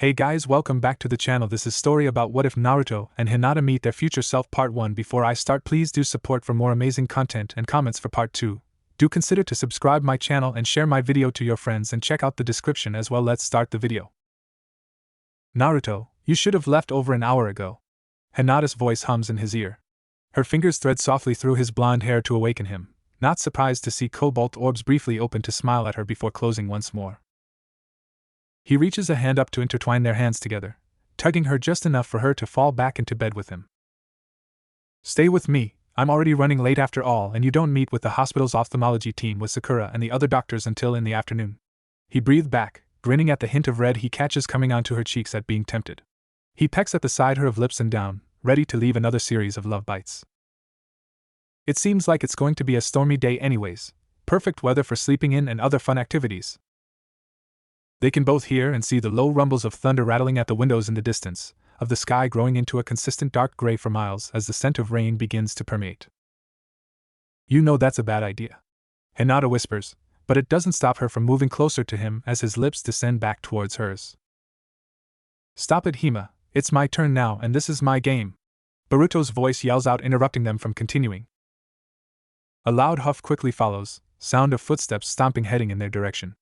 Hey guys, welcome back to the channel. This is story about what if Naruto and Hinata meet their future self part 1. Before I start, please do support for more amazing content and comments for part 2. Do consider to subscribe my channel and share my video to your friends and check out the description as well. Let's start the video. Naruto, you should have left over an hour ago. Hinata's voice hums in his ear. Her fingers thread softly through his blonde hair to awaken him, not surprised to see cobalt orbs briefly open to smile at her before closing once more. He reaches a hand up to intertwine their hands together, tugging her just enough for her to fall back into bed with him. Stay with me, I'm already running late after all, and you don't meet with the hospital's ophthalmology team with Sakura and the other doctors until in the afternoon. He breathed back, grinning at the hint of red he catches coming onto her cheeks at being tempted. He pecks at the side of her lips and down, ready to leave another series of love bites. It seems like it's going to be a stormy day anyways, perfect weather for sleeping in and other fun activities. They can both hear and see the low rumbles of thunder rattling at the windows in the distance, of the sky growing into a consistent dark gray for miles as the scent of rain begins to permeate. You know that's a bad idea, Hinata whispers, but it doesn't stop her from moving closer to him as his lips descend back towards hers. Stop it, Hima, it's my turn now and this is my game. Boruto's voice yells out, interrupting them from continuing. A loud huff quickly follows, sound of footsteps stomping heading in their direction.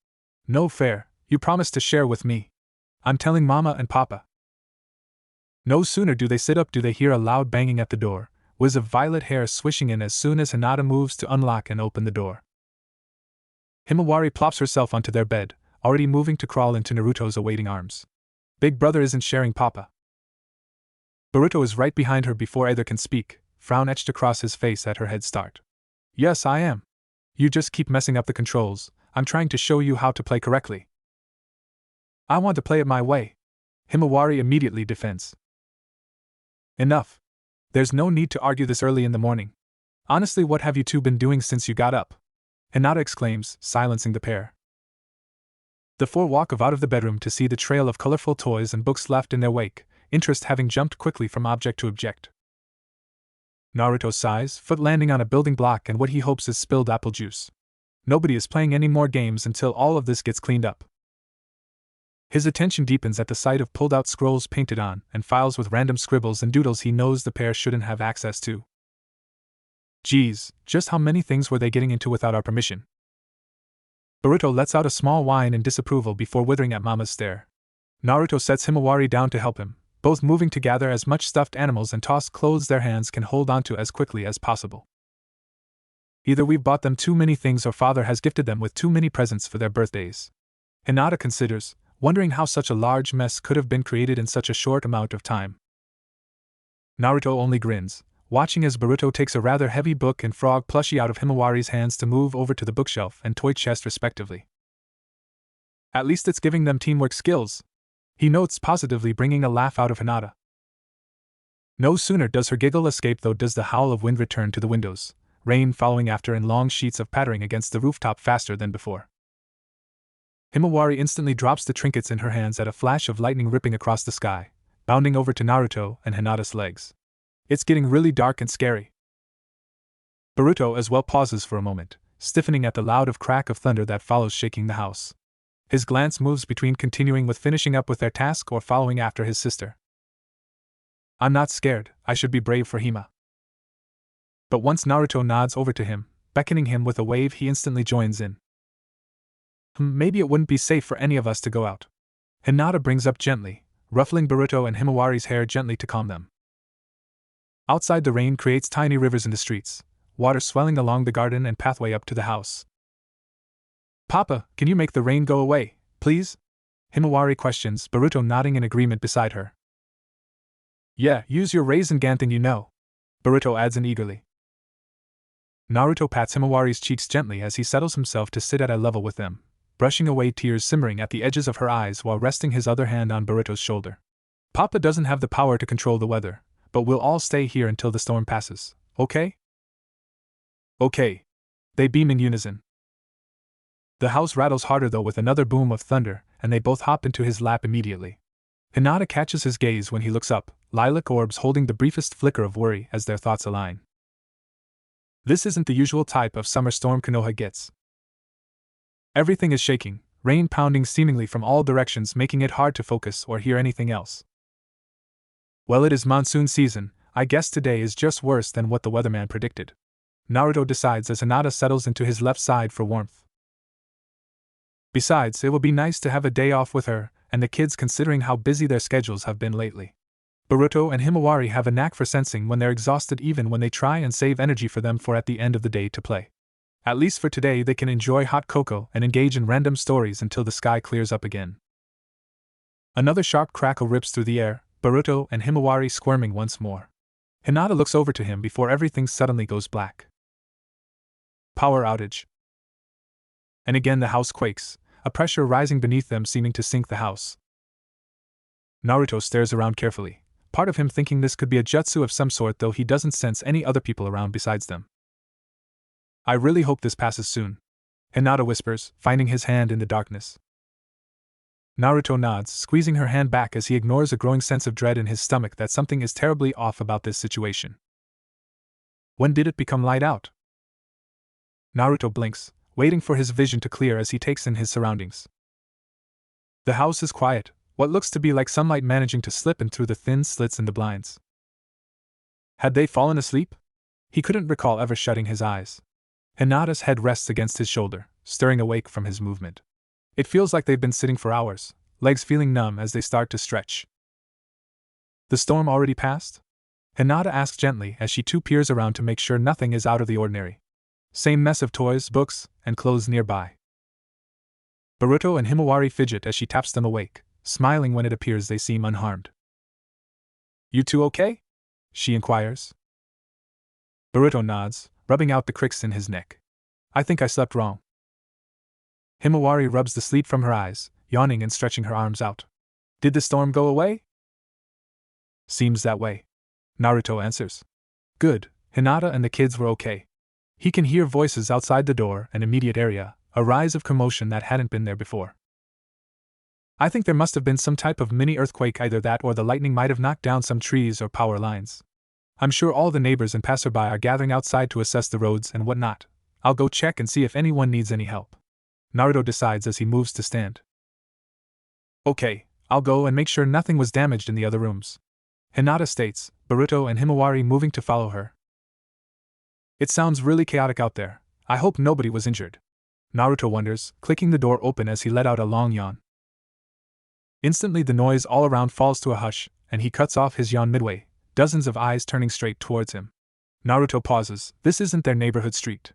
No fair. You promised to share with me. I'm telling Mama and Papa. No sooner do they sit up do they hear a loud banging at the door, whiz of violet hair swishing in as soon as Hinata moves to unlock and open the door. Himawari plops herself onto their bed, already moving to crawl into Naruto's awaiting arms. Big brother isn't sharing Papa. Boruto is right behind her before either can speak, frown etched across his face at her head start. Yes, I am. You just keep messing up the controls, I'm trying to show you how to play correctly. I want to play it my way. Himawari immediately defends. Enough. There's no need to argue this early in the morning. Honestly, what have you two been doing since you got up? Hinata exclaims, silencing the pair. The four walk out of the bedroom to see the trail of colorful toys and books left in their wake, interest having jumped quickly from object to object. Naruto sighs, foot landing on a building block and what he hopes is spilled apple juice. Nobody is playing any more games until all of this gets cleaned up. His attention deepens at the sight of pulled-out scrolls painted on, and files with random scribbles and doodles he knows the pair shouldn't have access to. Geez, just how many things were they getting into without our permission? Boruto lets out a small whine in disapproval before withering at Mama's stare. Naruto sets Himawari down to help him, both moving to gather as much stuffed animals and tossed clothes their hands can hold onto as quickly as possible. Either we've bought them too many things or father has gifted them with too many presents for their birthdays. Hinata considers, wondering how such a large mess could have been created in such a short amount of time. Naruto only grins, watching as Boruto takes a rather heavy book and frog plushie out of Himawari's hands to move over to the bookshelf and toy chest respectively. At least it's giving them teamwork skills, he notes positively, bringing a laugh out of Hinata. No sooner does her giggle escape though does the howl of wind return to the windows, rain following after in long sheets of pattering against the rooftop faster than before. Himawari instantly drops the trinkets in her hands at a flash of lightning ripping across the sky, bounding over to Naruto and Hinata's legs. It's getting really dark and scary. Boruto as well pauses for a moment, stiffening at the loud of crack of thunder that follows, shaking the house. His glance moves between continuing with finishing up with their task or following after his sister. I'm not scared, I should be brave for Hima. But once Naruto nods over to him, beckoning him with a wave, he instantly joins in. Maybe it wouldn't be safe for any of us to go out. Hinata brings up gently, ruffling Boruto and Himawari's hair gently to calm them. Outside, the rain creates tiny rivers in the streets, water swelling along the garden and pathway up to the house. Papa, can you make the rain go away, please? Himawari questions, Boruto nodding in agreement beside her. Yeah, use your raisin gan thing, you know, Boruto adds in eagerly. Naruto pats Himawari's cheeks gently as he settles himself to sit at a level with them, brushing away tears simmering at the edges of her eyes while resting his other hand on Boruto's shoulder. Papa doesn't have the power to control the weather, but we'll all stay here until the storm passes, okay? Okay. They beam in unison. The house rattles harder though with another boom of thunder, and they both hop into his lap immediately. Hinata catches his gaze when he looks up, lilac orbs holding the briefest flicker of worry as their thoughts align. This isn't the usual type of summer storm Konoha gets. Everything is shaking, rain pounding seemingly from all directions, making it hard to focus or hear anything else. Well, it is monsoon season. I guess today is just worse than what the weatherman predicted. Naruto decides as Hinata settles into his left side for warmth. Besides, it will be nice to have a day off with her and the kids considering how busy their schedules have been lately. Naruto and Himawari have a knack for sensing when they're exhausted even when they try and save energy for them for at the end of the day to play. At least for today they can enjoy hot cocoa and engage in random stories until the sky clears up again. Another sharp crackle rips through the air, Naruto and Himawari squirming once more. Hinata looks over to him before everything suddenly goes black. Power outage. And again the house quakes, a pressure rising beneath them seeming to sink the house. Naruto stares around carefully, part of him thinking this could be a jutsu of some sort, though he doesn't sense any other people around besides them. I really hope this passes soon, Hinata whispers, finding his hand in the darkness. Naruto nods, squeezing her hand back as he ignores a growing sense of dread in his stomach that something is terribly off about this situation. When did it become light out? Naruto blinks, waiting for his vision to clear as he takes in his surroundings. The house is quiet, what looks to be like sunlight managing to slip in through the thin slits in the blinds. Had they fallen asleep? He couldn't recall ever shutting his eyes. Hinata's head rests against his shoulder, stirring awake from his movement. It feels like they've been sitting for hours, legs feeling numb as they start to stretch. The storm already passed? Hinata asks gently as she too peers around to make sure nothing is out of the ordinary. Same mess of toys, books, and clothes nearby. Naruto and Himawari fidget as she taps them awake, smiling when it appears they seem unharmed. You two okay? She inquires. Naruto nods, rubbing out the cricks in his neck. I think I slept wrong. Himawari rubs the sleep from her eyes, yawning and stretching her arms out. Did the storm go away? Seems that way, Naruto answers. Good, Hinata and the kids were okay. He can hear voices outside the door and immediate area, a rise of commotion that hadn't been there before. I think there must have been some type of mini earthquake, either that or the lightning might have knocked down some trees or power lines. I'm sure all the neighbors and passerby are gathering outside to assess the roads and whatnot. I'll go check and see if anyone needs any help. Naruto decides as he moves to stand. Okay, I'll go and make sure nothing was damaged in the other rooms, Hinata states, Naruto and Himawari moving to follow her. It sounds really chaotic out there. I hope nobody was injured, Naruto wonders, clicking the door open as he let out a long yawn. Instantly the noise all around falls to a hush, and he cuts off his yawn midway, dozens of eyes turning straight towards him. Naruto pauses. This isn't their neighborhood street.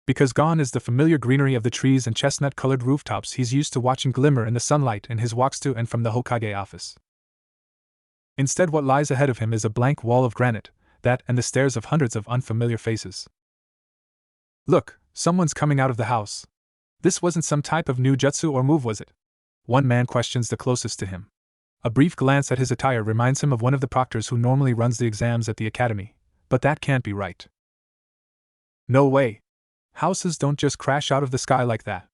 Because gone is the familiar greenery of the trees and chestnut-colored rooftops he's used to watching glimmer in the sunlight in his walks to and from the Hokage office. Instead, what lies ahead of him is a blank wall of granite, that and the stares of hundreds of unfamiliar faces. Look, someone's coming out of the house. This wasn't some type of new jutsu or move, was it? One man questions the closest to him. A brief glance at his attire reminds him of one of the proctors who normally runs the exams at the academy, but that can't be right. No way. Houses don't just crash out of the sky like that.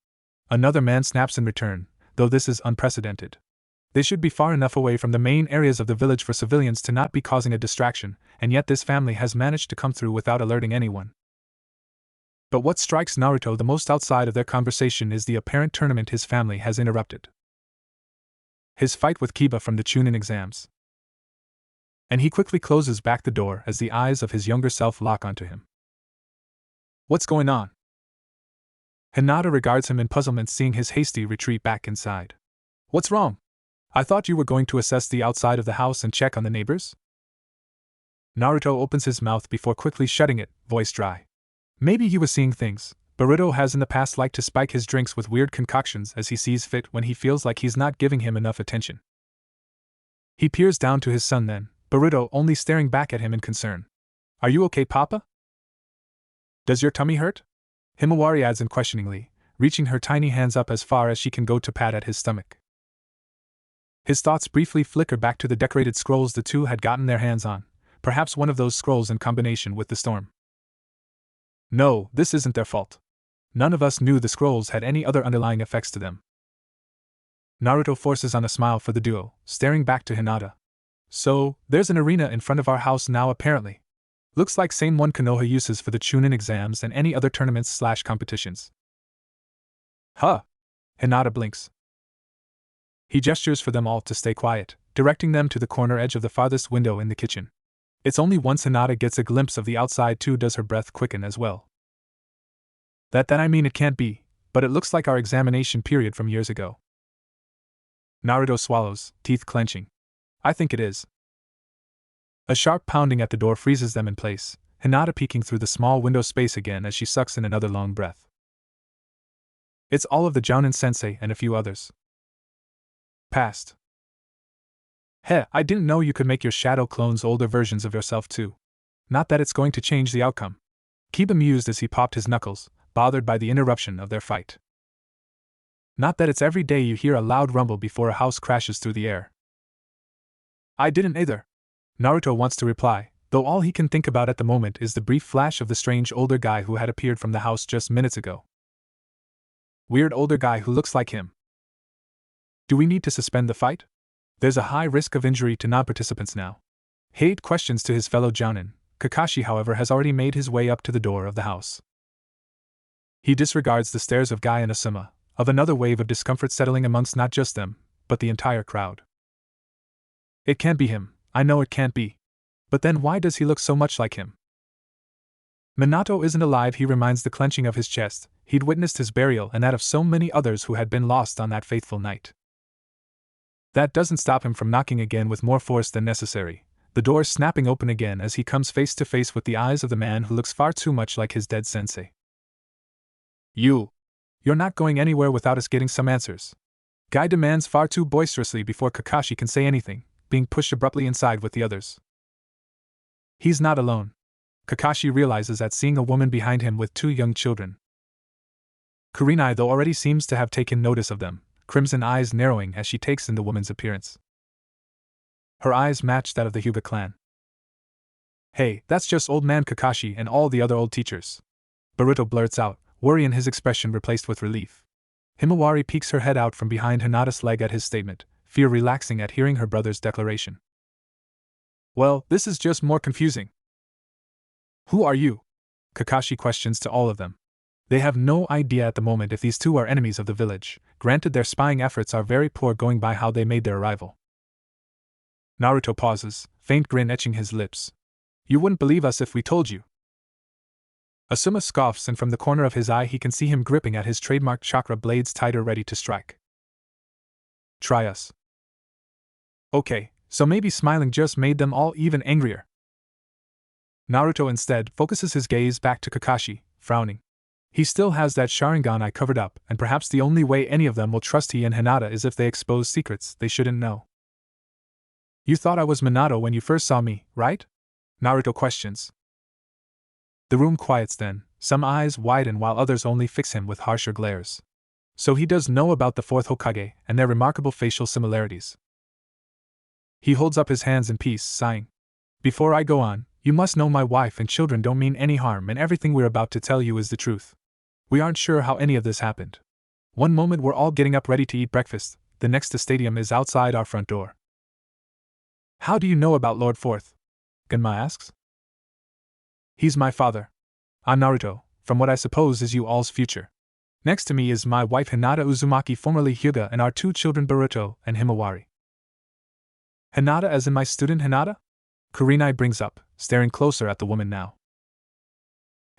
Another man snaps in return, though this is unprecedented. They should be far enough away from the main areas of the village for civilians to not be causing a distraction, and yet this family has managed to come through without alerting anyone. But what strikes Naruto the most outside of their conversation is the apparent tournament his family has interrupted. His fight with Kiba from the Chunin exams. And he quickly closes back the door as the eyes of his younger self lock onto him. What's going on? Hinata regards him in puzzlement, seeing his hasty retreat back inside. What's wrong? I thought you were going to assess the outside of the house and check on the neighbors? Naruto opens his mouth before quickly shutting it, voice dry. Maybe he was seeing things. Naruto has in the past liked to spike his drinks with weird concoctions as he sees fit when he feels like he's not giving him enough attention. He peers down to his son then, Naruto only staring back at him in concern. Are you okay, Papa? Does your tummy hurt? Himawari adds unquestioningly, reaching her tiny hands up as far as she can go to pat at his stomach. His thoughts briefly flicker back to the decorated scrolls the two had gotten their hands on, perhaps one of those scrolls in combination with the storm. No, this isn't their fault. None of us knew the scrolls had any other underlying effects to them. Naruto forces on a smile for the duo, staring back to Hinata. So, there's an arena in front of our house now apparently. Looks like same one Konoha uses for the Chunin exams and any other tournaments/competitions. Huh. Hinata blinks. He gestures for them all to stay quiet, directing them to the corner edge of the farthest window in the kitchen. It's only once Hinata gets a glimpse of the outside too does her breath quicken as well. That I mean it can't be, but it looks like our examination period from years ago. Naruto swallows, teeth clenching. I think it is. A sharp pounding at the door freezes them in place, Hinata peeking through the small window space again as she sucks in another long breath. It's all of the Jounin sensei and a few others. Past. Heh, I didn't know you could make your shadow clones older versions of yourself too. Not that it's going to change the outcome. Kiba mused as he popped his knuckles, bothered by the interruption of their fight. Not that it's every day you hear a loud rumble before a house crashes through the air. I didn't either. Naruto wants to reply, though all he can think about at the moment is the brief flash of the strange older guy who had appeared from the house just minutes ago. Weird older guy who looks like him. Do we need to suspend the fight? There's a high risk of injury to non-participants now. Hate questions to his fellow Jounin. Kakashi, however, has already made his way up to the door of the house. He disregards the stares of Guy and Asuma, of another wave of discomfort settling amongst not just them, but the entire crowd. It can't be him, I know it can't be. But then why does he look so much like him? Minato isn't alive, he reminds the clenching of his chest. He'd witnessed his burial and that of so many others who had been lost on that fateful night. That doesn't stop him from knocking again with more force than necessary, the door snapping open again as he comes face to face with the eyes of the man who looks far too much like his dead sensei. You're not going anywhere without us getting some answers. Guy demands far too boisterously before Kakashi can say anything, being pushed abruptly inside with the others. He's not alone. Kakashi realizes at seeing a woman behind him with two young children. Kurenai, though, already seems to have taken notice of them, crimson eyes narrowing as she takes in the woman's appearance. Her eyes match that of the Hyuga clan. Hey, that's just old man Kakashi and all the other old teachers. Boruto blurts out, worry in his expression replaced with relief. Himawari peeks her head out from behind Hinata's leg at his statement, fear relaxing at hearing her brother's declaration. Well, this is just more confusing. Who are you? Kakashi questions to all of them. They have no idea at the moment if these two are enemies of the village, granted their spying efforts are very poor going by how they made their arrival. Naruto pauses, faint grin etching his lips. You wouldn't believe us if we told you. Asuma scoffs, and from the corner of his eye he can see him gripping at his trademark chakra blades tighter, ready to strike. Try us. Okay, so maybe smiling just made them all even angrier. Naruto instead focuses his gaze back to Kakashi, frowning. He still has that Sharingan eye covered up, and perhaps the only way any of them will trust he and Hinata is if they expose secrets they shouldn't know. You thought I was Minato when you first saw me, right? Naruto questions. The room quiets then, some eyes widen while others only fix him with harsher glares. So he does know about the fourth Hokage and their remarkable facial similarities. He holds up his hands in peace, sighing. Before I go on, you must know my wife and children don't mean any harm and everything we're about to tell you is the truth. We aren't sure how any of this happened. One moment we're all getting up ready to eat breakfast, the next the stadium is outside our front door. How do you know about Lord Fourth? Genma asks. He's my father. Naruto, from what I suppose is you all's future. Next to me is my wife Hinata Uzumaki, formerly Hyuga, and our two children Boruto and Himawari. Hinata as in my student Hinata? Kurenai brings up, staring closer at the woman now.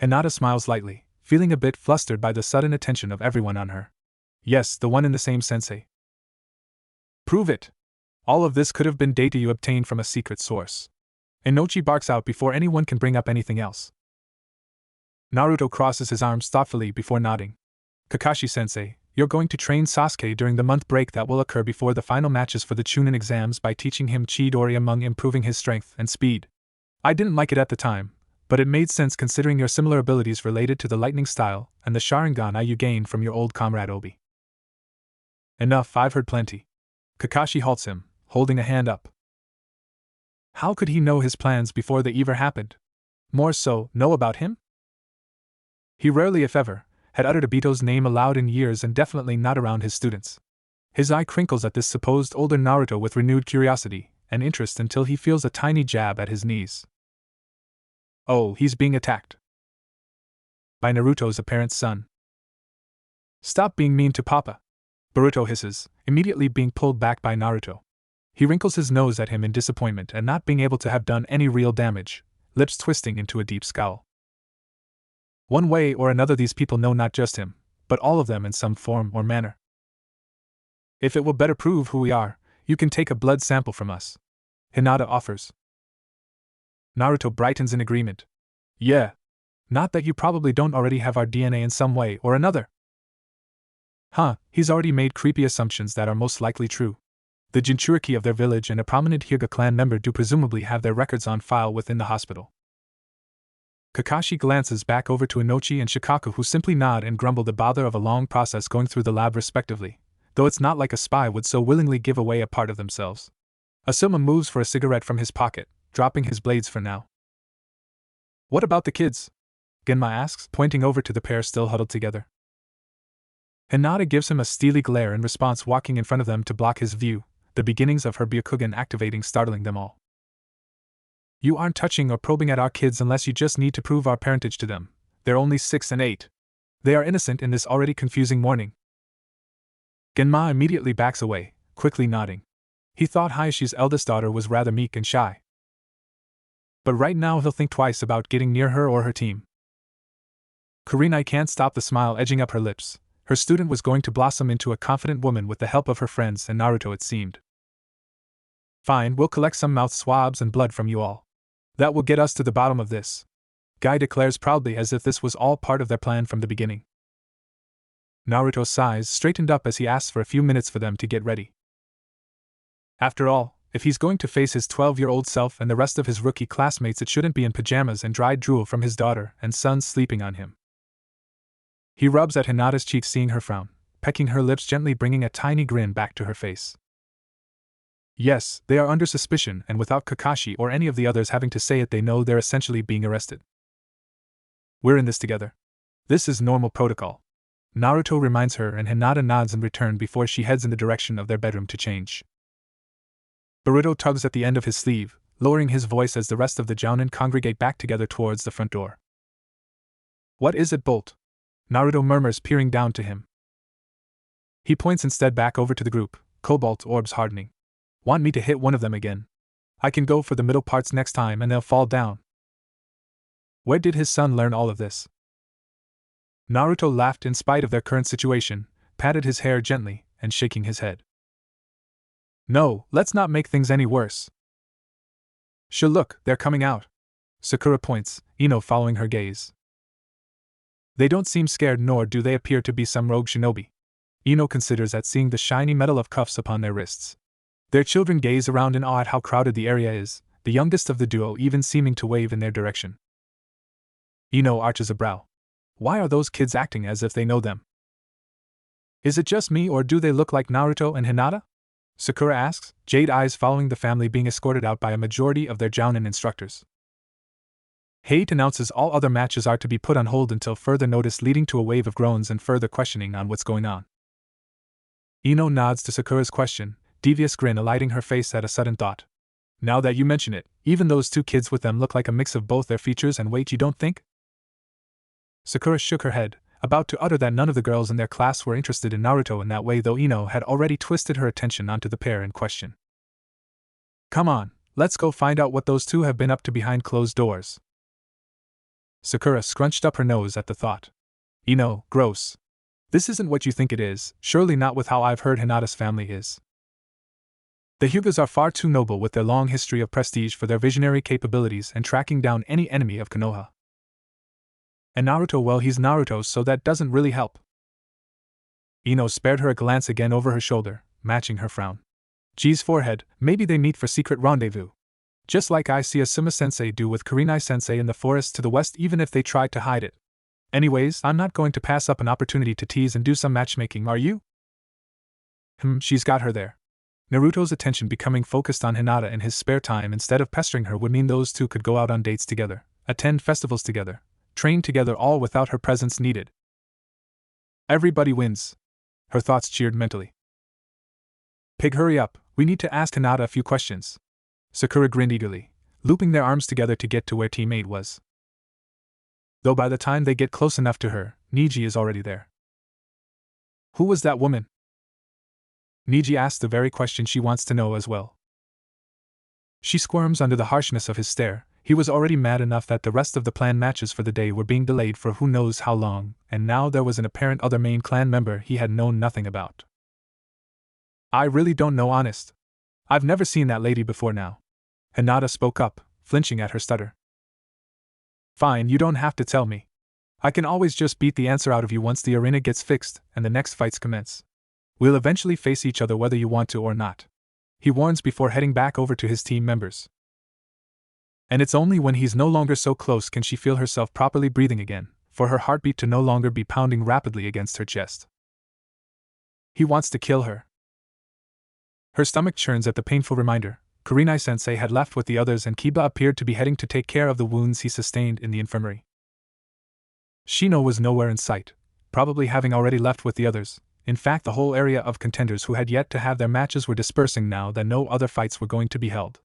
Hinata smiles lightly, feeling a bit flustered by the sudden attention of everyone on her. Yes, the one in the same sensei. Prove it! All of this could have been data you obtained from a secret source. Inochi barks out before anyone can bring up anything else. Naruto crosses his arms thoughtfully before nodding. Kakashi-sensei, you're going to train Sasuke during the month break that will occur before the final matches for the Chunin exams by teaching him Chidori among improving his strength and speed. I didn't like it at the time, but it made sense considering your similar abilities related to the lightning style and the Sharingan you gained from your old comrade Obi. Enough, I've heard plenty. Kakashi halts him, holding a hand up. How could he know his plans before they ever happened? More so, know about him? He rarely, if ever, had uttered Obito's name aloud in years and definitely not around his students. His eye crinkles at this supposed older Naruto with renewed curiosity and interest until he feels a tiny jab at his knees. Oh, he's being attacked. By Naruto's apparent son. Stop being mean to Papa. Boruto hisses, immediately being pulled back by Naruto. He wrinkles his nose at him in disappointment at not being able to have done any real damage, lips twisting into a deep scowl. One way or another, these people know not just him, but all of them in some form or manner. If it will better prove who we are, you can take a blood sample from us, Hinata offers. Naruto brightens in agreement. Yeah. Not that you probably don't already have our DNA in some way or another. Huh, he's already made creepy assumptions that are most likely true. The Jinchuriki of their village and a prominent Hyuga clan member do presumably have their records on file within the hospital. Kakashi glances back over to Inochi and Shikaku, who simply nod and grumble the bother of a long process going through the lab respectively, though it's not like a spy would so willingly give away a part of themselves. Asuma moves for a cigarette from his pocket, dropping his blades for now. What about the kids? Genma asks, pointing over to the pair still huddled together. Hinata gives him a steely glare in response, walking in front of them to block his view, the beginnings of her Byakugan activating startling them all. You aren't touching or probing at our kids unless you just need to prove our parentage to them. They're only 6 and 8. They are innocent in this already confusing morning. Genma immediately backs away, quickly nodding. He thought Hayashi's eldest daughter was rather meek and shy. But right now he'll think twice about getting near her or her team. Kurenai can't stop the smile edging up her lips. Her student was going to blossom into a confident woman with the help of her friends and Naruto, it seemed. Fine, we'll collect some mouth swabs and blood from you all. That will get us to the bottom of this, Guy declares proudly, as if this was all part of their plan from the beginning. Naruto sighs, straightened up as he asks for a few minutes for them to get ready. After all, if he's going to face his 12-year-old self and the rest of his rookie classmates, it shouldn't be in pajamas and dried drool from his daughter and son sleeping on him. He rubs at Hinata's cheek, seeing her frown, pecking her lips gently, bringing a tiny grin back to her face. Yes, they are under suspicion, and without Kakashi or any of the others having to say it, they know they're essentially being arrested. We're in this together. This is normal protocol, Naruto reminds her, and Hinata nods in return before she heads in the direction of their bedroom to change. Boruto tugs at the end of his sleeve, lowering his voice as the rest of the Jounin congregate back together towards the front door. What is it, Bolt? Naruto murmurs, peering down to him. He points instead back over to the group, cobalt orbs hardening. Want me to hit one of them again? I can go for the middle parts next time and they'll fall down. Where did his son learn all of this? Naruto laughed in spite of their current situation, patted his hair gently, and shaking his head. No, let's not make things any worse. Sure, look, they're coming out. Sakura points, Ino following her gaze. They don't seem scared, nor do they appear to be some rogue shinobi, Ino considers at seeing the shiny metal of cuffs upon their wrists. Their children gaze around in awe at how crowded the area is, the youngest of the duo even seeming to wave in their direction. Ino arches a brow. Why are those kids acting as if they know them? Is it just me, or do they look like Naruto and Hinata? Sakura asks, jade eyes following the family being escorted out by a majority of their Jounin instructors. Hate announces all other matches are to be put on hold until further notice, leading to a wave of groans and further questioning on what's going on. Ino nods to Sakura's question, devious grin alighting her face at a sudden thought. Now that you mention it, even those two kids with them look like a mix of both their features and weight, you don't think? Sakura shook her head, about to utter that none of the girls in their class were interested in Naruto in that way, though Ino had already twisted her attention onto the pair in question. Come on, let's go find out what those two have been up to behind closed doors. Sakura scrunched up her nose at the thought. Ino, gross. This isn't what you think it is, surely not with how I've heard Hinata's family is. The Hyugas are far too noble with their long history of prestige for their visionary capabilities and tracking down any enemy of Konoha. And Naruto, well, he's Naruto, so that doesn't really help. Ino spared her a glance again over her shoulder, matching her frown. G's forehead, maybe they meet for secret rendezvous. Just like I see Asuma-sensei do with Kurenai-sensei in the forest to the west, even if they tried to hide it. Anyways, I'm not going to pass up an opportunity to tease and do some matchmaking, are you? She's got her there. Naruto's attention becoming focused on Hinata in his spare time instead of pestering her would mean those two could go out on dates together, attend festivals together, train together, all without her presence needed. Everybody wins. Her thoughts cheered mentally. Pig, hurry up, we need to ask Hinata a few questions. Sakura grinned eagerly, looping their arms together to get to where Team 8 was. Though by the time they get close enough to her, Niji is already there. Who was that woman? Niji asks the very question she wants to know as well. She squirms under the harshness of his stare. He was already mad enough that the rest of the planned matches for the day were being delayed for who knows how long, and now there was an apparent other main clan member he had known nothing about. I really don't know, honest. I've never seen that lady before now. Hinata spoke up, flinching at her stutter. Fine, you don't have to tell me. I can always just beat the answer out of you once the arena gets fixed and the next fights commence. We'll eventually face each other whether you want to or not, he warns before heading back over to his team members. And it's only when he's no longer so close can she feel herself properly breathing again, for her heartbeat to no longer be pounding rapidly against her chest. He wants to kill her. Her stomach churns at the painful reminder. Kurenai-sensei had left with the others and Kiba appeared to be heading to take care of the wounds he sustained in the infirmary. Shino was nowhere in sight, probably having already left with the others. In fact, the whole area of contenders who had yet to have their matches were dispersing now that no other fights were going to be held.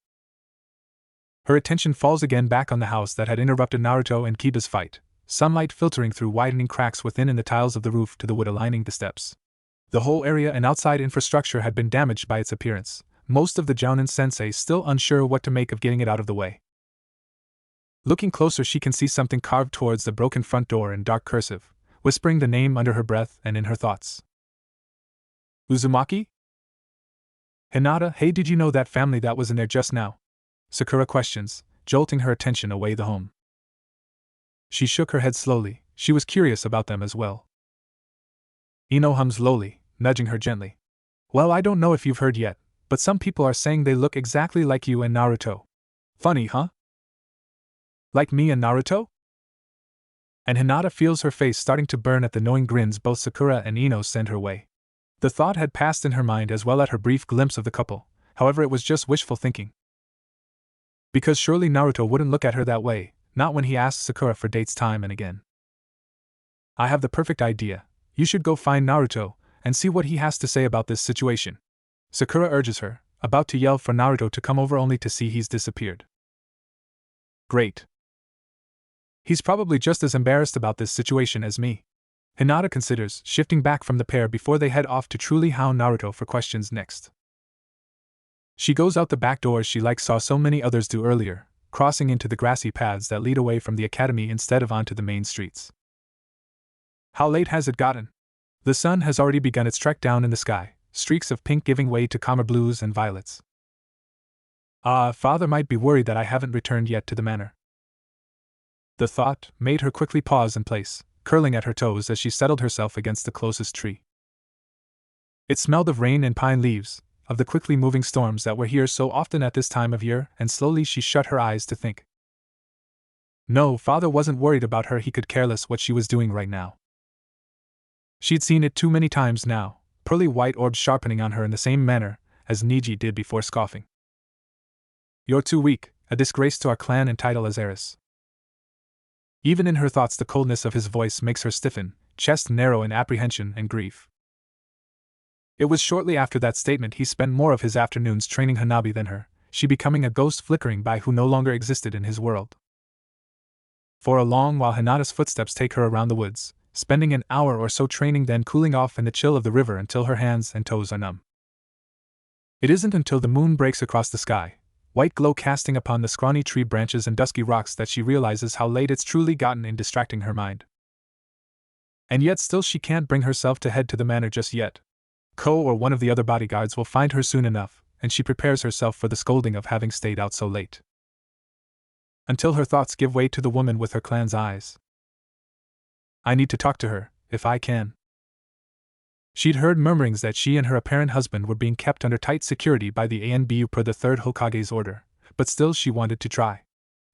Her attention falls again back on the house that had interrupted Naruto and Kiba's fight, sunlight filtering through widening cracks within in the tiles of the roof to the wood lining the steps. The whole area and outside infrastructure had been damaged by its appearance, most of the Jounin sensei still unsure what to make of getting it out of the way. Looking closer, she can see something carved towards the broken front door in dark cursive, whispering the name under her breath and in her thoughts. Uzumaki? Hinata, hey, did you know that family that was in there just now? Sakura questions, jolting her attention away the home. She shook her head slowly, she was curious about them as well. Ino hums lowly, nudging her gently. Well, I don't know if you've heard yet, but some people are saying they look exactly like you and Naruto. Funny, huh? Like me and Naruto? And Hinata feels her face starting to burn at the knowing grins both Sakura and Ino send her way. The thought had passed in her mind as well at her brief glimpse of the couple, however it was just wishful thinking. Because surely Naruto wouldn't look at her that way, not when he asked Sakura for dates time and again. I have the perfect idea. You should go find Naruto and see what he has to say about this situation. Sakura urges her, about to yell for Naruto to come over only to see he's disappeared. Great. He's probably just as embarrassed about this situation as me. Hinata considers, shifting back from the pair before they head off to truly hound Naruto for questions next. She goes out the back door she saw so many others do earlier, crossing into the grassy paths that lead away from the academy instead of onto the main streets. How late has it gotten? The sun has already begun its trek down in the sky, streaks of pink giving way to calmer blues and violets. Father might be worried that I haven't returned yet to the manor. The thought made her quickly pause in place, curling at her toes as she settled herself against the closest tree. It smelled of rain and pine leaves, of the quickly moving storms that were here so often at this time of year, and slowly she shut her eyes to think. No, father wasn't worried about her, he could care less what she was doing right now. She'd seen it too many times now, pearly white orbs sharpening on her in the same manner as Niji did before, scoffing. You're too weak, a disgrace to our clan and title as heiress. Even in her thoughts the coldness of his voice makes her stiffen, chest narrow in apprehension and grief. It was shortly after that statement he spent more of his afternoons training Hanabi than her, she becoming a ghost flickering by who no longer existed in his world. For a long while Hinata's footsteps take her around the woods, spending an hour or so training, then cooling off in the chill of the river until her hands and toes are numb. It isn't until the moon breaks across the sky, white glow casting upon the scrawny tree branches and dusky rocks, that she realizes how late it's truly gotten in distracting her mind. And yet still she can't bring herself to head to the manor just yet. Ko or one of the other bodyguards will find her soon enough, and she prepares herself for the scolding of having stayed out so late. Until her thoughts give way to the woman with her clan's eyes. I need to talk to her, if I can. She'd heard murmurings that she and her apparent husband were being kept under tight security by the ANBU per the third Hokage's order, but still she wanted to try.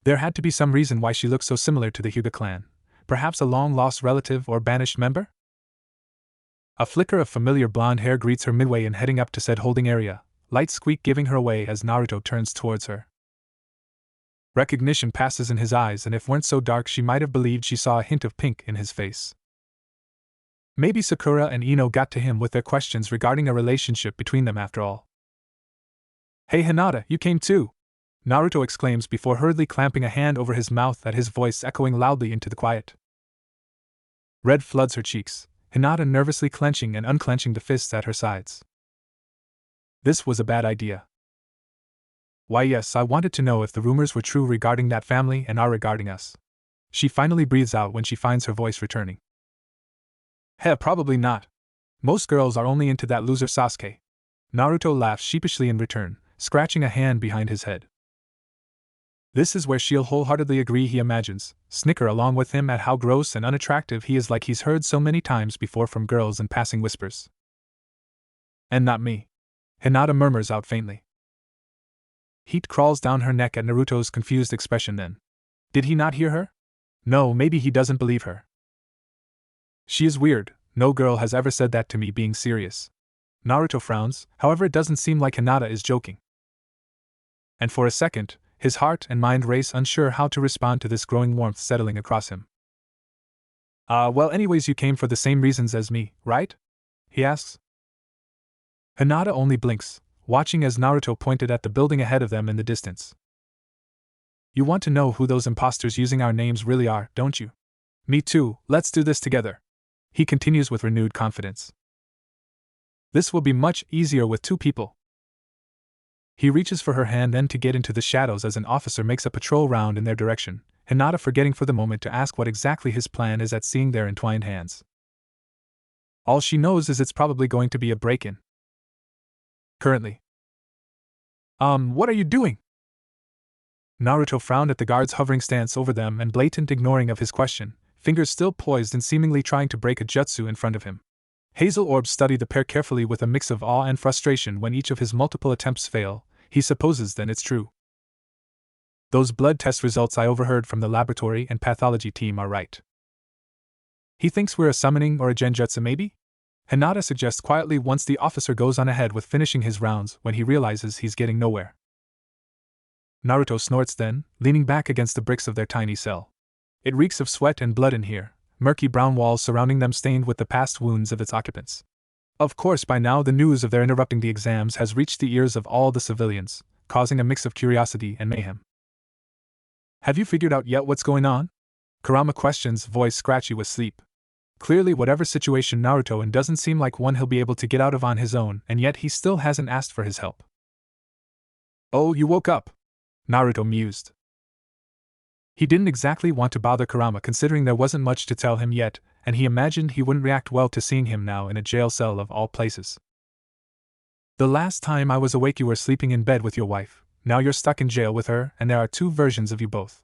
There had to be some reason why she looked so similar to the Hyuga clan, perhaps a long-lost relative or banished member? A flicker of familiar blonde hair greets her midway in heading up to said holding area, light squeak giving her away as Naruto turns towards her. Recognition passes in his eyes, and if weren't so dark she might have believed she saw a hint of pink in his face. Maybe Sakura and Ino got to him with their questions regarding a relationship between them after all. Hey Hinata, you came too! Naruto exclaims before hurriedly clamping a hand over his mouth at his voice echoing loudly into the quiet. Red floods her cheeks, Hinata nervously clenching and unclenching the fists at her sides. This was a bad idea. Why, yes, I wanted to know if the rumors were true regarding that family and are regarding us. She finally breathes out when she finds her voice returning. Heh, probably not. Most girls are only into that loser Sasuke. Naruto laughs sheepishly in return, scratching a hand behind his head. This is where she'll wholeheartedly agree, he imagines, snicker along with him at how gross and unattractive he is, like he's heard so many times before from girls in passing whispers. And not me. Hinata murmurs out faintly. Heat crawls down her neck at Naruto's confused expression then. Did he not hear her? No, maybe he doesn't believe her. She is weird, no girl has ever said that to me, being serious. Naruto frowns, however it doesn't seem like Hinata is joking. And for a second, his heart and mind race, unsure how to respond to this growing warmth settling across him. Well, anyways, you came for the same reasons as me, right? He asks. Hinata only blinks, watching as Naruto pointed at the building ahead of them in the distance. You want to know who those imposters using our names really are, don't you? Me too, let's do this together. He continues with renewed confidence. This will be much easier with two people. He reaches for her hand then to get into the shadows as an officer makes a patrol round in their direction, Hinata forgetting for the moment to ask what exactly his plan is at seeing their entwined hands. All she knows is it's probably going to be a break-in. Currently. What are you doing? Naruto frowned at the guard's hovering stance over them and blatant ignoring of his question, fingers still poised and seemingly trying to break a jutsu in front of him. Hazel orbs study the pair carefully with a mix of awe and frustration. When each of his multiple attempts fail, he supposes then it's true. Those blood test results I overheard from the laboratory and pathology team are right. He thinks we're a summoning or a genjutsu maybe? Hinata suggests quietly once the officer goes on ahead with finishing his rounds when he realizes he's getting nowhere. Naruto snorts then, leaning back against the bricks of their tiny cell. It reeks of sweat and blood in here, murky brown walls surrounding them stained with the past wounds of its occupants. Of course, by now the news of their interrupting the exams has reached the ears of all the civilians, causing a mix of curiosity and mayhem. Have you figured out yet what's going on? Kurama questions, voice scratchy with sleep. Clearly, whatever situation Naruto in doesn't seem like one he'll be able to get out of on his own, and yet he still hasn't asked for his help. Oh, you woke up? Naruto mused. He didn't exactly want to bother Kurama considering there wasn't much to tell him yet, and he imagined he wouldn't react well to seeing him now in a jail cell of all places. The last time I was awake you were sleeping in bed with your wife, now you're stuck in jail with her, and there are two versions of you both.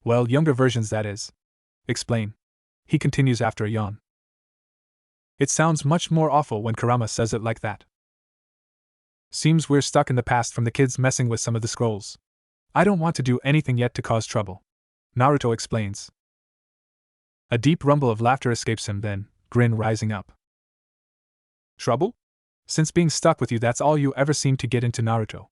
Well, younger versions, that is. Explain. He continues after a yawn. It sounds much more awful when Kurama says it like that. Seems we're stuck in the past from the kids messing with some of the scrolls. I don't want to do anything yet to cause trouble. Naruto explains. A deep rumble of laughter escapes him then, grin rising up. Trouble? Since being stuck with you that's all you ever seem to get into, Naruto.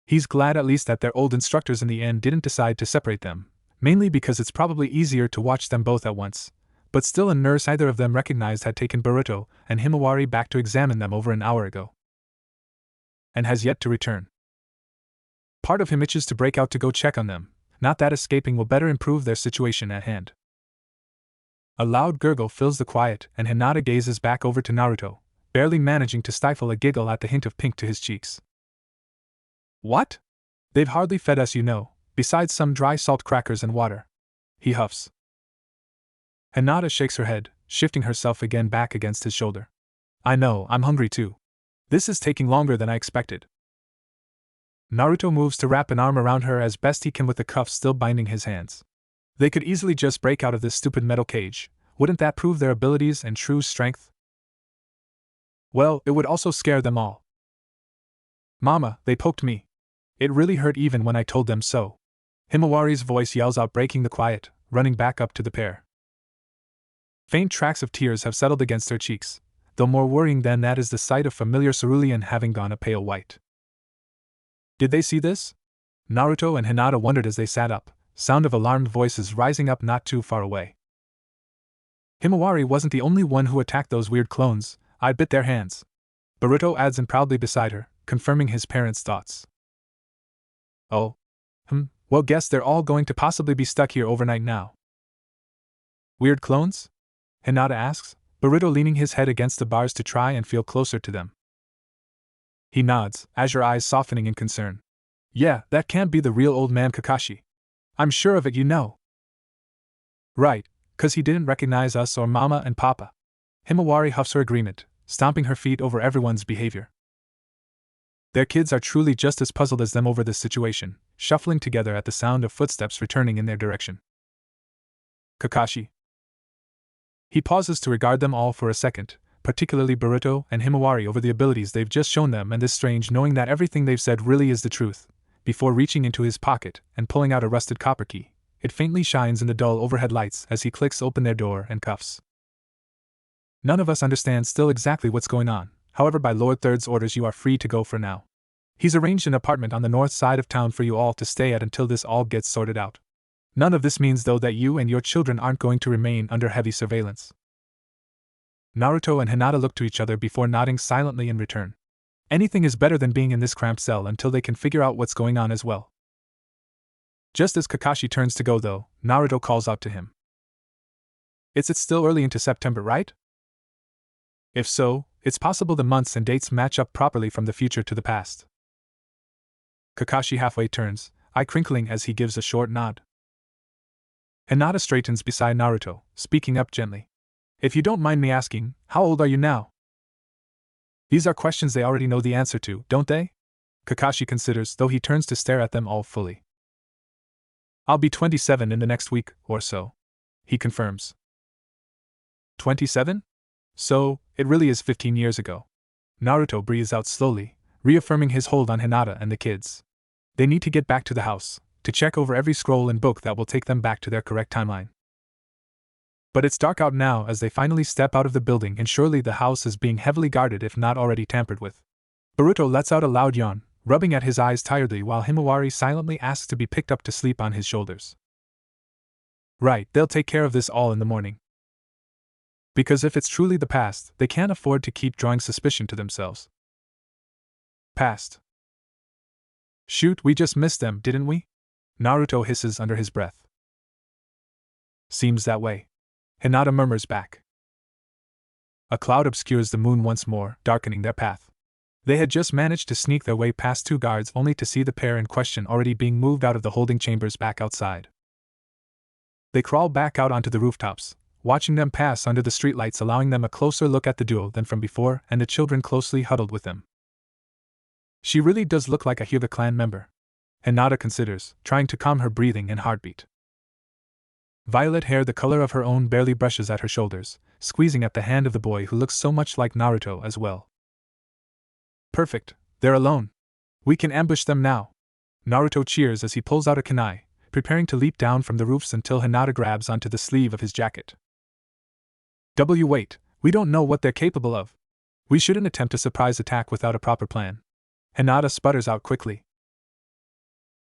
He's glad at least that their old instructors in the end didn't decide to separate them, mainly because it's probably easier to watch them both at once, but still a nurse either of them recognized had taken Boruto and Himawari back to examine them over an hour ago. And has yet to return. Part of him itches to break out to go check on them, not that escaping will better improve their situation at hand. A loud gurgle fills the quiet and Hinata gazes back over to Naruto, barely managing to stifle a giggle at the hint of pink to his cheeks. What? They've hardly fed us, you know, besides some dry salt crackers and water. He huffs. Hinata shakes her head, shifting herself again back against his shoulder. I know, I'm hungry too. This is taking longer than I expected. Naruto moves to wrap an arm around her as best he can with the cuffs still binding his hands. They could easily just break out of this stupid metal cage, wouldn't that prove their abilities and true strength? Well, it would also scare them all. Mama, they poked me. It really hurt even when I told them so. Himawari's voice yells out, breaking the quiet, running back up to the pair. Faint tracks of tears have settled against her cheeks, though more worrying than that is the sight of familiar cerulean having gone a pale white. Did they see this? Naruto and Hinata wondered as they sat up, sound of alarmed voices rising up not too far away. Himawari wasn't the only one who attacked those weird clones, I bit their hands. Boruto adds in proudly beside her, confirming his parents' thoughts. Oh. Well, guess they're all going to possibly be stuck here overnight now. Weird clones? Hinata asks, Boruto leaning his head against the bars to try and feel closer to them. He nods, azure eyes softening in concern. Yeah, that can't be the real old man Kakashi. I'm sure of it, you know. Right, 'cause he didn't recognize us or Mama and Papa. Himawari huffs her agreement, stomping her feet over everyone's behavior. Their kids are truly just as puzzled as them over this situation, shuffling together at the sound of footsteps returning in their direction. Kakashi. He pauses to regard them all for a second, particularly Boruto and Himawari over the abilities they've just shown them and is strange knowing that everything they've said really is the truth, before reaching into his pocket and pulling out a rusted copper key. It faintly shines in the dull overhead lights as he clicks open their door and cuffs. None of us understand still exactly what's going on, however by Lord Third's orders you are free to go for now. He's arranged an apartment on the north side of town for you all to stay at until this all gets sorted out. None of this means though that you and your children aren't going to remain under heavy surveillance. Naruto and Hinata look to each other before nodding silently in return. Anything is better than being in this cramped cell until they can figure out what's going on as well. Just as Kakashi turns to go though, Naruto calls out to him. It's still early into September, right? If so, it's possible the months and dates match up properly from the future to the past. Kakashi halfway turns, eye crinkling as he gives a short nod. Hinata straightens beside Naruto, speaking up gently. If you don't mind me asking, how old are you now? These are questions they already know the answer to, don't they? Kakashi considers, though he turns to stare at them all fully. I'll be 27 in the next week or so, he confirms. 27? So, it really is 15 years ago. Naruto breathes out slowly, reaffirming his hold on Hinata and the kids. They need to get back to the house, to check over every scroll and book that will take them back to their correct timeline. But it's dark out now as they finally step out of the building and surely the house is being heavily guarded if not already tampered with. Boruto lets out a loud yawn, rubbing at his eyes tiredly while Himawari silently asks to be picked up to sleep on his shoulders. Right, they'll take care of this all in the morning. Because if it's truly the past, they can't afford to keep drawing suspicion to themselves. Past. Shoot, we just missed them, didn't we? Naruto hisses under his breath. Seems that way. Hinata murmurs back. A cloud obscures the moon once more, darkening their path. They had just managed to sneak their way past two guards only to see the pair in question already being moved out of the holding chambers back outside. They crawl back out onto the rooftops, watching them pass under the streetlights allowing them a closer look at the duo than from before and the children closely huddled with them. She really does look like a Hyuga clan member, Hinata considers, trying to calm her breathing and heartbeat. Violet hair the color of her own barely brushes at her shoulders, squeezing at the hand of the boy who looks so much like Naruto as well. Perfect, they're alone. We can ambush them now. Naruto cheers as he pulls out a kunai, preparing to leap down from the roofs until Hinata grabs onto the sleeve of his jacket. Wait, we don't know what they're capable of. We shouldn't attempt a surprise attack without a proper plan. Hinata sputters out quickly.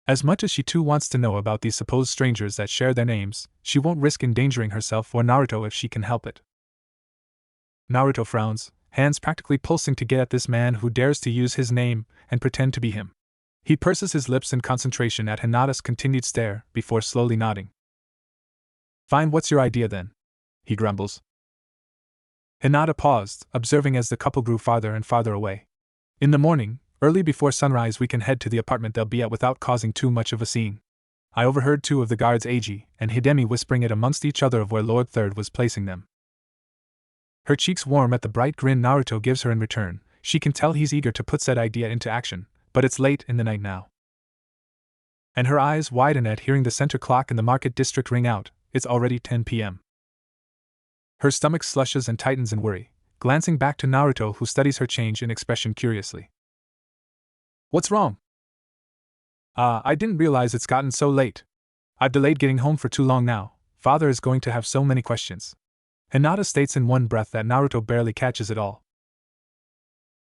As much as she too wants to know about these supposed strangers that share their names, she won't risk endangering herself or Naruto if she can help it. Naruto frowns, hands practically pulsing to get at this man who dares to use his name and pretend to be him. He purses his lips in concentration at Hinata's continued stare before slowly nodding. Fine, what's your idea then? He grumbles. Hinata paused, observing as the couple grew farther and farther away. In the morning, early before sunrise we can head to the apartment they'll be at without causing too much of a scene. I overheard two of the guards Eiji and Hidemi whispering it amongst each other of where Lord Third was placing them. Her cheeks warm at the bright grin Naruto gives her in return. She can tell he's eager to put said idea into action, but it's late in the night now. And her eyes widen at hearing the center clock in the market district ring out. It's already 10 p.m. Her stomach slushes and tightens in worry, glancing back to Naruto who studies her change in expression curiously. What's wrong? I didn't realize it's gotten so late. I've delayed getting home for too long now. Father is going to have so many questions. Hinata states in one breath that Naruto barely catches it all.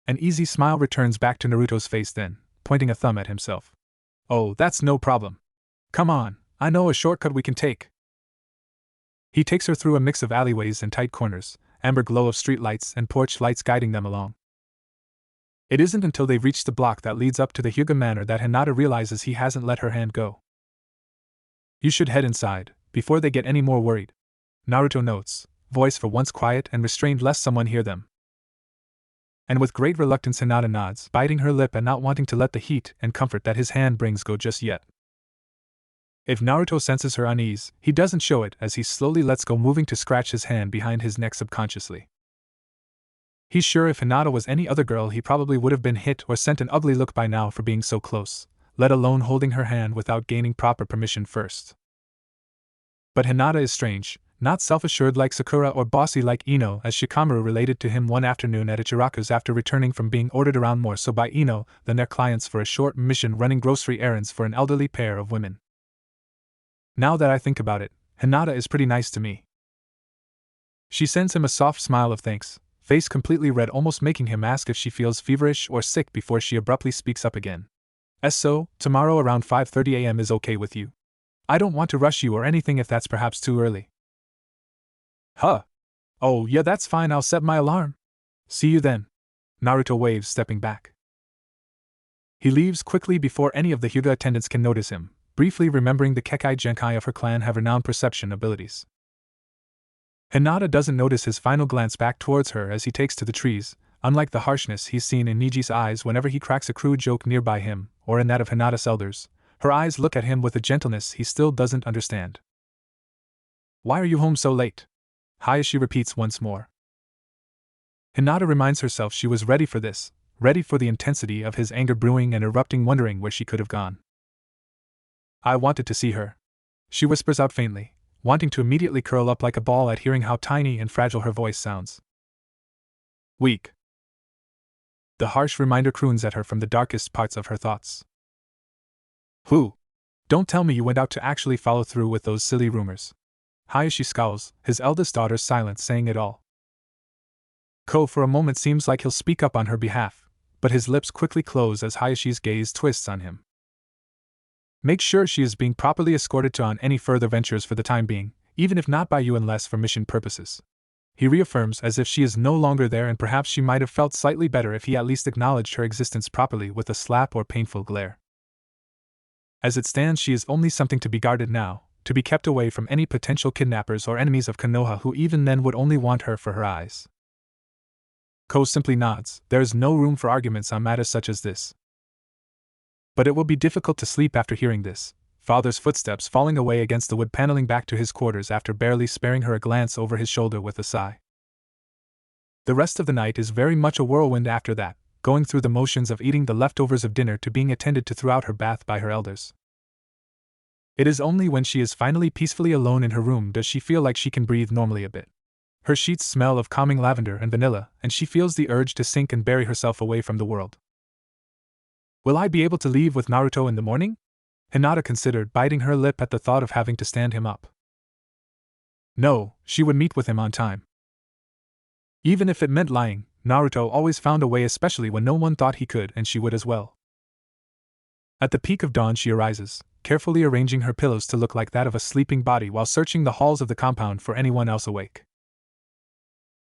An easy smile returns back to Naruto's face then, pointing a thumb at himself. Oh, that's no problem. Come on, I know a shortcut we can take. He takes her through a mix of alleyways and tight corners, amber glow of streetlights and porch lights guiding them along. It isn't until they've reached the block that leads up to the Hyuga Manor that Hinata realizes he hasn't let her hand go. You should head inside, before they get any more worried. Naruto notes, voice for once quiet and restrained lest someone hear them. And with great reluctance Hinata nods, biting her lip and not wanting to let the heat and comfort that his hand brings go just yet. If Naruto senses her unease, he doesn't show it as he slowly lets go, moving to scratch his hand behind his neck subconsciously. He's sure if Hinata was any other girl he probably would have been hit or sent an ugly look by now for being so close, let alone holding her hand without gaining proper permission first. But Hinata is strange, not self-assured like Sakura or bossy like Ino, as Shikamaru related to him one afternoon at Ichiraku's after returning from being ordered around more so by Ino than their clients for a short mission running grocery errands for an elderly pair of women. Now that I think about it, Hinata is pretty nice to me. She sends him a soft smile of thanks, face completely red, almost making him ask if she feels feverish or sick before she abruptly speaks up again. So, tomorrow around 5:30 a.m. is okay with you? I don't want to rush you or anything if that's perhaps too early. Huh. Oh, yeah, that's fine, I'll set my alarm. See you then. Naruto waves, stepping back. He leaves quickly before any of the Hyuga attendants can notice him, briefly remembering the Kekai Genkai of her clan have renowned perception abilities. Hinata doesn't notice his final glance back towards her as he takes to the trees, unlike the harshness he's seen in Niji's eyes whenever he cracks a crude joke nearby him, or in that of Hinata's elders. Her eyes look at him with a gentleness he still doesn't understand. Why are you home so late? Hayashi repeats once more. Hinata reminds herself she was ready for this, ready for the intensity of his anger brewing and erupting, wondering where she could have gone. I wanted to see her. She whispers out faintly, wanting to immediately curl up like a ball at hearing how tiny and fragile her voice sounds. Weak. The harsh reminder croons at her from the darkest parts of her thoughts. Who? Don't tell me you went out to actually follow through with those silly rumors. Hayashi scowls, his eldest daughter's silence saying it all. Ko for a moment seems like he'll speak up on her behalf, but his lips quickly close as Hayashi's gaze twists on him. Make sure she is being properly escorted to on any further ventures for the time being, even if not by you unless for mission purposes. He reaffirms as if she is no longer there, and perhaps she might have felt slightly better if he at least acknowledged her existence properly with a slap or painful glare. As it stands, she is only something to be guarded now, to be kept away from any potential kidnappers or enemies of Konoha who even then would only want her for her eyes. Ko simply nods. There is no room for arguments on matters such as this. But it will be difficult to sleep after hearing this, father's footsteps falling away against the wood paneling back to his quarters after barely sparing her a glance over his shoulder with a sigh. The rest of the night is very much a whirlwind after that, going through the motions of eating the leftovers of dinner to being attended to throughout her bath by her elders. It is only when she is finally peacefully alone in her room does she feel like she can breathe normally a bit. Her sheets smell of calming lavender and vanilla, and she feels the urge to sink and bury herself away from the world. Will I be able to leave with Naruto in the morning? Hinata considered, biting her lip at the thought of having to stand him up. No, she would meet with him on time. Even if it meant lying, Naruto always found a way, especially when no one thought he could, and she would as well. At the peak of dawn she arises, carefully arranging her pillows to look like that of a sleeping body while searching the halls of the compound for anyone else awake.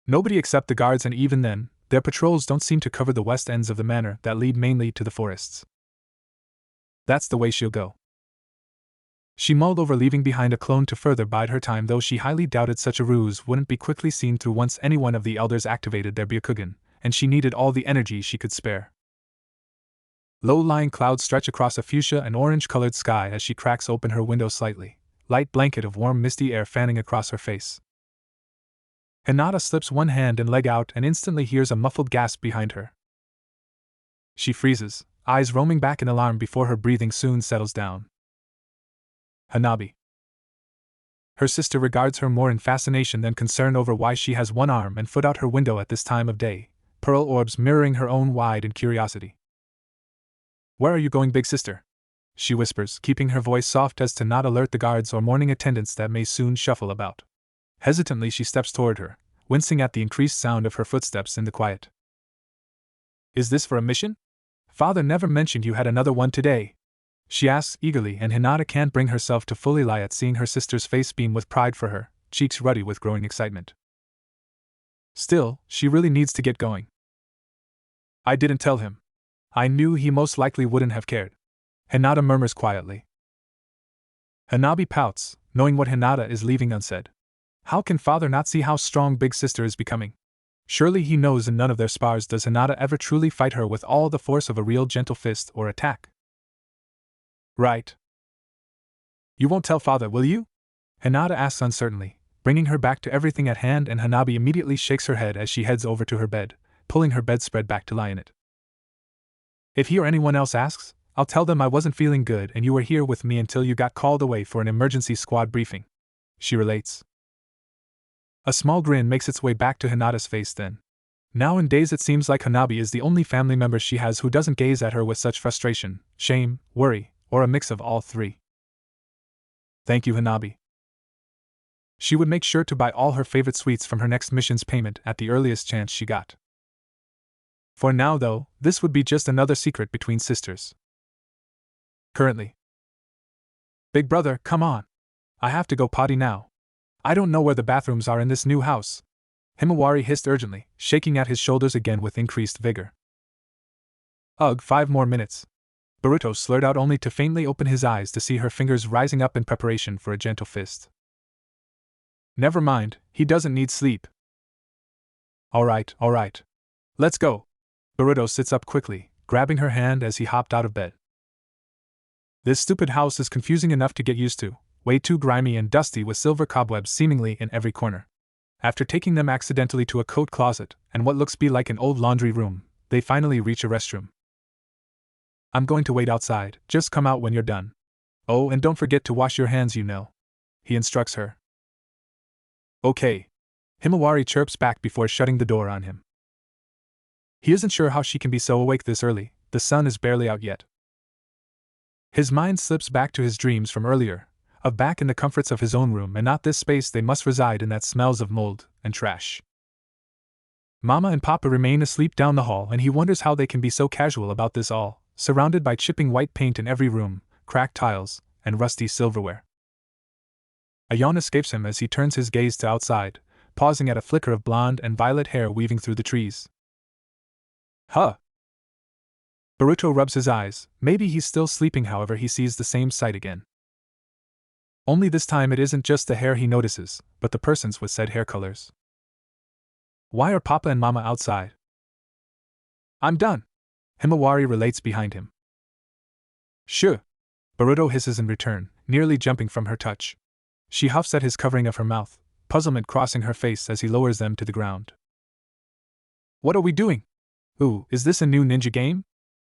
Nobody except the guards, and even then, their patrols don't seem to cover the west ends of the manor that lead mainly to the forests. That's the way she'll go. She mulled over leaving behind a clone to further bide her time, though she highly doubted such a ruse wouldn't be quickly seen through once any one of the elders activated their Byakugan, and she needed all the energy she could spare. Low-lying clouds stretch across a fuchsia and orange-colored sky as she cracks open her window slightly, light blanket of warm misty air fanning across her face. Hinata slips one hand and leg out and instantly hears a muffled gasp behind her. She freezes, eyes roaming back in alarm before her breathing soon settles down. Hanabi. Her sister regards her more in fascination than concern over why she has one arm and foot out her window at this time of day, pearl orbs mirroring her own wide in curiosity. Where are you going, big sister? She whispers, keeping her voice soft as to not alert the guards or morning attendants that may soon shuffle about. Hesitantly she steps toward her, wincing at the increased sound of her footsteps in the quiet. Is this for a mission? Father never mentioned you had another one today, she asks eagerly, and Hinata can't bring herself to fully lie at seeing her sister's face beam with pride for her, cheeks ruddy with growing excitement. Still, she really needs to get going. I didn't tell him. I knew he most likely wouldn't have cared. Hinata murmurs quietly. Hanabi pouts, knowing what Hinata is leaving unsaid. How can father not see how strong big sister is becoming? Surely he knows in none of their spars does Hinata ever truly fight her with all the force of a real gentle fist or attack. Right. You won't tell father, will you? Hinata asks uncertainly, bringing her back to everything at hand, and Hanabi immediately shakes her head as she heads over to her bed, pulling her bedspread back to lie in it. If he or anyone else asks, I'll tell them I wasn't feeling good and you were here with me until you got called away for an emergency squad briefing, she relates. A small grin makes its way back to Hinata's face then. Nowadays it seems like Hanabi is the only family member she has who doesn't gaze at her with such frustration, shame, worry, or a mix of all three. Thank you, Hanabi. She would make sure to buy all her favorite sweets from her next mission's payment at the earliest chance she got. For now, though, this would be just another secret between sisters. Currently. Big brother, come on. I have to go potty now. I don't know where the bathrooms are in this new house. Himawari hissed urgently, shaking at his shoulders again with increased vigor. Ugh, 5 more minutes. Boruto slurred out only to faintly open his eyes to see her fingers rising up in preparation for a gentle fist. Never mind, he doesn't need sleep. Alright. Let's go. Boruto sits up quickly, grabbing her hand as he hopped out of bed. This stupid house is confusing enough to get used to, way too grimy and dusty with silver cobwebs seemingly in every corner. After taking them accidentally to a coat closet and what looks be like an old laundry room, they finally reach a restroom. I'm going to wait outside, just come out when you're done. Oh, and don't forget to wash your hands, he instructs her. Okay. Himawari chirps back before shutting the door on him. He isn't sure how she can be so awake this early, the sun is barely out yet. His mind slips back to his dreams from earlier, of back in the comforts of his own room and not this space they must reside in that smells of mold and trash. Mama and Papa remain asleep down the hall and he wonders how they can be so casual about this all, surrounded by chipping white paint in every room, cracked tiles, and rusty silverware. A yawn escapes him as he turns his gaze to outside, pausing at a flicker of blonde and violet hair weaving through the trees. Huh! Boruto rubs his eyes, maybe he's still sleeping, however he sees the same sight again. Only this time it isn't just the hair he notices, but the persons with said hair colors. Why are Papa and Mama outside? I'm done, Himawari relates behind him. Shoo! Boruto hisses in return, nearly jumping from her touch. She huffs at his covering of her mouth, puzzlement crossing her face as he lowers them to the ground. What are we doing? Ooh, is this a new ninja game?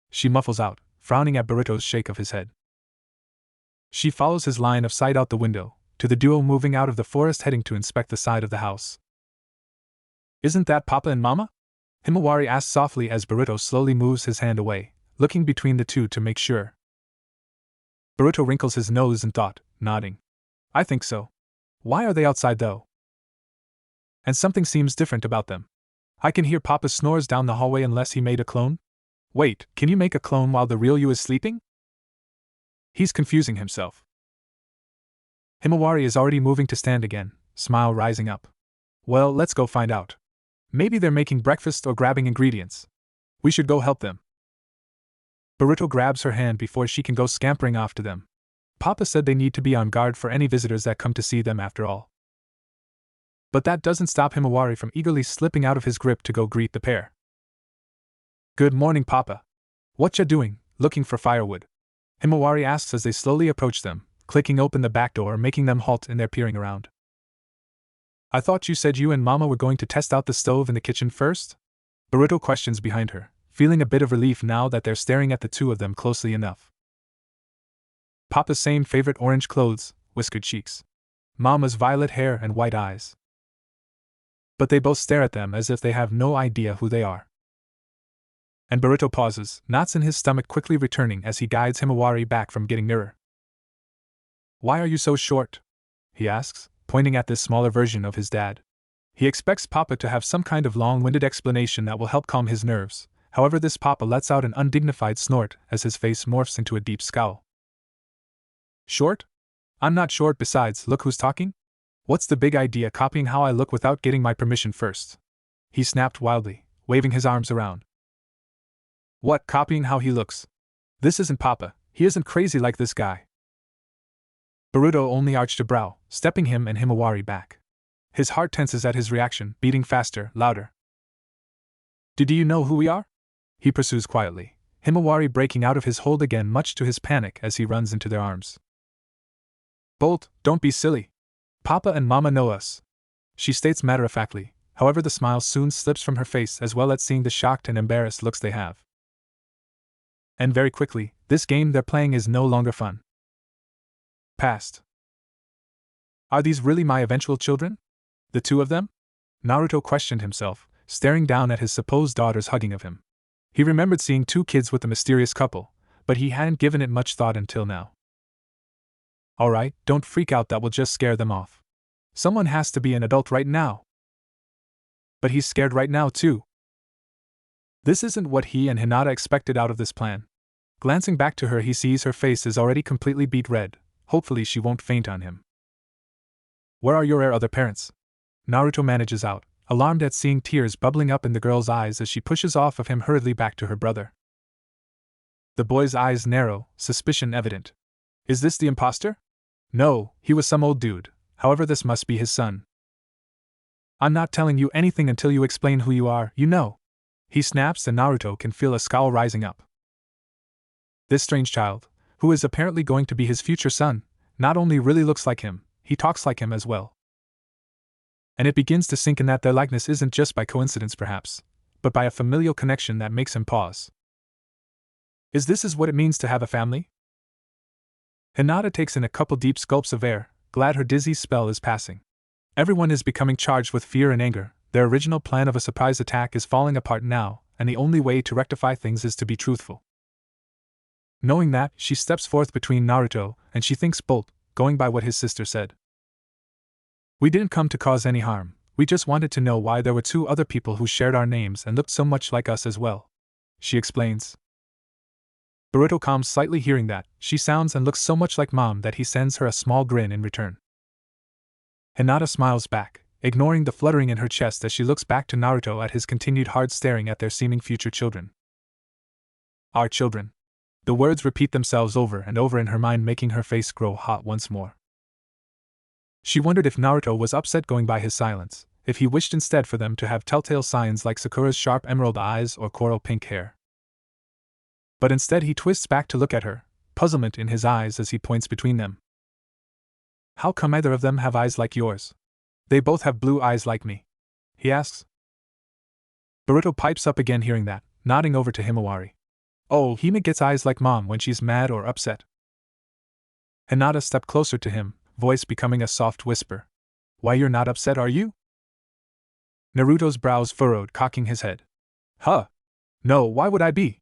She muffles out, frowning at Boruto's shake of his head. She follows his line of sight out the window, to the duo moving out of the forest heading to inspect the side of the house. Isn't that Papa and Mama? Himawari asks softly as Boruto slowly moves his hand away, looking between the two to make sure. Boruto wrinkles his nose in thought, nodding. I think so. Why are they outside though? And something seems different about them. I can hear Papa snores down the hallway unless he made a clone? Wait, can you make a clone while the real you is sleeping? He's confusing himself. Himawari is already moving to stand again, smile rising up. Well, let's go find out. Maybe they're making breakfast or grabbing ingredients. We should go help them. Boruto grabs her hand before she can go scampering off to them. Papa said they need to be on guard for any visitors that come to see them after all. But that doesn't stop Himawari from eagerly slipping out of his grip to go greet the pair. Good morning, Papa. What ya doing, looking for firewood? Himawari asks as they slowly approach them, clicking open the back door, making them halt in their peering around. I thought you said you and Mama were going to test out the stove in the kitchen first? Boruto questions behind her, feeling a bit of relief now that they're staring at the two of them closely enough. Papa's same favorite orange clothes, whiskered cheeks. Mama's violet hair and white eyes. But they both stare at them as if they have no idea who they are. And Boruto pauses, knots in his stomach quickly returning as he guides Himawari back from getting nearer. Why are you so short? He asks, pointing at this smaller version of his dad. He expects Papa to have some kind of long-winded explanation that will help calm his nerves, however this Papa lets out an undignified snort as his face morphs into a deep scowl. Short? I'm not short, besides, look who's talking? What's the big idea copying how I look without getting my permission first? He snapped wildly, waving his arms around. What, copying how he looks? This isn't Papa, he isn't crazy like this guy. Boruto only arched a brow, stepping him and Himawari back. His heart tenses at his reaction, beating faster, louder. Do you know who we are? He pursues quietly, Himawari breaking out of his hold again much to his panic as he runs into their arms. Bolt, don't be silly. Papa and Mama know us, she states matter-of-factly, however the smile soon slips from her face as well at seeing the shocked and embarrassed looks they have. And very quickly, this game they're playing is no longer fun. Past. Are these really my eventual children? The two of them? Naruto questioned himself, staring down at his supposed daughters hugging of him. He remembered seeing two kids with the mysterious couple, but he hadn't given it much thought until now. Alright, don't freak out, that will just scare them off. Someone has to be an adult right now. But he's scared right now too. This isn't what he and Hinata expected out of this plan. Glancing back to her, he sees her face is already completely beet red. Hopefully she won't faint on him. Where are your other parents? Naruto manages out, alarmed at seeing tears bubbling up in the girl's eyes as she pushes off of him hurriedly back to her brother. The boy's eyes narrow, suspicion evident. Is this the imposter? No, he was some old dude, however this must be his son. I'm not telling you anything until you explain who you are, you know. He snaps and Naruto can feel a scowl rising up. This strange child, who is apparently going to be his future son, not only really looks like him, he talks like him as well. And it begins to sink in that their likeness isn't just by coincidence perhaps, but by a familial connection that makes him pause. Is this what it means to have a family? Hinata takes in a couple deep gulps of air, glad her dizzy spell is passing. Everyone is becoming charged with fear and anger, their original plan of a surprise attack is falling apart now, and the only way to rectify things is to be truthful. Knowing that, she steps forth between Naruto, and she thinks Bolt, going by what his sister said. We didn't come to cause any harm, we just wanted to know why there were two other people who shared our names and looked so much like us as well, she explains. Boruto calms slightly hearing that, she sounds and looks so much like Mom that he sends her a small grin in return. Hinata smiles back, ignoring the fluttering in her chest as she looks back to Naruto at his continued hard staring at their seeming future children. Our children. The words repeat themselves over and over in her mind, making her face grow hot once more. She wondered if Naruto was upset going by his silence, if he wished instead for them to have telltale signs like Sakura's sharp emerald eyes or coral pink hair. But instead he twists back to look at her, puzzlement in his eyes as he points between them. How come either of them have eyes like yours? They both have blue eyes like me, he asks. Boruto pipes up again hearing that, nodding over to Himawari. Oh, Hime gets eyes like Mom when she's mad or upset. Hinata stepped closer to him, voice becoming a soft whisper. Why, you're not upset, are you? Naruto's brows furrowed, cocking his head. Huh. No, why would I be?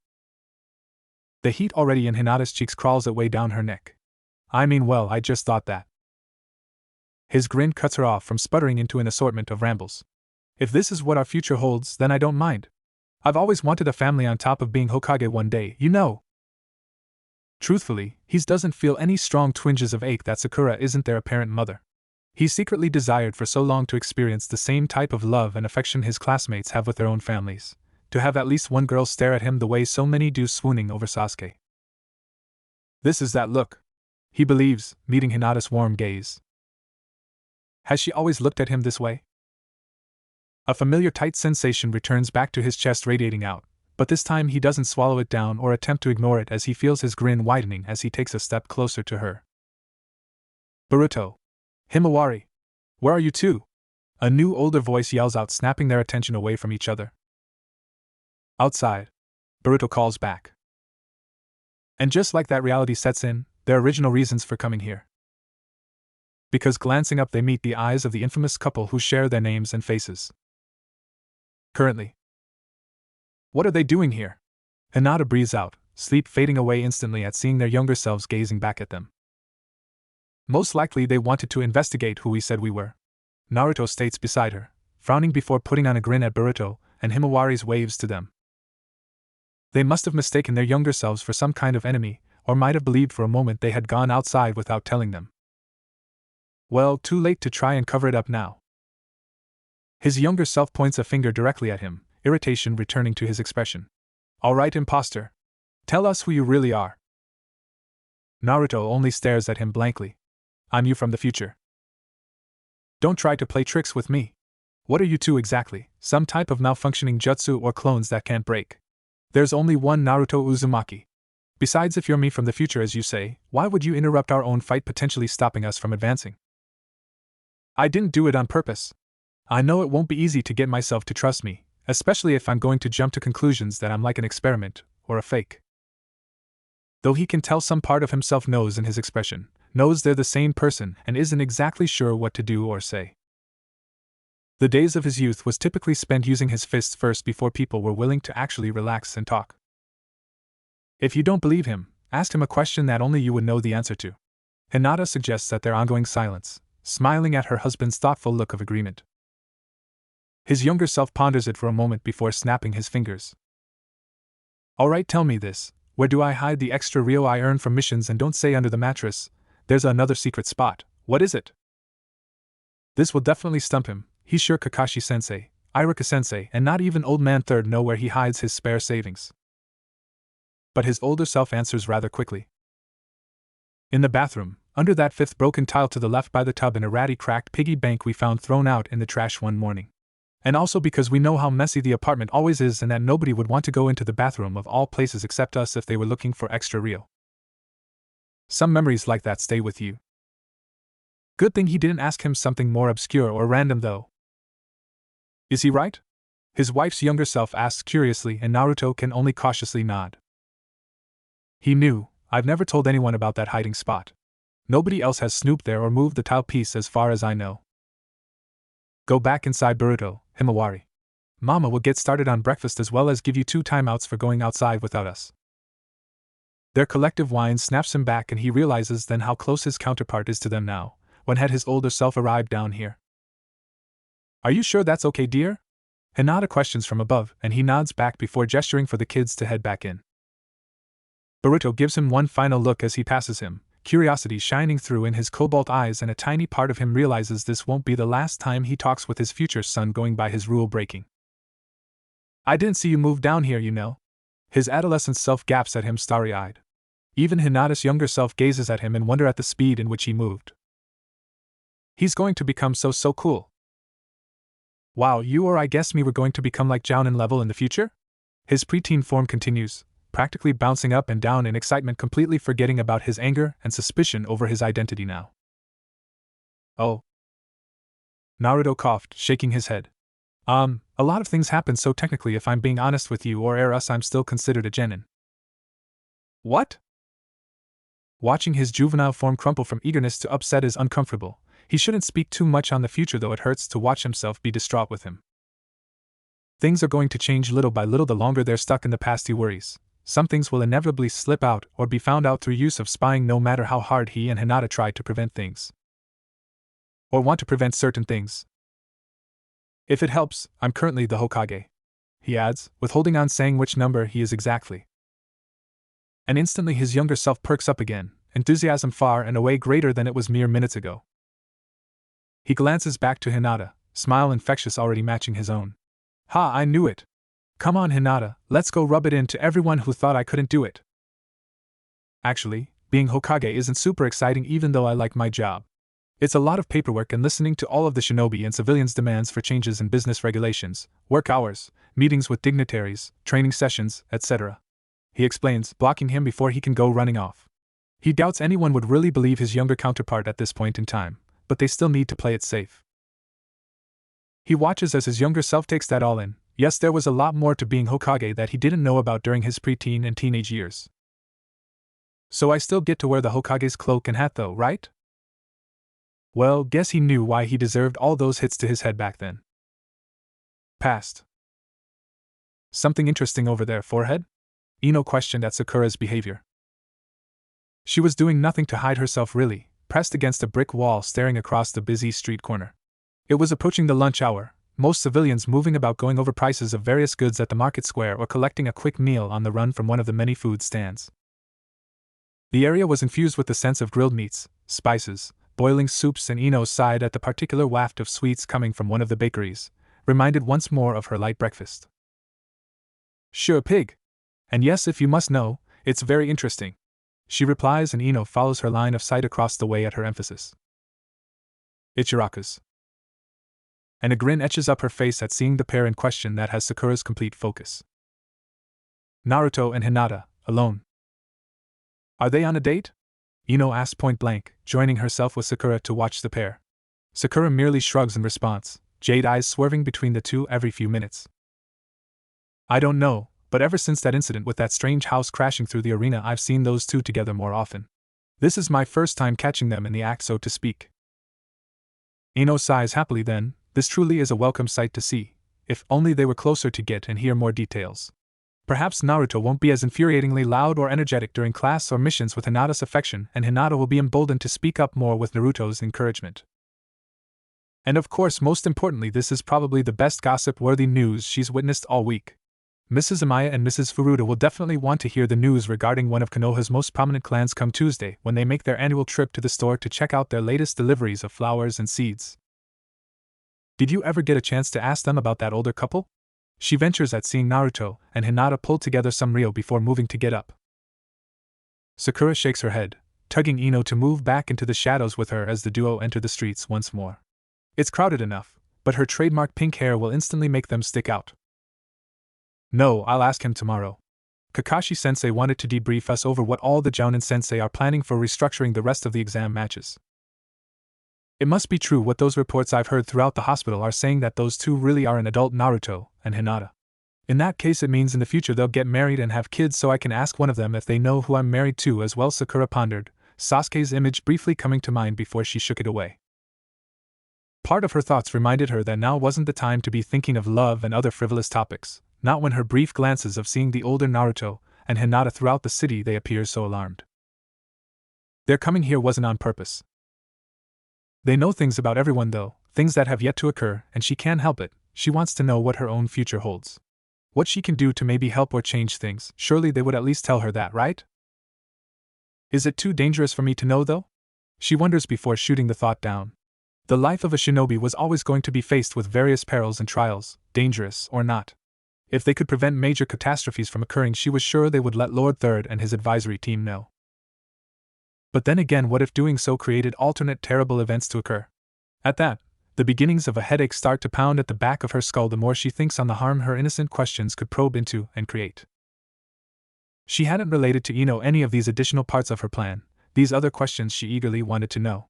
The heat already in Hinata's cheeks crawls its way down her neck. I mean, well, I just thought that. His grin cuts her off from sputtering into an assortment of rambles. If this is what our future holds, then I don't mind. I've always wanted a family on top of being Hokage one day, you know. Truthfully, he doesn't feel any strong twinges of ache that Sakura isn't their apparent mother. He secretly desired for so long to experience the same type of love and affection his classmates have with their own families, to have at least one girl stare at him the way so many do swooning over Sasuke. This is that look, he believes, meeting Hinata's warm gaze. Has she always looked at him this way? A familiar tight sensation returns back to his chest, radiating out, but this time he doesn't swallow it down or attempt to ignore it as he feels his grin widening as he takes a step closer to her. Boruto. Himawari. Where are you two? A new older voice yells out, snapping their attention away from each other. Outside. Boruto calls back. And just like that, reality sets in, their original reasons for coming here. Because glancing up they meet the eyes of the infamous couple who share their names and faces. Currently. What are they doing here? Hinata breathes out, sleep fading away instantly at seeing their younger selves gazing back at them. Most likely they wanted to investigate who we said we were, Naruto states beside her, frowning before putting on a grin at Boruto, and Himawari's waves to them. They must have mistaken their younger selves for some kind of enemy, or might have believed for a moment they had gone outside without telling them. Well, too late to try and cover it up now. His younger self points a finger directly at him, irritation returning to his expression. All right, imposter. Tell us who you really are. Naruto only stares at him blankly. I'm you from the future. Don't try to play tricks with me. What are you two exactly? Some type of malfunctioning jutsu or clones that can't break? There's only one Naruto Uzumaki. Besides, if you're me from the future as you say, why would you interrupt our own fight, potentially stopping us from advancing? I didn't do it on purpose. I know it won't be easy to get myself to trust me, especially if I'm going to jump to conclusions that I'm like an experiment, or a fake. Though he can tell some part of himself knows in his expression, knows they're the same person and isn't exactly sure what to do or say. The days of his youth was typically spent using his fists first before people were willing to actually relax and talk. If you don't believe him, ask him a question that only you would know the answer to. Hinata suggests that their ongoing silence, smiling at her husband's thoughtful look of agreement. His younger self ponders it for a moment before snapping his fingers. Alright, tell me this. Where do I hide the extra Rio I earn from missions? And don't say under the mattress. There's another secret spot. What is it? This will definitely stump him. He's sure Kakashi-sensei, Iruka-sensei, and not even Old Man Third know where he hides his spare savings. But his older self answers rather quickly. In the bathroom, under that fifth broken tile to the left by the tub, in a ratty cracked piggy bank we found thrown out in the trash one morning. And also because we know how messy the apartment always is and that nobody would want to go into the bathroom of all places except us if they were looking for extra Rio. Some memories like that stay with you. Good thing he didn't ask him something more obscure or random though. Is he right? His wife's younger self asks curiously, and Naruto can only cautiously nod. He knew. I've never told anyone about that hiding spot. Nobody else has snooped there or moved the tile piece as far as I know. Go back inside, Boruto, Himawari. Mama will get started on breakfast as well as give you 2 timeouts for going outside without us. Their collective whine snaps him back, and he realizes then how close his counterpart is to them now. When had his older self arrived down here? Are you sure that's okay, dear? Hinata questions from above, and he nods back before gesturing for the kids to head back in. Boruto gives him one final look as he passes him, curiosity shining through in his cobalt eyes, and a tiny part of him realizes this won't be the last time he talks with his future son going by his rule-breaking. I didn't see you move down here, you know. His adolescent self gaps at him starry-eyed. Even Hinata's younger self gazes at him in wonder at the speed in which he moved. He's going to become so cool. Wow, you or I guess me were going to become like Jounin level in the future? His preteen form continues, practically bouncing up and down in excitement, completely forgetting about his anger and suspicion over his identity now. Oh. Naruto coughed, shaking his head. A lot of things happen, so technically if I'm being honest with you or us, I'm still considered a genin. What? Watching his juvenile form crumple from eagerness to upset is uncomfortable. He shouldn't speak too much on the future, though it hurts to watch himself be distraught with him. Things are going to change little by little the longer they're stuck in the past, he worries. Some things will inevitably slip out or be found out through use of spying, no matter how hard he and Hinata try to prevent things. Or want to prevent certain things. If it helps, I'm currently the Hokage, he adds, withholding on saying which number he is exactly. And instantly his younger self perks up again, enthusiasm far and away greater than it was mere minutes ago. He glances back to Hinata, smile infectious already matching his own. Ha, I knew it! Come on, Hinata, let's go rub it in to everyone who thought I couldn't do it. Actually, being Hokage isn't super exciting, even though I like my job. It's a lot of paperwork and listening to all of the shinobi and civilians' demands for changes in business regulations, work hours, meetings with dignitaries, training sessions, etc. He explains, blocking him before he can go running off. He doubts anyone would really believe his younger counterpart at this point in time, but they still need to play it safe. He watches as his younger self takes that all in. Yes, there was a lot more to being Hokage that he didn't know about during his preteen and teenage years. So I still get to wear the Hokage's cloak and hat though, right? Well, guess he knew why he deserved all those hits to his head back then. Past. Something interesting over there, forehead? Ino questioned at Sakura's behavior. She was doing nothing to hide herself really, pressed against a brick wall staring across the busy street corner. It was approaching the lunch hour, most civilians moving about going over prices of various goods at the market square or collecting a quick meal on the run from one of the many food stands. The area was infused with the sense of grilled meats, spices, boiling soups, and Ino sighed at the particular waft of sweets coming from one of the bakeries, reminded once more of her light breakfast. Sure, pig. And yes, if you must know, it's very interesting. She replies, and Ino follows her line of sight across the way at her emphasis. Ichiraku's. and a grin etches up her face at seeing the pair in question that has Sakura's complete focus. Naruto and Hinata, alone. Are they on a date? Ino asked point blank, joining herself with Sakura to watch the pair. Sakura merely shrugs in response, jade eyes swerving between the two every few minutes. I don't know, but ever since that incident with that strange house crashing through the arena, I've seen those two together more often. This is my first time catching them in the act, so to speak. Ino sighs happily then, this truly is a welcome sight to see, if only they were closer to get and hear more details. Perhaps Naruto won't be as infuriatingly loud or energetic during class or missions with Hinata's affection, and Hinata will be emboldened to speak up more with Naruto's encouragement. And of course, most importantly, this is probably the best gossip-worthy news she's witnessed all week. Mrs. Amaya and Mrs. Furuta will definitely want to hear the news regarding one of Konoha's most prominent clans come Tuesday when they make their annual trip to the store to check out their latest deliveries of flowers and seeds. Did you ever get a chance to ask them about that older couple? She ventures at seeing Naruto and Hinata pull together some reel before moving to get up. Sakura shakes her head, tugging Ino to move back into the shadows with her as the duo enter the streets once more. It's crowded enough, but her trademark pink hair will instantly make them stick out. No, I'll ask him tomorrow. Kakashi-sensei wanted to debrief us over what all the Jounin-sensei are planning for restructuring the rest of the exam matches. It must be true what those reports I've heard throughout the hospital are saying, that those two really are an adult Naruto and Hinata. In that case, it means in the future they'll get married and have kids, so I can ask one of them if they know who I'm married to as well. Sakura pondered, Sasuke's image briefly coming to mind before she shook it away. Part of her thoughts reminded her that now wasn't the time to be thinking of love and other frivolous topics, not when her brief glances of seeing the older Naruto and Hinata throughout the city they appear so alarmed. Their coming here wasn't on purpose. They know things about everyone though, things that have yet to occur, and she can't help it. She wants to know what her own future holds. What she can do to maybe help or change things. Surely they would at least tell her that, right? Is it too dangerous for me to know though? She wonders before shooting the thought down. The life of a shinobi was always going to be faced with various perils and trials, dangerous or not. If they could prevent major catastrophes from occurring, she was sure they would let Lord Third and his advisory team know. But then again, what if doing so created alternate terrible events to occur? At that, the beginnings of a headache start to pound at the back of her skull the more she thinks on the harm her innocent questions could probe into and create. She hadn't related to Ino any of these additional parts of her plan, these other questions she eagerly wanted to know.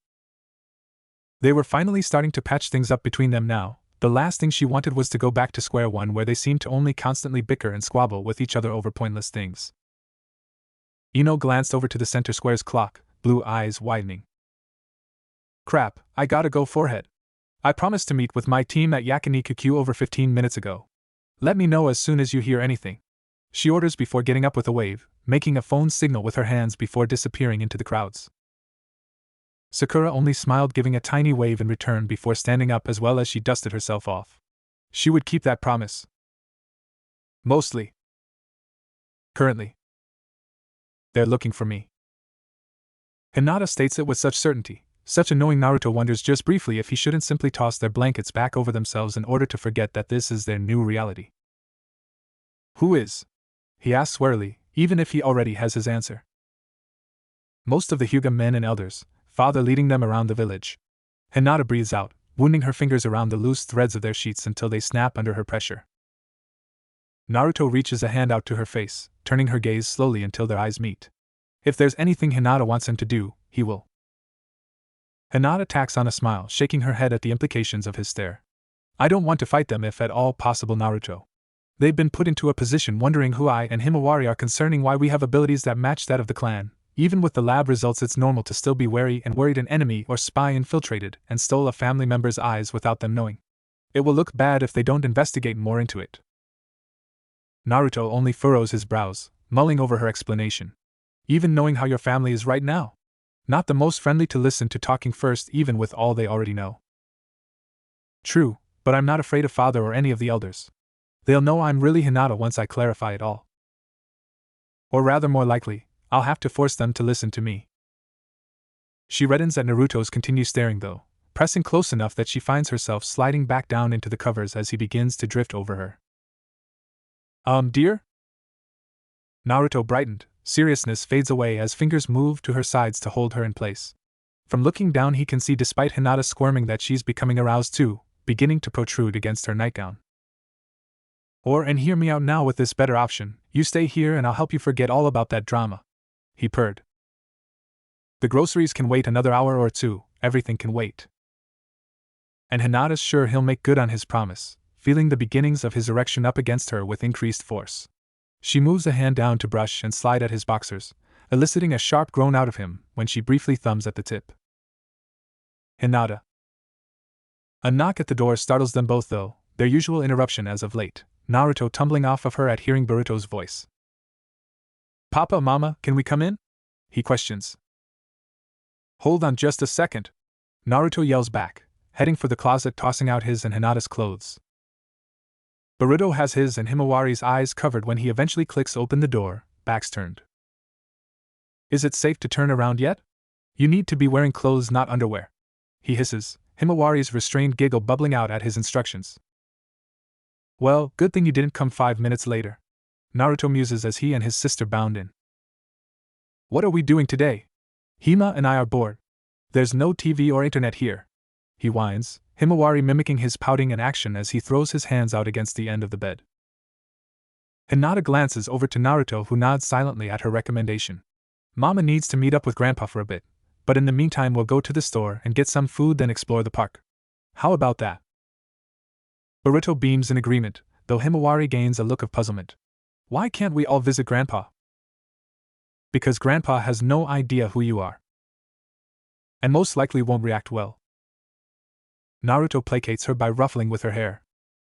They were finally starting to patch things up between them now. The last thing she wanted was to go back to square one, where they seemed to only constantly bicker and squabble with each other over pointless things. Ino glanced over to the center square's clock, blue eyes widening. Crap, I gotta go, forehead. I promised to meet with my team at Yakiniku over 15 minutes ago. Let me know as soon as you hear anything. She orders before getting up with a wave, making a phone signal with her hands before disappearing into the crowds. Sakura only smiled, giving a tiny wave in return before standing up as well as she dusted herself off. She would keep that promise. Mostly. Currently. They're looking for me. Hinata states it with such certainty. Such annoying Naruto wonders just briefly if he shouldn't simply toss their blankets back over themselves in order to forget that this is their new reality. Who is? He asks warily, even if he already has his answer. Most of the Hyuga men and elders, father leading them around the village. Hinata breathes out, wounding her fingers around the loose threads of their sheets until they snap under her pressure. Naruto reaches a hand out to her face, turning her gaze slowly until their eyes meet. If there's anything Hinata wants him to do, he will. Hinata tacks on a smile, shaking her head at the implications of his stare. I don't want to fight them if at all possible, Naruto. They've been put into a position wondering who I and Himawari are concerning why we have abilities that match that of the clan. Even with the lab results, it's normal to still be wary and worried an enemy or spy infiltrated and stole a family member's eyes without them knowing. It will look bad if they don't investigate more into it. Naruto only furrows his brows, mulling over her explanation. Even knowing how your family is right now? Not the most friendly to listen to, talking first even with all they already know. True, but I'm not afraid of father or any of the elders. They'll know I'm really Hinata once I clarify it all. Or rather, more likely, I'll have to force them to listen to me. She reddens at Naruto's continued staring though, pressing close enough that she finds herself sliding back down into the covers as he begins to drift over her. Dear? Naruto brightened, seriousness fades away as fingers move to her sides to hold her in place. From looking down he can see, despite Hinata squirming, that she's becoming aroused too, beginning to protrude against her nightgown. And hear me out now with this better option, you stay here and I'll help you forget all about that drama," he purred. "The groceries can wait another hour or two, everything can wait." And Hinata's sure he'll make good on his promise, feeling the beginnings of his erection up against her with increased force. She moves a hand down to brush and slide at his boxers, eliciting a sharp groan out of him when she briefly thumbs at the tip. "Hinata." A knock at the door startles them both, though, their usual interruption as of late, Naruto tumbling off of her at hearing Boruto's voice. "Papa, Mama, can we come in?" he questions. "Hold on just a second," Naruto yells back, heading for the closet, tossing out his and Hinata's clothes. Boruto has his and Himawari's eyes covered when he eventually clicks open the door, backs turned. "Is it safe to turn around yet? You need to be wearing clothes, not underwear," he hisses, Himawari's restrained giggle bubbling out at his instructions. "Well, good thing you didn't come 5 minutes later," Naruto muses as he and his sister bound in. "What are we doing today? Hima and I are bored. There's no TV or internet here," he whines, Himawari mimicking his pouting and action as he throws his hands out against the end of the bed. Hinata glances over to Naruto, who nods silently at her recommendation. "Mama needs to meet up with Grandpa for a bit, but in the meantime we'll go to the store and get some food, then explore the park. How about that?" Boruto beams in agreement, though Himawari gains a look of puzzlement. "Why can't we all visit Grandpa?" "Because Grandpa has no idea who you are. And most likely won't react well." Naruto placates her by ruffling with her hair.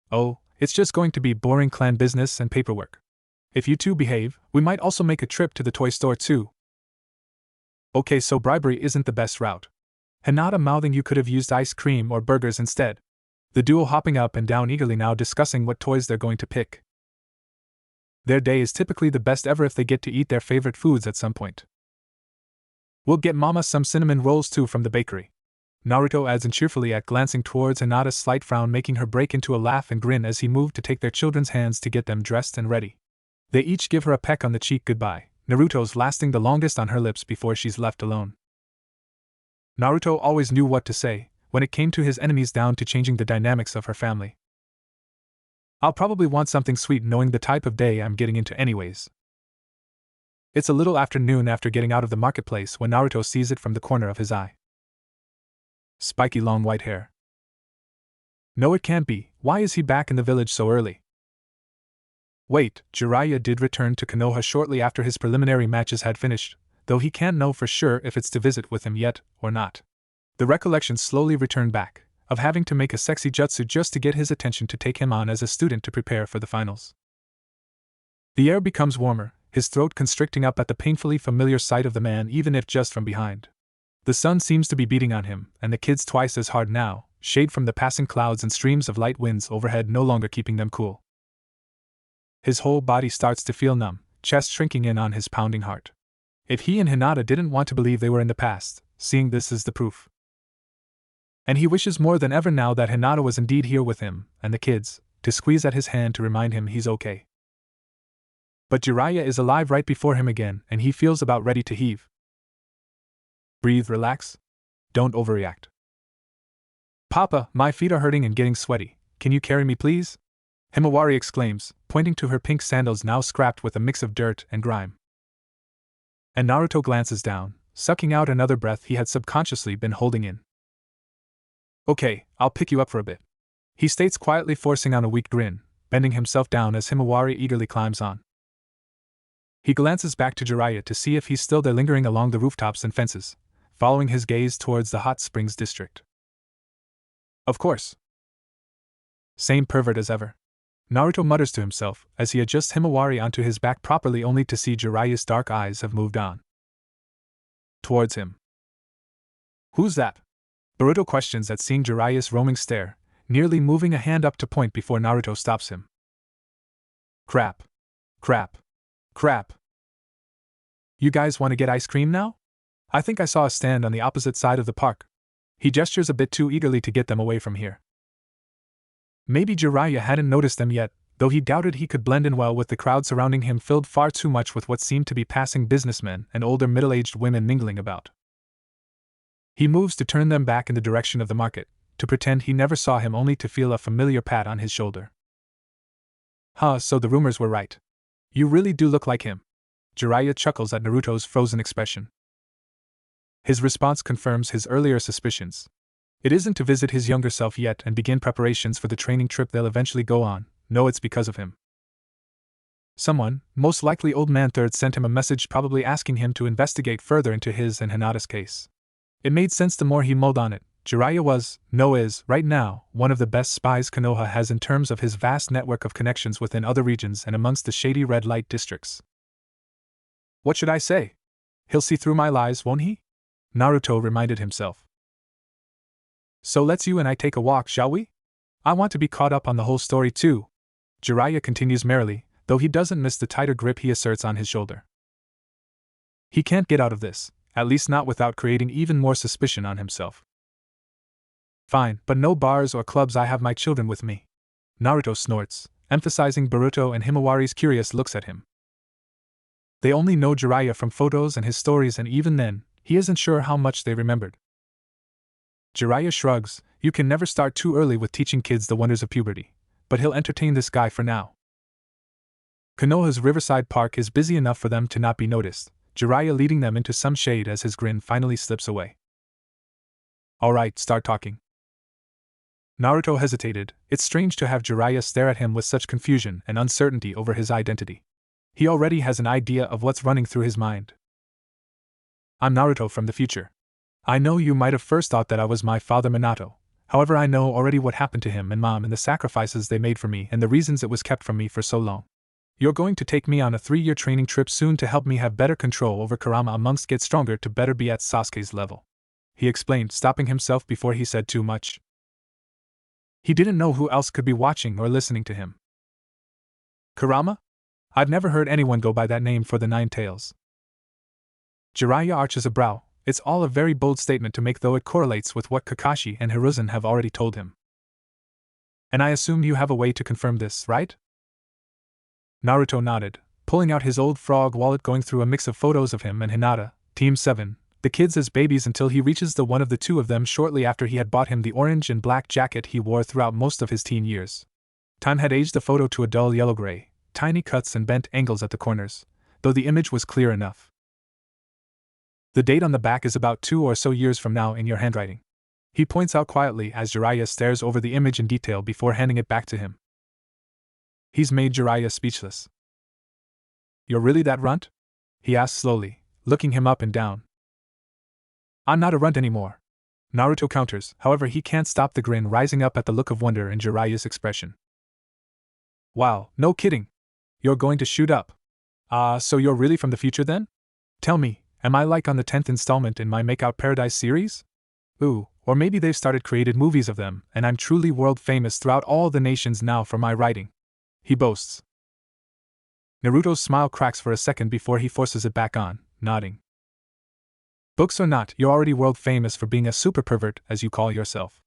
"Oh, it's just going to be boring clan business and paperwork. If you two behave, we might also make a trip to the toy store too." "Okay, so bribery isn't the best route." Hinata mouthing, "You could have used ice cream or burgers instead." The duo hopping up and down eagerly now, discussing what toys they're going to pick. Their day is typically the best ever if they get to eat their favorite foods at some point. "We'll get Mama some cinnamon rolls too from the bakery," Naruto adds in cheerfully, at glancing towards Hinata's slight frown making her break into a laugh and grin as he moved to take their children's hands to get them dressed and ready. They each give her a peck on the cheek goodbye, Naruto's lasting the longest on her lips before she's left alone. Naruto always knew what to say when it came to his enemies, down to changing the dynamics of her family. "I'll probably want something sweet, knowing the type of day I'm getting into anyways." It's a little after noon after getting out of the marketplace when Naruto sees it from the corner of his eye. Spiky long white hair. No, it can't be. Why is he back in the village so early? Wait, Jiraiya did return to Konoha shortly after his preliminary matches had finished, though he can't know for sure if it's to visit with him yet or not. The recollections slowly return back, of having to make a sexy jutsu just to get his attention to take him on as a student to prepare for the finals. The air becomes warmer, his throat constricting up at the painfully familiar sight of the man, even if just from behind. The sun seems to be beating on him, and the kids twice as hard now, shade from the passing clouds and streams of light winds overhead no longer keeping them cool. His whole body starts to feel numb, chest shrinking in on his pounding heart. If he and Hinata didn't want to believe they were in the past, seeing this is the proof. And he wishes more than ever now that Hinata was indeed here with him, and the kids, to squeeze at his hand to remind him he's okay. But Jiraiya is alive right before him again, and he feels about ready to heave. Breathe, relax. Don't overreact. "Papa, my feet are hurting and getting sweaty. Can you carry me, please?" Himawari exclaims, pointing to her pink sandals now scrapped with a mix of dirt and grime. And Naruto glances down, sucking out another breath he had subconsciously been holding in. "Okay, I'll pick you up for a bit," he states quietly, forcing on a weak grin, bending himself down as Himawari eagerly climbs on. He glances back to Jiraiya to see if he's still there, lingering along the rooftops and fences, following his gaze towards the hot springs district. Of course. Same pervert as ever. Naruto mutters to himself as he adjusts Himawari onto his back properly, only to see Jiraiya's dark eyes have moved on towards him. "Who's that?" Boruto questions at seeing Jiraiya's roaming stare, nearly moving a hand up to point before Naruto stops him. Crap. Crap. Crap. "You guys want to get ice cream now? I think I saw a stand on the opposite side of the park." He gestures a bit too eagerly to get them away from here. Maybe Jiraiya hadn't noticed them yet, though he doubted he could blend in well with the crowd surrounding him, filled far too much with what seemed to be passing businessmen and older middle-aged women mingling about. He moves to turn them back in the direction of the market, to pretend he never saw him only to feel a familiar pat on his shoulder. Huh, so the rumors were right. You really do look like him. Jiraiya chuckles at Naruto's frozen expression. His response confirms his earlier suspicions. It isn't to visit his younger self yet and begin preparations for the training trip they'll eventually go on. No, it's because of him. Someone, most likely Old Man Third, sent him a message probably asking him to investigate further into his and Hinata's case. It made sense the more he mulled on it. Jiraiya is, right now, one of the best spies Konoha has in terms of his vast network of connections within other regions and amongst the shady red light districts. What should I say? He'll see through my lies, won't he? Naruto reminded himself. So let's you and I take a walk, shall we? I want to be caught up on the whole story too. Jiraiya continues merrily, though he doesn't miss the tighter grip he asserts on his shoulder. He can't get out of this, at least not without creating even more suspicion on himself. Fine, but no bars or clubs, I have my children with me. Naruto snorts, emphasizing Boruto and Himawari's curious looks at him. They only know Jiraiya from photos and his stories, and even then, he isn't sure how much they remembered. Jiraiya shrugs. You can never start too early with teaching kids the wonders of puberty, but he'll entertain this guy for now. Konoha's Riverside Park is busy enough for them to not be noticed, Jiraiya leading them into some shade as his grin finally slips away. Alright, start talking. Naruto hesitated. It's strange to have Jiraiya stare at him with such confusion and uncertainty over his identity. He already has an idea of what's running through his mind. I'm Naruto from the future. I know you might have first thought that I was my father Minato. However, I know already what happened to him and Mom and the sacrifices they made for me and the reasons it was kept from me for so long. You're going to take me on a 3-year training trip soon to help me have better control over Kurama amongst get stronger to better be at Sasuke's level. He explained, stopping himself before he said too much. He didn't know who else could be watching or listening to him. Kurama? I've never heard anyone go by that name for the 9 tails. Jiraiya arches a brow. It's all a very bold statement to make, though it correlates with what Kakashi and Hiruzen have already told him. And I assume you have a way to confirm this, right? Naruto nodded, pulling out his old frog wallet, going through a mix of photos of him and Hinata, Team 7, the kids as babies, until he reaches the one of the two of them shortly after he had bought him the orange and black jacket he wore throughout most of his teen years. Time had aged the photo to a dull yellow-gray, tiny cuts and bent angles at the corners, though the image was clear enough. The date on the back is about 2 or so years from now in your handwriting. He points out quietly as Jiraiya stares over the image in detail before handing it back to him. He's made Jiraiya speechless. You're really that runt? He asks slowly, looking him up and down. I'm not a runt anymore. Naruto counters, however he can't stop the grin rising up at the look of wonder in Jiraiya's expression. Wow, no kidding. You're going to shoot up. So you're really from the future then? Tell me, am I like on the 10th installment in my Make Out Paradise series? Ooh, or maybe they've started created movies of them, and I'm truly world famous throughout all the nations now for my writing. He boasts. Naruto's smile cracks for a second before he forces it back on, nodding. Books or not, you're already world famous for being a super pervert, as you call yourself.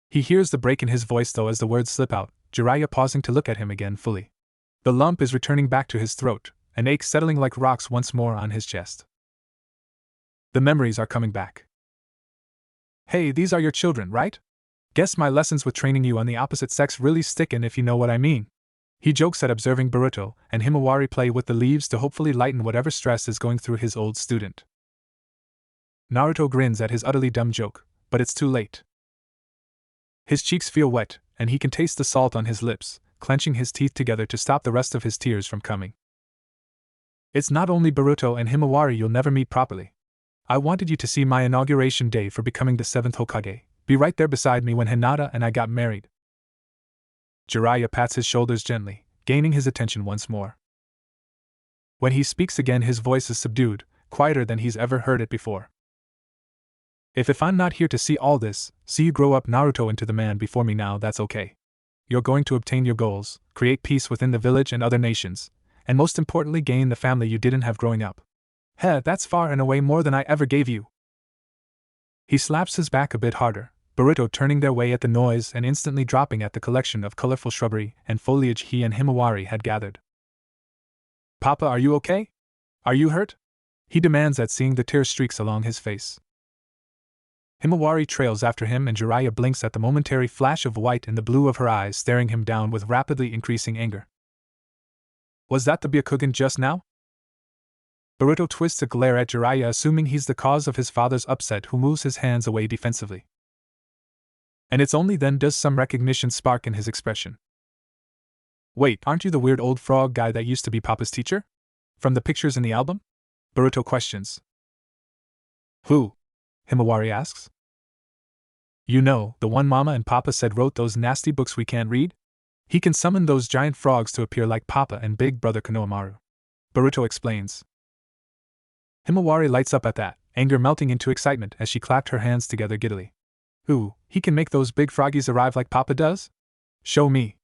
He hears the break in his voice though as the words slip out, Jiraiya pausing to look at him again fully. The lump is returning back to his throat, an ache settling like rocks once more on his chest. The memories are coming back. Hey, these are your children, right? Guess my lessons with training you on the opposite sex really stickin', if you know what I mean. He jokes at observing Boruto and Himawari play with the leaves to hopefully lighten whatever stress is going through his old student. Naruto grins at his utterly dumb joke, but it's too late. His cheeks feel wet, and he can taste the salt on his lips, clenching his teeth together to stop the rest of his tears from coming. It's not only Boruto and Himawari you'll never meet properly. I wanted you to see my inauguration day for becoming the 7th Hokage, be right there beside me when Hinata and I got married. Jiraiya pats his shoulders gently, gaining his attention once more. When he speaks again his voice is subdued, quieter than he's ever heard it before. If I'm not here to see all this, see you grow up Naruto into the man before me now, that's okay. You're going to obtain your goals, create peace within the village and other nations, and most importantly gain the family you didn't have growing up. Heh, that's far and away more than I ever gave you. He slaps his back a bit harder, Boruto turning their way at the noise and instantly dropping at the collection of colorful shrubbery and foliage he and Himawari had gathered. Papa, are you okay? Are you hurt? He demands at seeing the tear streaks along his face. Himawari trails after him and Jiraiya blinks at the momentary flash of white in the blue of her eyes, staring him down with rapidly increasing anger. Was that the Byakugan just now? Boruto twists a glare at Jiraiya, assuming he's the cause of his father's upset, who moves his hands away defensively. And it's only then does some recognition spark in his expression. Wait, aren't you the weird old frog guy that used to be Papa's teacher? From the pictures in the album? Boruto questions. Who? Himawari asks. You know, the one Mama and Papa said wrote those nasty books we can't read? He can summon those giant frogs to appear like Papa and Big Brother Konohamaru. Boruto explains. Himawari lights up at that, anger melting into excitement as she clapped her hands together giddily. Ooh, he can make those big froggies arrive like Papa does? Show me.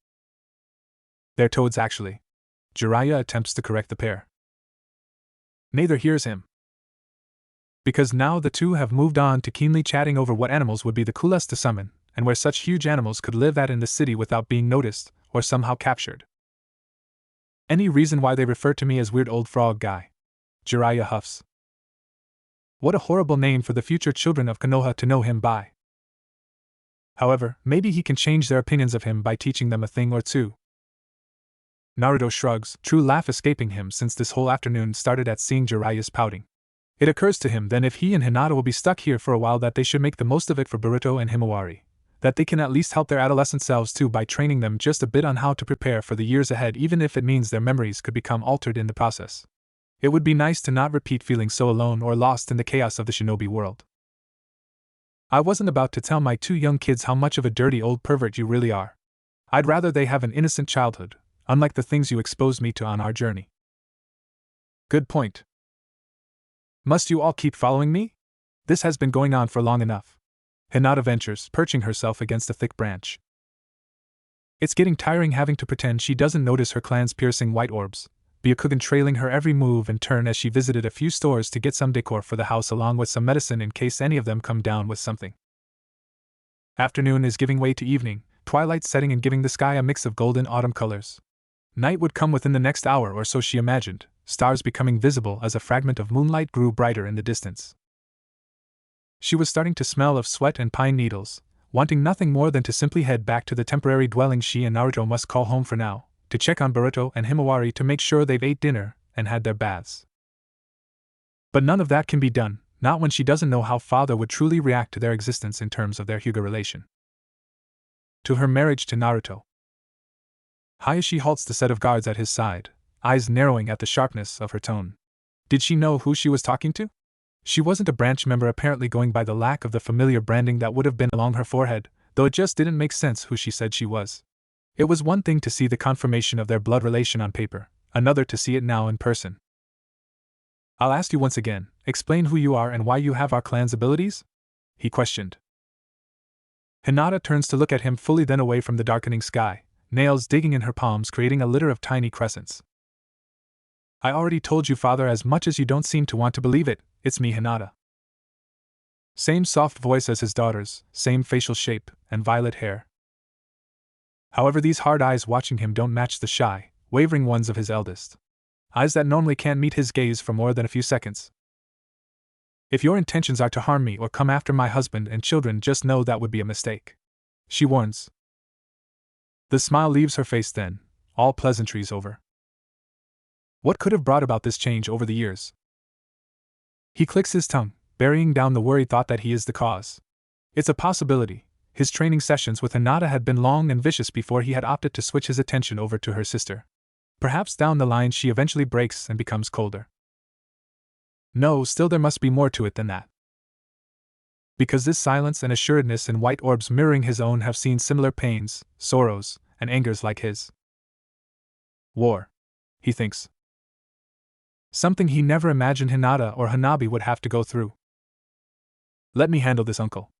They're toads actually. Jiraiya attempts to correct the pair. Neither hears him. Because now the two have moved on to keenly chatting over what animals would be the coolest to summon, and where such huge animals could live at in the city without being noticed, or somehow captured. Any reason why they refer to me as weird old frog guy? Jiraiya huffs. What a horrible name for the future children of Konoha to know him by. However, maybe he can change their opinions of him by teaching them a thing or two. Naruto shrugs, true laugh escaping him since this whole afternoon started at seeing Jiraiya's pouting. It occurs to him then if he and Hinata will be stuck here for a while that they should make the most of it for Boruto and Himawari. That they can at least help their adolescent selves too by training them just a bit on how to prepare for the years ahead, even if it means their memories could become altered in the process. It would be nice to not repeat feeling so alone or lost in the chaos of the shinobi world. I wasn't about to tell my two young kids how much of a dirty old pervert you really are. I'd rather they have an innocent childhood, unlike the things you exposed me to on our journey. Good point. Must you all keep following me? This has been going on for long enough. Hinata ventures, perching herself against a thick branch. It's getting tiring having to pretend she doesn't notice her clan's piercing white orbs, Byakugan trailing her every move and turn as she visited a few stores to get some decor for the house along with some medicine in case any of them come down with something. Afternoon is giving way to evening, twilight setting and giving the sky a mix of golden autumn colors. Night would come within the next hour or so, she imagined, stars becoming visible as a fragment of moonlight grew brighter in the distance. She was starting to smell of sweat and pine needles, wanting nothing more than to simply head back to the temporary dwelling she and Naruto must call home for now, to check on Boruto and Himawari to make sure they've ate dinner and had their baths. But none of that can be done, not when she doesn't know how father would truly react to their existence in terms of their Hyuga relation. To her marriage to Naruto. Hayashi halts the set of guards at his side, eyes narrowing at the sharpness of her tone. Did she know who she was talking to? She wasn't a branch member, apparently, going by the lack of the familiar branding that would have been along her forehead, though it just didn't make sense who she said she was. It was one thing to see the confirmation of their blood relation on paper, another to see it now in person. I'll ask you once again, explain who you are and why you have our clan's abilities? He questioned. Hinata turns to look at him fully, then away from the darkening sky, nails digging in her palms, creating a litter of tiny crescents. I already told you, father, as much as you don't seem to want to believe it. It's me, Hinata. Same soft voice as his daughter's, same facial shape, and violet hair. However, these hard eyes watching him don't match the shy, wavering ones of his eldest. Eyes that normally can't meet his gaze for more than a few seconds. If your intentions are to harm me or come after my husband and children, just know that would be a mistake. She warns. The smile leaves her face then, all pleasantries over. What could have brought about this change over the years? He clicks his tongue, burying down the worried thought that he is the cause. It's a possibility. His training sessions with Hinata had been long and vicious before he had opted to switch his attention over to her sister. Perhaps down the line she eventually breaks and becomes colder. No, still there must be more to it than that. Because this silence and assuredness in white orbs mirroring his own have seen similar pains, sorrows, and angers like his. War, he thinks. Something he never imagined Hinata or Hanabi would have to go through. Let me handle this, uncle.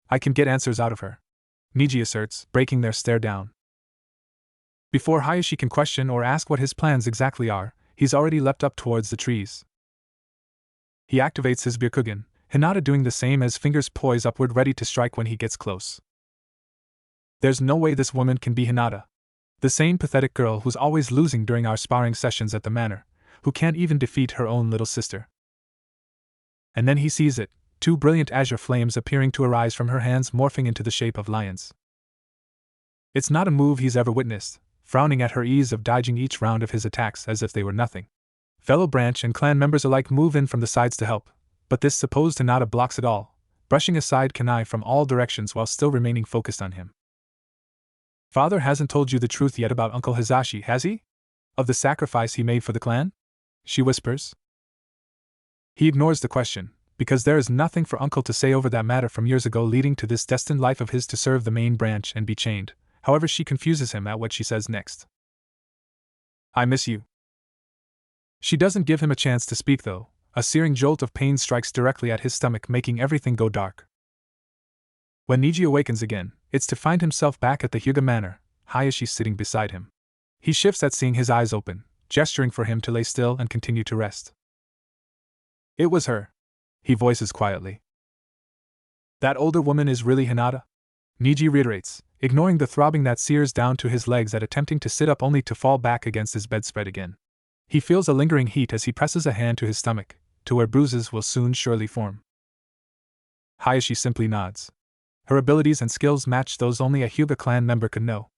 I can get answers out of her, Niji asserts, breaking their stare down. Before Hayashi can question or ask what his plans exactly are, he's already leapt up towards the trees. He activates his Byakugan, Hinata doing the same as fingers poise upward ready to strike when he gets close. There's no way this woman can be Hinata. The same pathetic girl who's always losing during our sparring sessions at the manor, who can't even defeat her own little sister. And then he sees it, two brilliant azure flames appearing to arise from her hands morphing into the shape of lions. It's not a move he's ever witnessed, frowning at her ease of dodging each round of his attacks as if they were nothing. Fellow branch and clan members alike move in from the sides to help, but this supposed Hinata blocks it all, brushing aside Kanai from all directions while still remaining focused on him. Father hasn't told you the truth yet about Uncle Hizashi, has he? Of the sacrifice he made for the clan? She whispers. He ignores the question, because there is nothing for Uncle to say over that matter from years ago leading to this destined life of his to serve the main branch and be chained. However, she confuses him at what she says next. I miss you. She doesn't give him a chance to speak though. A searing jolt of pain strikes directly at his stomach, making everything go dark. When Niji awakens again, it's to find himself back at the Hyuga Manor, Hayashi sitting beside him. He shifts at seeing his eyes open, gesturing for him to lay still and continue to rest. It was her, he voices quietly. That older woman is really Hinata? Niji reiterates, ignoring the throbbing that sears down to his legs at attempting to sit up only to fall back against his bedspread again. He feels a lingering heat as he presses a hand to his stomach, to where bruises will soon surely form. Hayashi simply nods. Her abilities and skills match those only a Hyuga clan member could know.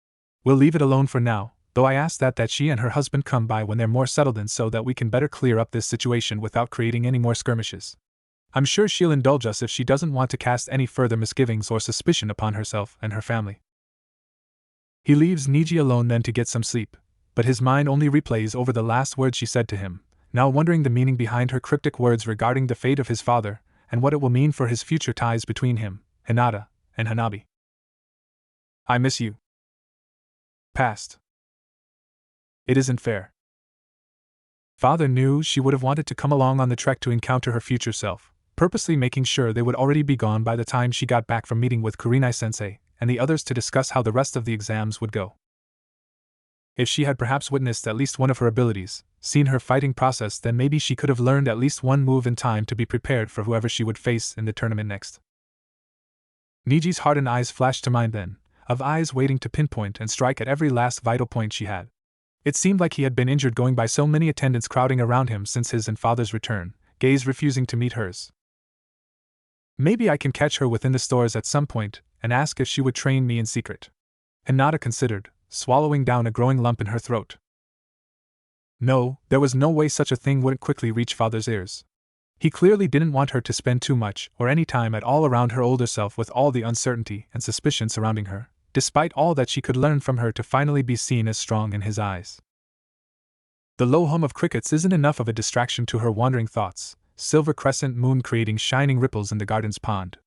We'll leave it alone for now, though I ask that she and her husband come by when they're more settled in so that we can better clear up this situation without creating any more skirmishes. I'm sure she'll indulge us if she doesn't want to cast any further misgivings or suspicion upon herself and her family. He leaves Niji alone then to get some sleep, but his mind only replays over the last words she said to him, now wondering the meaning behind her cryptic words regarding the fate of his father, and what it will mean for his future ties between him, Hinata, and Hanabi. I miss you. Past. It isn't fair. Father knew she would have wanted to come along on the trek to encounter her future self, purposely making sure they would already be gone by the time she got back from meeting with Kurenai-sensei and the others to discuss how the rest of the exams would go. If she had perhaps witnessed at least one of her abilities, seen her fighting process, then maybe she could have learned at least one move in time to be prepared for whoever she would face in the tournament next. Niji's hardened eyes flashed to mind then, of eyes waiting to pinpoint and strike at every last vital point she had. It seemed like he had been injured going by so many attendants crowding around him since his and father's return, gaze refusing to meet hers. Maybe I can catch her within the stores at some point and ask if she would train me in secret. Hinata considered, swallowing down a growing lump in her throat. No, there was no way such a thing wouldn't quickly reach father's ears. He clearly didn't want her to spend too much or any time at all around her older self with all the uncertainty and suspicion surrounding her, despite all that she could learn from her to finally be seen as strong in his eyes. The low hum of crickets isn't enough of a distraction to her wandering thoughts, silver crescent moon creating shining ripples in the garden's pond.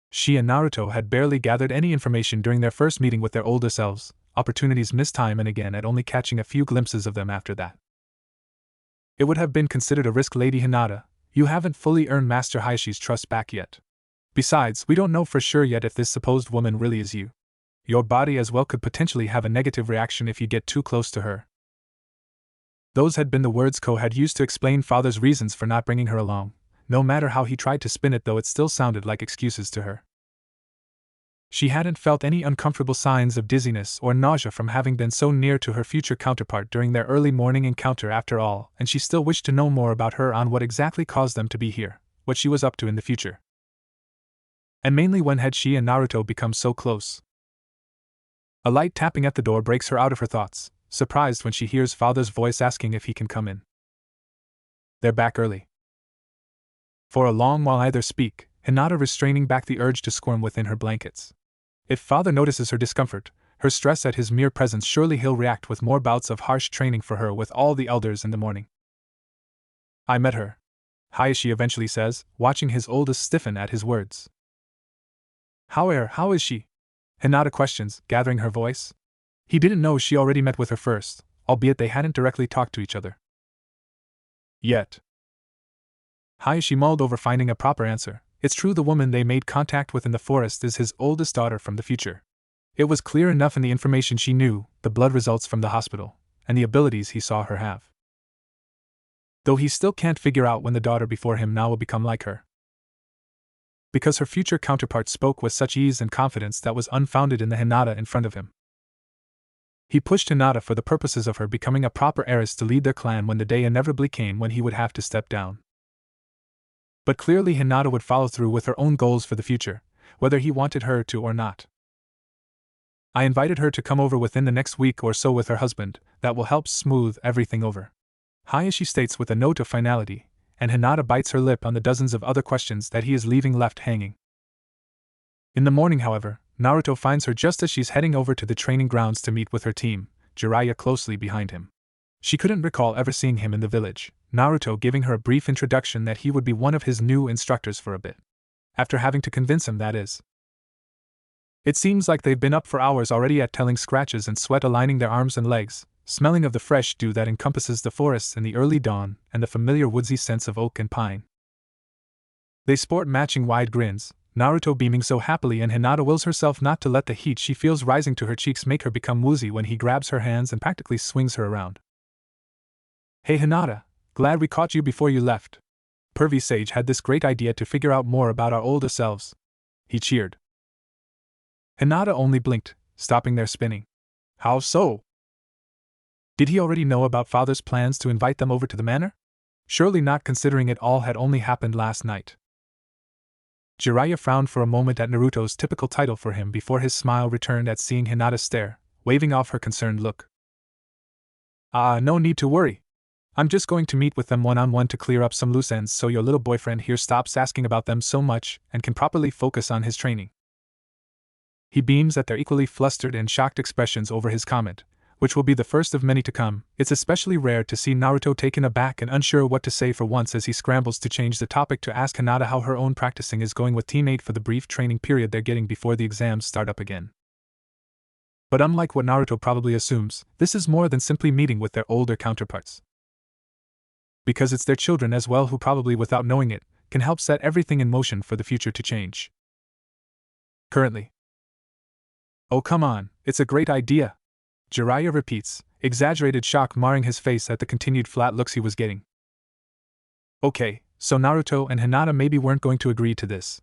She and Naruto had barely gathered any information during their first meeting with their older selves, opportunities missed time and again at only catching a few glimpses of them after that. It would have been considered a risk, Lady Hinata. You haven't fully earned Master Hayashi's trust back yet. Besides, we don't know for sure yet if this supposed woman really is you. Your body as well could potentially have a negative reaction if you get too close to her. Those had been the words Ko had used to explain father's reasons for not bringing her along. No matter how he tried to spin it though, it still sounded like excuses to her. She hadn't felt any uncomfortable signs of dizziness or nausea from having been so near to her future counterpart during their early morning encounter after all, and she still wished to know more about her on what exactly caused them to be here, what she was up to in the future. And mainly when had she and Naruto become so close? A light tapping at the door breaks her out of her thoughts, surprised when she hears father's voice asking if he can come in. They're back early. For a long while either speak, Hinata restraining back the urge to squirm within her blankets. If father notices her discomfort, her stress at his mere presence, surely he'll react with more bouts of harsh training for her with all the elders in the morning. I met her, Hayashi eventually says, watching his oldest stiffen at his words. How is she? Hinata questions, gathering her voice. He didn't know she already met with her first, albeit they hadn't directly talked to each other yet. Hayashi mulled over finding a proper answer. It's true the woman they made contact with in the forest is his oldest daughter from the future. It was clear enough in the information she knew, the blood results from the hospital, and the abilities he saw her have. Though he still can't figure out when the daughter before him now will become like her. Because her future counterpart spoke with such ease and confidence that was unfounded in the Hinata in front of him. He pushed Hinata for the purposes of her becoming a proper heiress to lead their clan when the day inevitably came when he would have to step down. But clearly Hinata would follow through with her own goals for the future, whether he wanted her to or not. I invited her to come over within the next week or so with her husband. That will help smooth everything over. Hayashi states with a note of finality, and Hinata bites her lip on the dozens of other questions that he is leaving left hanging. In the morning, however, Naruto finds her just as she's heading over to the training grounds to meet with her team, Jiraiya closely behind him. She couldn't recall ever seeing him in the village, Naruto giving her a brief introduction that he would be one of his new instructors for a bit. After having to convince him, that is. It seems like they've been up for hours already at telling scratches and sweat aligning their arms and legs, smelling of the fresh dew that encompasses the forests in the early dawn and the familiar woodsy scents of oak and pine. They sport matching wide grins, Naruto beaming so happily, and Hinata wills herself not to let the heat she feels rising to her cheeks make her become woozy when he grabs her hands and practically swings her around. Hey Hinata, glad we caught you before you left. Pervy Sage had this great idea to figure out more about our older selves. He cheered. Hinata only blinked, stopping their spinning. How so? Did he already know about father's plans to invite them over to the manor? Surely not, considering it all had only happened last night. Jiraiya frowned for a moment at Naruto's typical title for him before his smile returned at seeing Hinata stare, waving off her concerned look. No need to worry. I'm just going to meet with them one-on-one to clear up some loose ends so your little boyfriend here stops asking about them so much and can properly focus on his training. He beams at their equally flustered and shocked expressions over his comment, which will be the first of many to come. It's especially rare to see Naruto taken aback and unsure what to say for once as he scrambles to change the topic to ask Hinata how her own practicing is going with Team 8 for the brief training period they're getting before the exams start up again. But unlike what Naruto probably assumes, this is more than simply meeting with their older counterparts. Because it's their children as well who probably, without knowing it, can help set everything in motion for the future to change. Currently. Oh come on, it's a great idea. Jiraiya repeats, exaggerated shock marring his face at the continued flat looks he was getting. Okay, so Naruto and Hinata maybe weren't going to agree to this.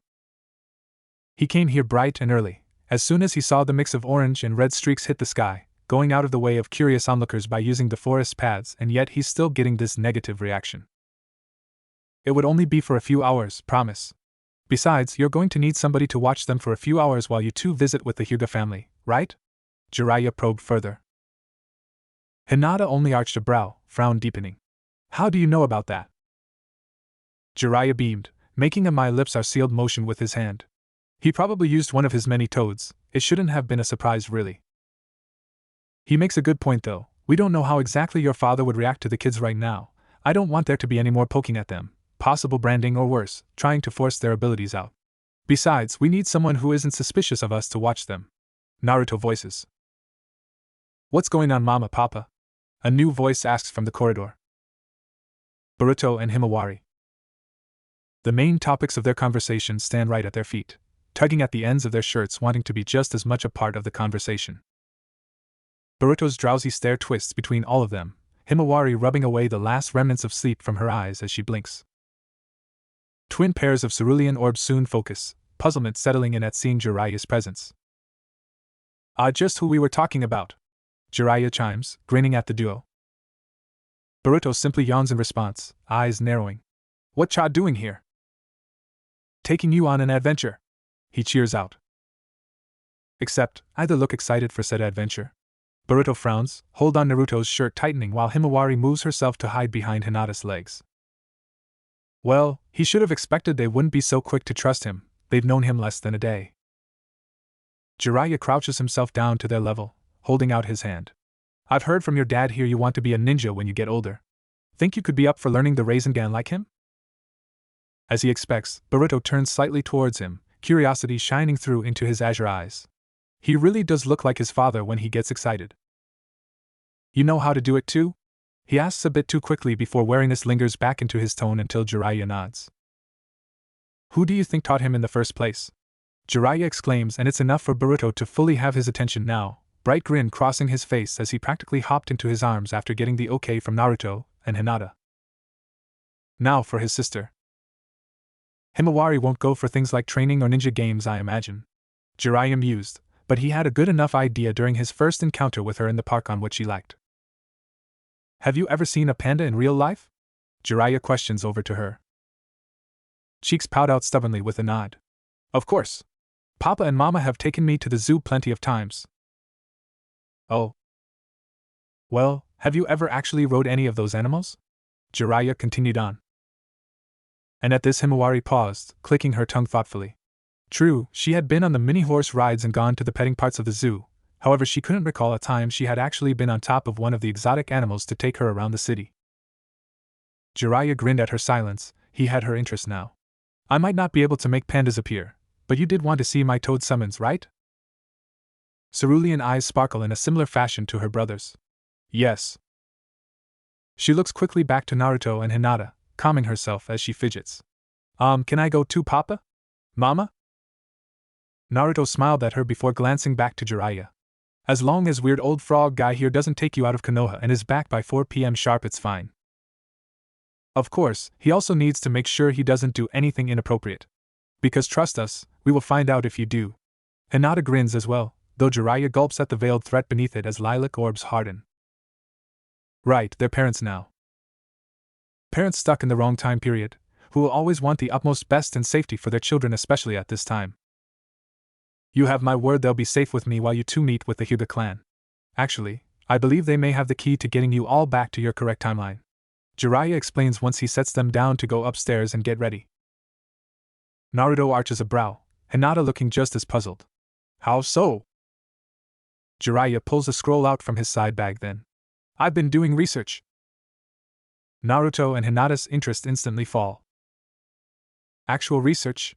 He came here bright and early, as soon as he saw the mix of orange and red streaks hit the sky, going out of the way of curious onlookers by using the forest paths, and yet he's still getting this negative reaction. It would only be for a few hours, promise. Besides, you're going to need somebody to watch them for a few hours while you two visit with the Hyuga family, right? Jiraiya probed further. Hinata only arched a brow, frown deepening. How do you know about that? Jiraiya beamed, making a my lips are sealed motion with his hand. He probably used one of his many toads, it shouldn't have been a surprise really. He makes a good point though, we don't know how exactly your father would react to the kids right now. I don't want there to be any more poking at them, possible branding or worse, trying to force their abilities out. Besides, we need someone who isn't suspicious of us to watch them. Naruto voices. What's going on, Mama, Papa? A new voice asks from the corridor. Boruto and Himawari. The main topics of their conversation stand right at their feet, tugging at the ends of their shirts, wanting to be just as much a part of the conversation. Boruto's drowsy stare twists between all of them, Himawari rubbing away the last remnants of sleep from her eyes as she blinks. Twin pairs of cerulean orbs soon focus, puzzlement settling in at seeing Jiraiya's presence. Just who we were talking about. Jiraiya chimes, grinning at the duo. Boruto simply yawns in response, eyes narrowing. What cha doing here? Taking you on an adventure. He cheers out. Except, either look excited for said adventure. Boruto frowns, hold on Naruto's shirt tightening while Himawari moves herself to hide behind Hinata's legs. Well, he should have expected they wouldn't be so quick to trust him, they've known him less than a day. Jiraiya crouches himself down to their level, holding out his hand. I've heard from your dad here you want to be a ninja when you get older. Think you could be up for learning the Rasengan like him? As he expects, Boruto turns slightly towards him, curiosity shining through into his azure eyes. He really does look like his father when he gets excited. You know how to do it too? He asks a bit too quickly before wariness lingers back into his tone until Jiraiya nods. Who do you think taught him in the first place? Jiraiya exclaims, and it's enough for Boruto to fully have his attention now, bright grin crossing his face as he practically hopped into his arms after getting the okay from Naruto and Hinata. Now for his sister. Himawari won't go for things like training or ninja games, I imagine. Jiraiya mused, but he had a good enough idea during his first encounter with her in the park on what she liked. Have you ever seen a panda in real life? Jiraiya questions over to her. cheeks pout out stubbornly with a nod. Of course. Papa and Mama have taken me to the zoo plenty of times. Oh. Well, have you ever actually rode any of those animals? Jiraiya continued on. And at this Himawari paused, clicking her tongue thoughtfully. True, she had been on the mini-horse rides and gone to the petting parts of the zoo, however she couldn't recall a time she had actually been on top of one of the exotic animals to take her around the city. Jiraiya grinned at her silence. He had her interest now. I might not be able to make pandas appear, but you did want to see my toad summons, right? Cerulean eyes sparkle in a similar fashion to her brother's. Yes. She looks quickly back to Naruto and Hinata, calming herself as she fidgets. Can I go too, Papa? Mama? Naruto smiled at her before glancing back to Jiraiya. As long as weird old frog guy here doesn't take you out of Konoha and is back by 4 p.m. sharp, it's fine. Of course, he also needs to make sure he doesn't do anything inappropriate. Because trust us, we will find out if you do. Hinata grins as well, though Jiraiya gulps at the veiled threat beneath it as lilac orbs harden. Right, they're parents now. Parents stuck in the wrong time period, who will always want the utmost best and safety for their children, especially at this time. You have my word they'll be safe with me while you two meet with the Hyuga clan. Actually, I believe they may have the key to getting you all back to your correct timeline. Jiraiya explains once he sets them down to go upstairs and get ready. Naruto arches a brow, Hinata looking just as puzzled. How so? Jiraiya pulls a scroll out from his side bag then. I've been doing research. Naruto and Hinata's interest instantly fall. Actual research?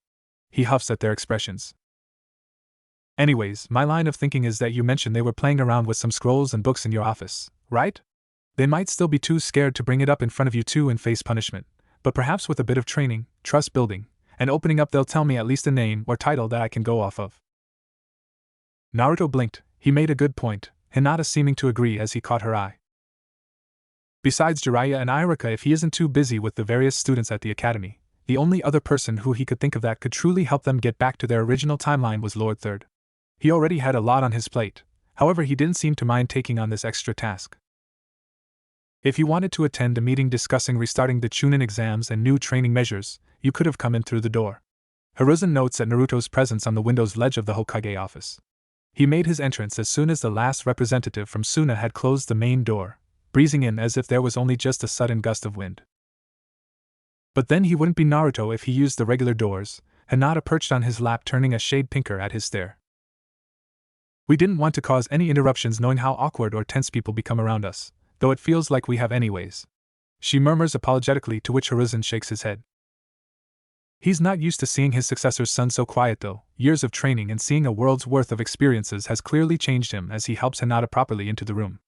He huffs at their expressions. Anyways, my line of thinking is that you mentioned they were playing around with some scrolls and books in your office, right? They might still be too scared to bring it up in front of you two and face punishment, but perhaps with a bit of training, trust building, and opening up they'll tell me at least a name or title that I can go off of. Naruto blinked. He made a good point, Hinata seeming to agree as he caught her eye. Besides Jiraiya and Iruka, if he isn't too busy with the various students at the academy, the only other person who he could think of that could truly help them get back to their original timeline was Lord Third. He already had a lot on his plate, however he didn't seem to mind taking on this extra task. If you wanted to attend a meeting discussing restarting the Chunin exams and new training measures, you could have come in through the door. Hiruzen notes at Naruto's presence on the window's ledge of the Hokage office. He made his entrance as soon as the last representative from Suna had closed the main door, breezing in as if there was only just a sudden gust of wind. But then he wouldn't be Naruto if he used the regular doors, Hinata perched on his lap turning a shade pinker at his stare. We didn't want to cause any interruptions knowing how awkward or tense people become around us, though it feels like we have anyways. She murmurs apologetically, to which Hiruzen shakes his head. He's not used to seeing his successor's son so quiet though. Years of training and seeing a world's worth of experiences has clearly changed him as he helps Hinata properly into the room.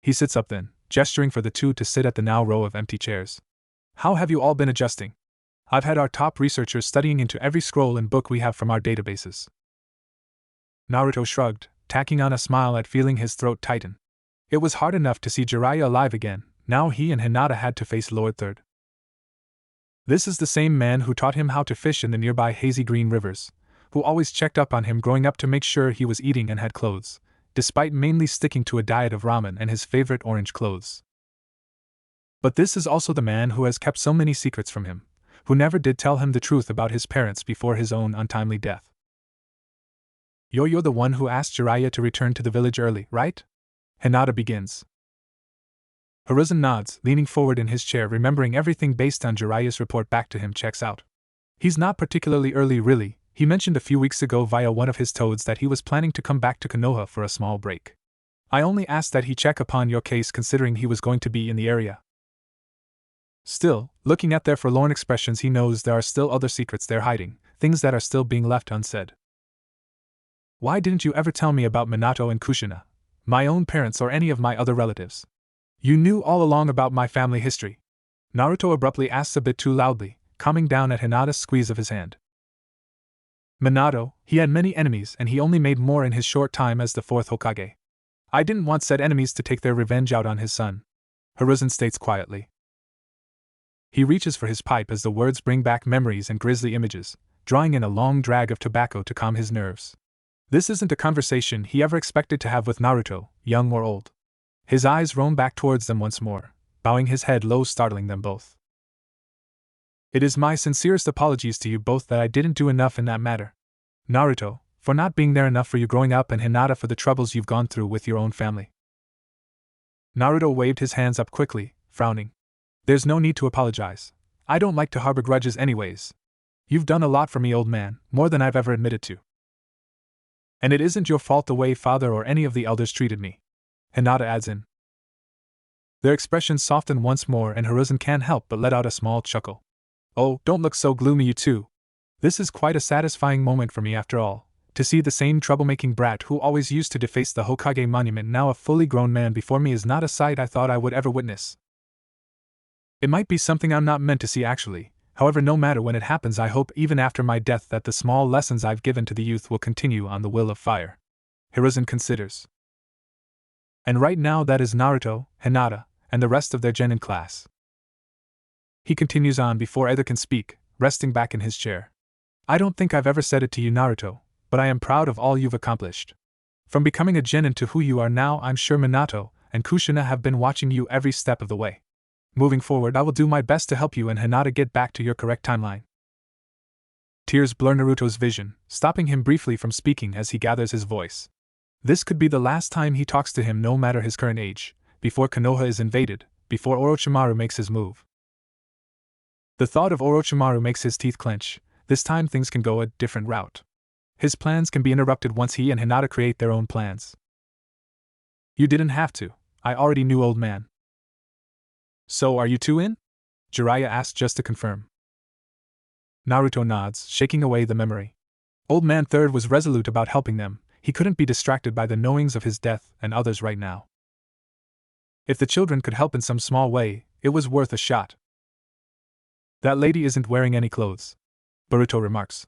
He sits up then, gesturing for the two to sit at the now row of empty chairs. How have you all been adjusting? I've had our top researchers studying into every scroll and book we have from our databases. Naruto shrugged, tacking on a smile at feeling his throat tighten. It was hard enough to see Jiraiya alive again, now he and Hinata had to face Lord Third. This is the same man who taught him how to fish in the nearby hazy green rivers, who always checked up on him growing up to make sure he was eating and had clothes, despite mainly sticking to a diet of ramen and his favorite orange clothes. But this is also the man who has kept so many secrets from him, who never did tell him the truth about his parents before his own untimely death. You're the one who asked Jiraiya to return to the village early, right? Hinata begins. Hiruzen nods, leaning forward in his chair, remembering everything based on Jiraiya's report back to him checks out. He's not particularly early really, he mentioned a few weeks ago via one of his toads that he was planning to come back to Konoha for a small break. I only asked that he check upon your case considering he was going to be in the area. Still, looking at their forlorn expressions, he knows there are still other secrets they're hiding, things that are still being left unsaid. Why didn't you ever tell me about Minato and Kushina, my own parents or any of my other relatives? You knew all along about my family history. Naruto abruptly asks a bit too loudly, calming down at Hinata's squeeze of his hand. Minato, he had many enemies and he only made more in his short time as the fourth Hokage. I didn't want said enemies to take their revenge out on his son, Hiruzen states quietly. He reaches for his pipe as the words bring back memories and grisly images, drawing in a long drag of tobacco to calm his nerves. This isn't a conversation he ever expected to have with Naruto, young or old. His eyes roam back towards them once more, bowing his head low, startling them both. It is my sincerest apologies to you both that I didn't do enough in that matter. Naruto, for not being there enough for you growing up, and Hinata for the troubles you've gone through with your own family. Naruto waved his hands up quickly, frowning. There's no need to apologize. I don't like to harbor grudges anyways. You've done a lot for me, old man, more than I've ever admitted to. And it isn't your fault the way father or any of the elders treated me. Hinata adds in. Their expressions soften once more, and Hiruzen can't help but let out a small chuckle. Oh, don't look so gloomy, you two. This is quite a satisfying moment for me after all, to see the same troublemaking brat who always used to deface the Hokage monument now a fully grown man before me is not a sight I thought I would ever witness. It might be something I'm not meant to see actually, however no matter when it happens I hope even after my death that the small lessons I've given to the youth will continue on the will of fire. Hiruzen considers. And right now that is Naruto, Hinata, and the rest of their genin class. He continues on before either can speak, resting back in his chair. I don't think I've ever said it to you, Naruto, but I am proud of all you've accomplished. From becoming a genin to who you are now, I'm sure Minato and Kushina have been watching you every step of the way. Moving forward, I will do my best to help you and Hinata get back to your correct timeline. Tears blur Naruto's vision, stopping him briefly from speaking as he gathers his voice. This could be the last time he talks to him, no matter his current age, before Konoha is invaded, before Orochimaru makes his move. The thought of Orochimaru makes his teeth clench. This time things can go a different route. His plans can be interrupted once he and Hinata create their own plans. You didn't have to. I already knew, old man. So are you two in? Jiraiya asked just to confirm. Naruto nods, shaking away the memory. Old Man Third was resolute about helping them. He couldn't be distracted by the knowings of his death and others right now. If the children could help in some small way, it was worth a shot. That lady isn't wearing any clothes, Boruto remarks.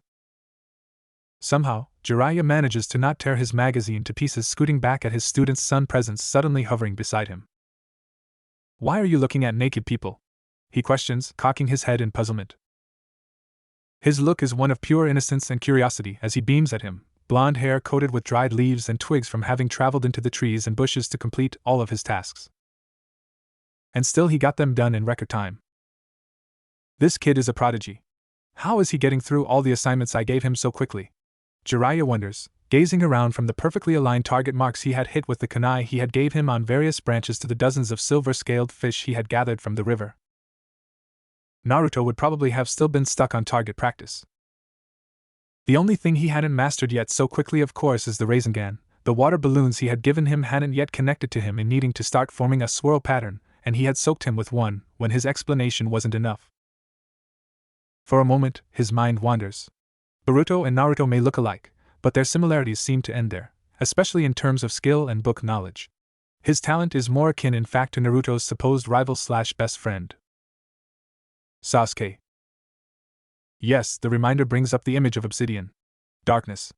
Somehow, Jiraiya manages to not tear his magazine to pieces, scooting back at his student's son presence suddenly hovering beside him. Why are you looking at naked people? He questions, cocking his head in puzzlement. His look is one of pure innocence and curiosity as he beams at him, blonde hair coated with dried leaves and twigs from having traveled into the trees and bushes to complete all of his tasks. And still he got them done in record time. This kid is a prodigy. How is he getting through all the assignments I gave him so quickly? Jiraiya wonders, gazing around from the perfectly aligned target marks he had hit with the kunai he had gave him on various branches to the dozens of silver-scaled fish he had gathered from the river. Naruto would probably have still been stuck on target practice. The only thing he hadn't mastered yet so quickly, of course, is the Rasengan. The water balloons he had given him hadn't yet connected to him in needing to start forming a swirl pattern, and he had soaked him with one when his explanation wasn't enough. For a moment, his mind wanders. Boruto and Naruto may look alike, but their similarities seem to end there, especially in terms of skill and book knowledge. His talent is more akin in fact to Naruto's supposed rival/best friend, Sasuke. Yes, the reminder brings up the image of obsidian. Darkness.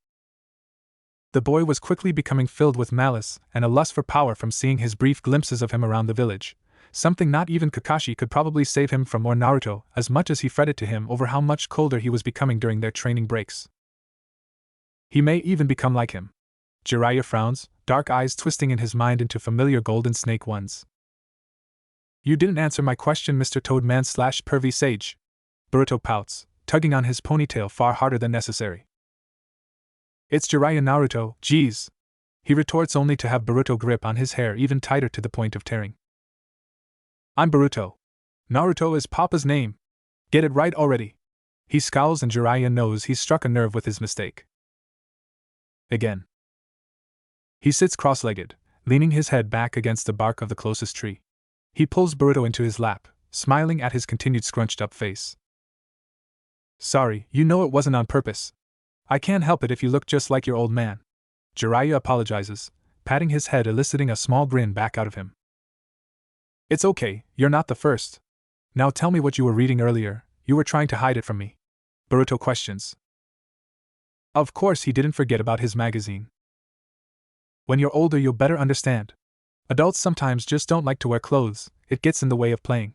The boy was quickly becoming filled with malice and a lust for power from seeing his brief glimpses of him around the village, something not even Kakashi could probably save him from, or Naruto, as much as he fretted to him over how much colder he was becoming during their training breaks. He may even become like him. Jiraiya frowns, dark eyes twisting in his mind into familiar golden snake ones. You didn't answer my question, Mr. Toadman/pervy sage. Boruto pouts, tugging on his ponytail far harder than necessary. It's Jiraiya, Naruto, geez. He retorts only to have Boruto grip on his hair even tighter to the point of tearing. I'm Boruto. Naruto is Papa's name. Get it right already. He scowls and Jiraiya knows he's struck a nerve with his mistake. Again. He sits cross-legged, leaning his head back against the bark of the closest tree. He pulls Boruto into his lap, smiling at his continued scrunched-up face. Sorry, you know it wasn't on purpose. I can't help it if you look just like your old man. Jiraiya apologizes, patting his head, eliciting a small grin back out of him. It's okay, you're not the first. Now tell me what you were reading earlier. You were trying to hide it from me. Boruto questions. Of course he didn't forget about his magazine. When you're older you'll better understand. Adults sometimes just don't like to wear clothes, it gets in the way of playing.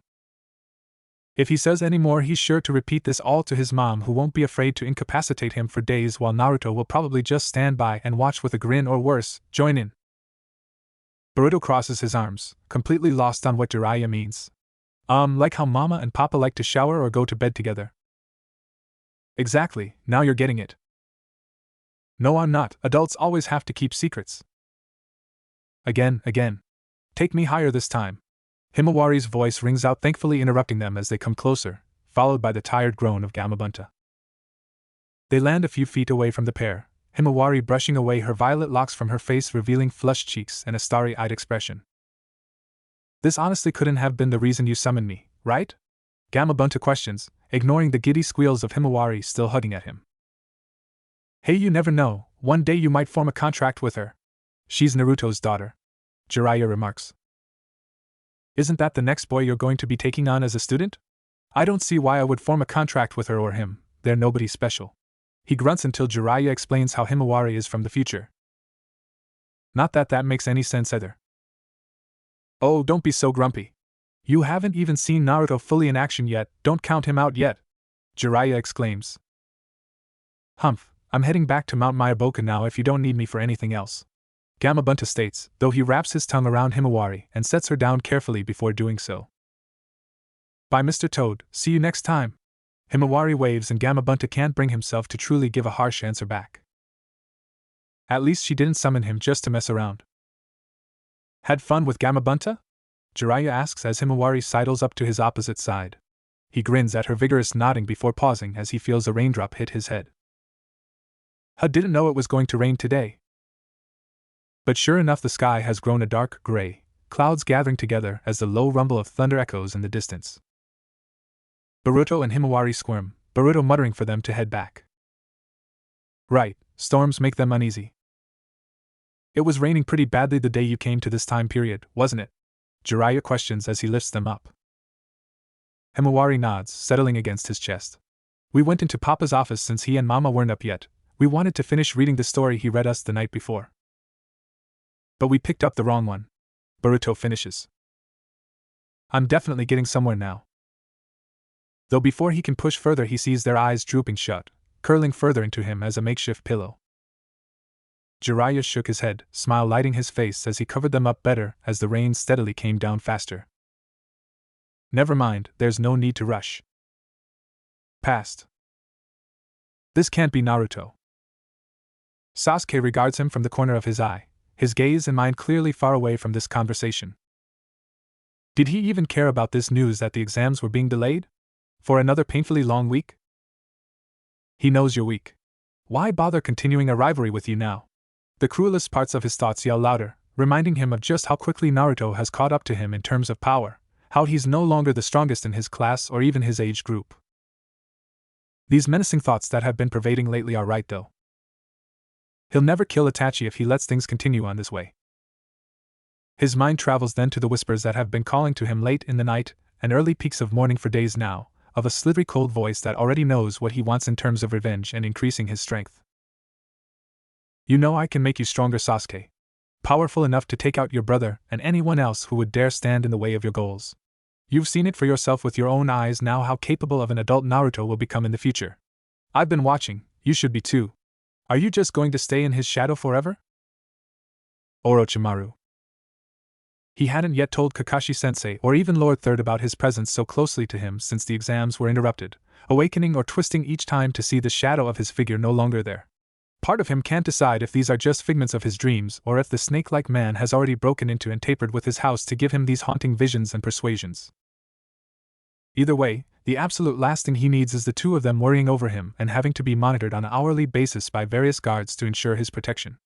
If he says any more he's sure to repeat this all to his mom, who won't be afraid to incapacitate him for days, while Naruto will probably just stand by and watch with a grin, or worse, join in. Boruto crosses his arms, completely lost on what Jiraiya means. Like how Mama and Papa like to shower or go to bed together. Exactly, now you're getting it. No, I'm not. Adults always have to keep secrets. Again. Take me higher this time. Himawari's voice rings out, thankfully interrupting them as they come closer, followed by the tired groan of Gamabunta. They land a few feet away from the pair, Himawari brushing away her violet locks from her face, revealing flushed cheeks and a starry-eyed expression. This honestly couldn't have been the reason you summoned me, right? Gamabunta questions, ignoring the giddy squeals of Himawari still hugging at him. Hey, you never know, one day you might form a contract with her. She's Naruto's daughter, Jiraiya remarks. Isn't that the next boy you're going to be taking on as a student? I don't see why I would form a contract with her or him, they're nobody special. He grunts until Jiraiya explains how Himawari is from the future. Not that that makes any sense either. Oh, don't be so grumpy. You haven't even seen Naruto fully in action yet, don't count him out yet, Jiraiya exclaims. Humph, I'm heading back to Mount Myaboka now if you don't need me for anything else, Gamabunta states, though he wraps his tongue around Himawari and sets her down carefully before doing so. Bye, Mr. Toad, see you next time. Himawari waves and Gamabunta can't bring himself to truly give a harsh answer back. At least she didn't summon him just to mess around. Had fun with Gamabunta? Jiraiya asks as Himawari sidles up to his opposite side. He grins at her vigorous nodding before pausing as he feels a raindrop hit his head. Didn't know it was going to rain today. But sure enough, the sky has grown a dark gray, clouds gathering together as the low rumble of thunder echoes in the distance. Boruto and Himawari squirm, Boruto muttering for them to head back. Right, storms make them uneasy. It was raining pretty badly the day you came to this time period, wasn't it? Jiraiya questions as he lifts them up. Himawari nods, settling against his chest. We went into Papa's office since he and Mama weren't up yet. We wanted to finish reading the story he read us the night before. But we picked up the wrong one, Boruto finishes. I'm definitely getting somewhere now. Though before he can push further, he sees their eyes drooping shut, curling further into him as a makeshift pillow. Jiraiya shook his head, smile lighting his face as he covered them up better as the rain steadily came down faster. Never mind, there's no need to rush. Past. This can't be Naruto. Sasuke regards him from the corner of his eye, his gaze and mind clearly far away from this conversation. Did he even care about this news that the exams were being delayed? For another painfully long week? He knows you're weak. Why bother continuing a rivalry with you now? The cruelest parts of his thoughts yell louder, reminding him of just how quickly Naruto has caught up to him in terms of power, how he's no longer the strongest in his class or even his age group. These menacing thoughts that have been pervading lately are right though. He'll never kill Itachi if he lets things continue on this way. His mind travels then to the whispers that have been calling to him late in the night and early peaks of morning for days now, of a slithery cold voice that already knows what he wants in terms of revenge and increasing his strength. You know I can make you stronger, Sasuke. Powerful enough to take out your brother and anyone else who would dare stand in the way of your goals. You've seen it for yourself with your own eyes now how capable of an adult Naruto will become in the future. I've been watching, you should be too. Are you just going to stay in his shadow forever? Orochimaru. He hadn't yet told Kakashi-sensei or even Lord Third about his presence so closely to him since the exams were interrupted, awakening or twisting each time to see the shadow of his figure no longer there. Part of him can't decide if these are just figments of his dreams or if the snake-like man has already broken into and tapered with his house to give him these haunting visions and persuasions. Either way, the absolute last thing he needs is the two of them worrying over him and having to be monitored on an hourly basis by various guards to ensure his protection.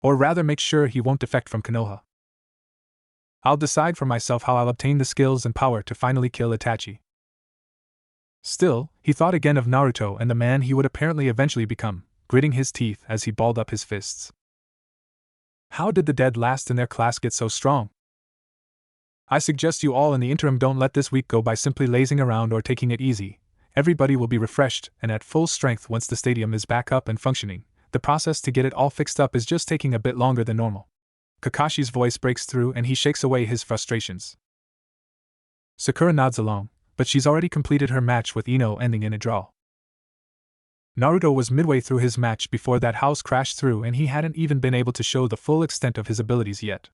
Or rather make sure he won't defect from Konoha. I'll decide for myself how I'll obtain the skills and power to finally kill Itachi. Still, he thought again of Naruto and the man he would apparently eventually become, gritting his teeth as he balled up his fists. How did the dead last in their class get so strong? I suggest you all in the interim don't let this week go by simply lazing around or taking it easy. Everybody will be refreshed and at full strength once the stadium is back up and functioning. The process to get it all fixed up is just taking a bit longer than normal. Kakashi's voice breaks through and he shakes away his frustrations. Sakura nods along, but she's already completed her match with Ino ending in a draw. Naruto was midway through his match before that house crashed through and he hadn't even been able to show the full extent of his abilities yet.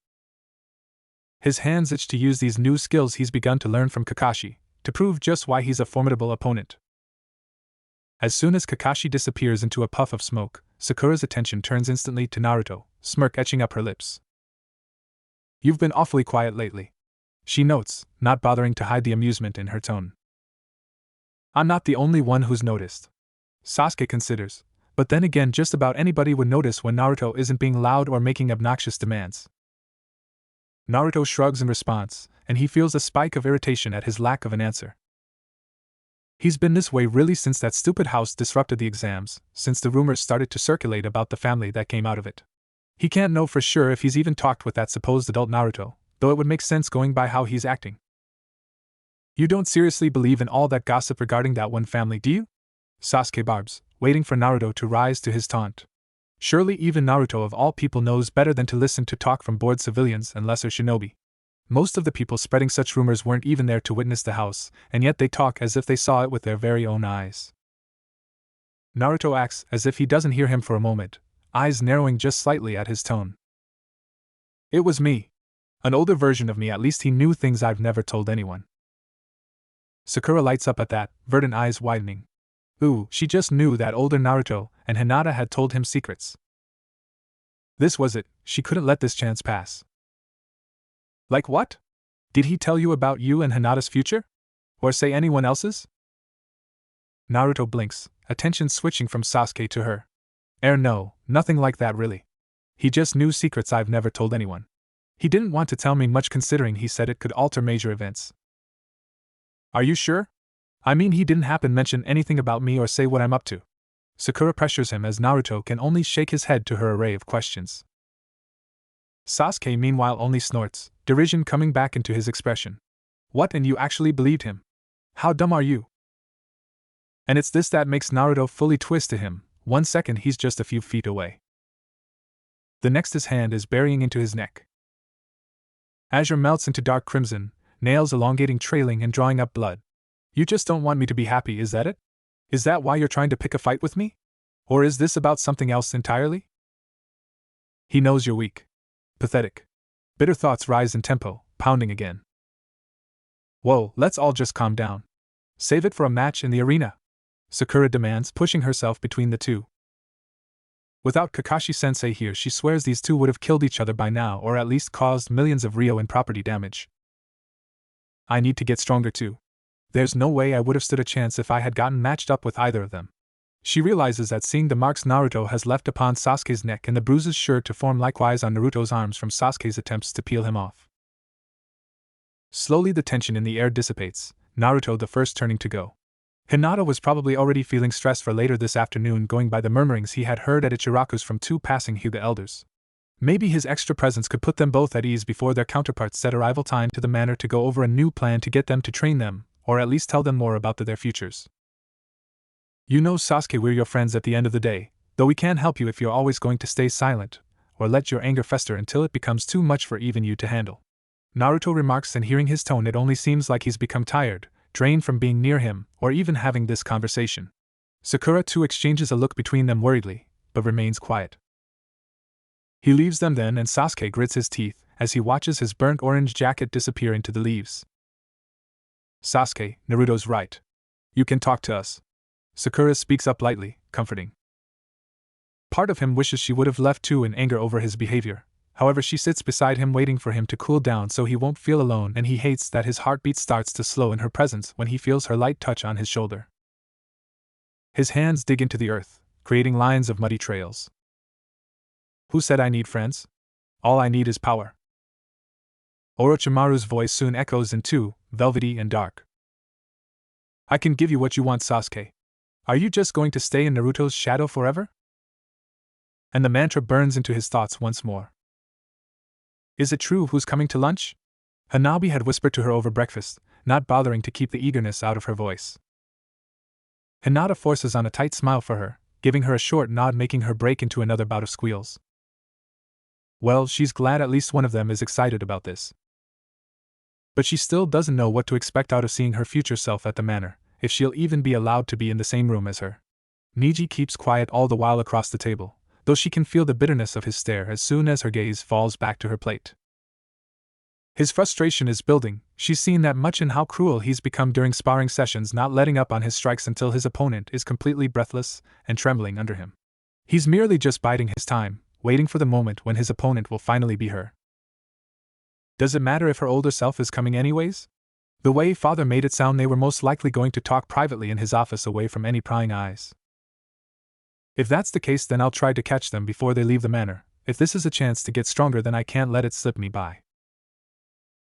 His hands itch to use these new skills he's begun to learn from Kakashi, to prove just why he's a formidable opponent. As soon as Kakashi disappears into a puff of smoke, Sakura's attention turns instantly to Naruto, smirk etching up her lips. "You've been awfully quiet lately," she notes, not bothering to hide the amusement in her tone. "I'm not the only one who's noticed," Sasuke considers, but then again just about anybody would notice when Naruto isn't being loud or making obnoxious demands. Naruto shrugs in response, and he feels a spike of irritation at his lack of an answer. He's been this way really since that stupid house disrupted the exams, since the rumors started to circulate about the family that came out of it. He can't know for sure if he's even talked with that supposed adult Naruto, though it would make sense going by how he's acting. "You don't seriously believe in all that gossip regarding that one family, do you?" Sasuke barbs, waiting for Naruto to rise to his taunt. Surely even Naruto of all people knows better than to listen to talk from bored civilians and lesser shinobi. Most of the people spreading such rumors weren't even there to witness the house, and yet they talk as if they saw it with their very own eyes. Naruto acts as if he doesn't hear him for a moment, eyes narrowing just slightly at his tone. "It was me. An older version of me, at least he knew things I've never told anyone." Sakura lights up at that, verdant eyes widening. Ooh, she just knew that older Naruto and Hinata had told him secrets. This was it, she couldn't let this chance pass. "Like what? Did he tell you about you and Hinata's future? Or say anyone else's?" Naruto blinks, attention switching from Sasuke to her. No, nothing like that really. He just knew secrets I've never told anyone. He didn't want to tell me much considering he said it could alter major events." "Are you sure? I mean, he didn't happen to mention anything about me or say what I'm up to." Sakura pressures him as Naruto can only shake his head to her array of questions. Sasuke meanwhile only snorts, derision coming back into his expression. "What, and you actually believed him? How dumb are you?" And it's this that makes Naruto fully twist to him. 1 second he's just a few feet away. The next his hand is burying into his neck. Azure melts into dark crimson, nails elongating, trailing and drawing up blood. "You just don't want me to be happy, is that it? Is that why you're trying to pick a fight with me? Or is this about something else entirely?" He knows you're weak. Pathetic. Bitter thoughts rise in tempo, pounding again. "Whoa, let's all just calm down. Save it for a match in the arena," Sakura demands, pushing herself between the two. Without Kakashi-sensei here, she swears these two would have killed each other by now or at least caused millions of ryo in property damage. "I need to get stronger too. There's no way I would have stood a chance if I had gotten matched up with either of them." She realizes that seeing the marks Naruto has left upon Sasuke's neck and the bruises sure to form likewise on Naruto's arms from Sasuke's attempts to peel him off. Slowly the tension in the air dissipates, Naruto the first turning to go. Hinata was probably already feeling stressed for later this afternoon, going by the murmurings he had heard at Ichiraku's from two passing Hyuga elders. Maybe his extra presence could put them both at ease before their counterparts set arrival time to the manor to go over a new plan to get them to train them, or at least tell them more about their futures. "You know, Sasuke, we're your friends at the end of the day, though we can't help you if you're always going to stay silent, or let your anger fester until it becomes too much for even you to handle," Naruto remarks, and hearing his tone it only seems like he's become tired, drained from being near him, or even having this conversation. Sakura too exchanges a look between them worriedly, but remains quiet. He leaves them then, and Sasuke grits his teeth as he watches his burnt orange jacket disappear into the leaves. "Sasuke, Naruto's right. You can talk to us." Sakura speaks up lightly, comforting. Part of him wishes she would have left too in anger over his behavior. However, she sits beside him waiting for him to cool down so he won't feel alone, and he hates that his heartbeat starts to slow in her presence when he feels her light touch on his shoulder. His hands dig into the earth, creating lines of muddy trails. "Who said I need friends? All I need is power." Orochimaru's voice soon echoes in too, velvety and dark. "I can give you what you want, Sasuke. Are you just going to stay in Naruto's shadow forever?" And the mantra burns into his thoughts once more. "Is it true who's coming to lunch?" Hanabi had whispered to her over breakfast, not bothering to keep the eagerness out of her voice. Hinata forces on a tight smile for her, giving her a short nod, making her break into another bout of squeals. Well, she's glad at least one of them is excited about this. But she still doesn't know what to expect out of seeing her future self at the manor, if she'll even be allowed to be in the same room as her. Niji keeps quiet all the while across the table, though she can feel the bitterness of his stare as soon as her gaze falls back to her plate. His frustration is building. She's seen that much in how cruel he's become during sparring sessions, not letting up on his strikes until his opponent is completely breathless and trembling under him. He's merely just biding his time, waiting for the moment when his opponent will finally be her. Does it matter if her older self is coming anyways? The way father made it sound, they were most likely going to talk privately in his office away from any prying eyes. If that's the case, then I'll try to catch them before they leave the manor. If this is a chance to get stronger, then I can't let it slip me by.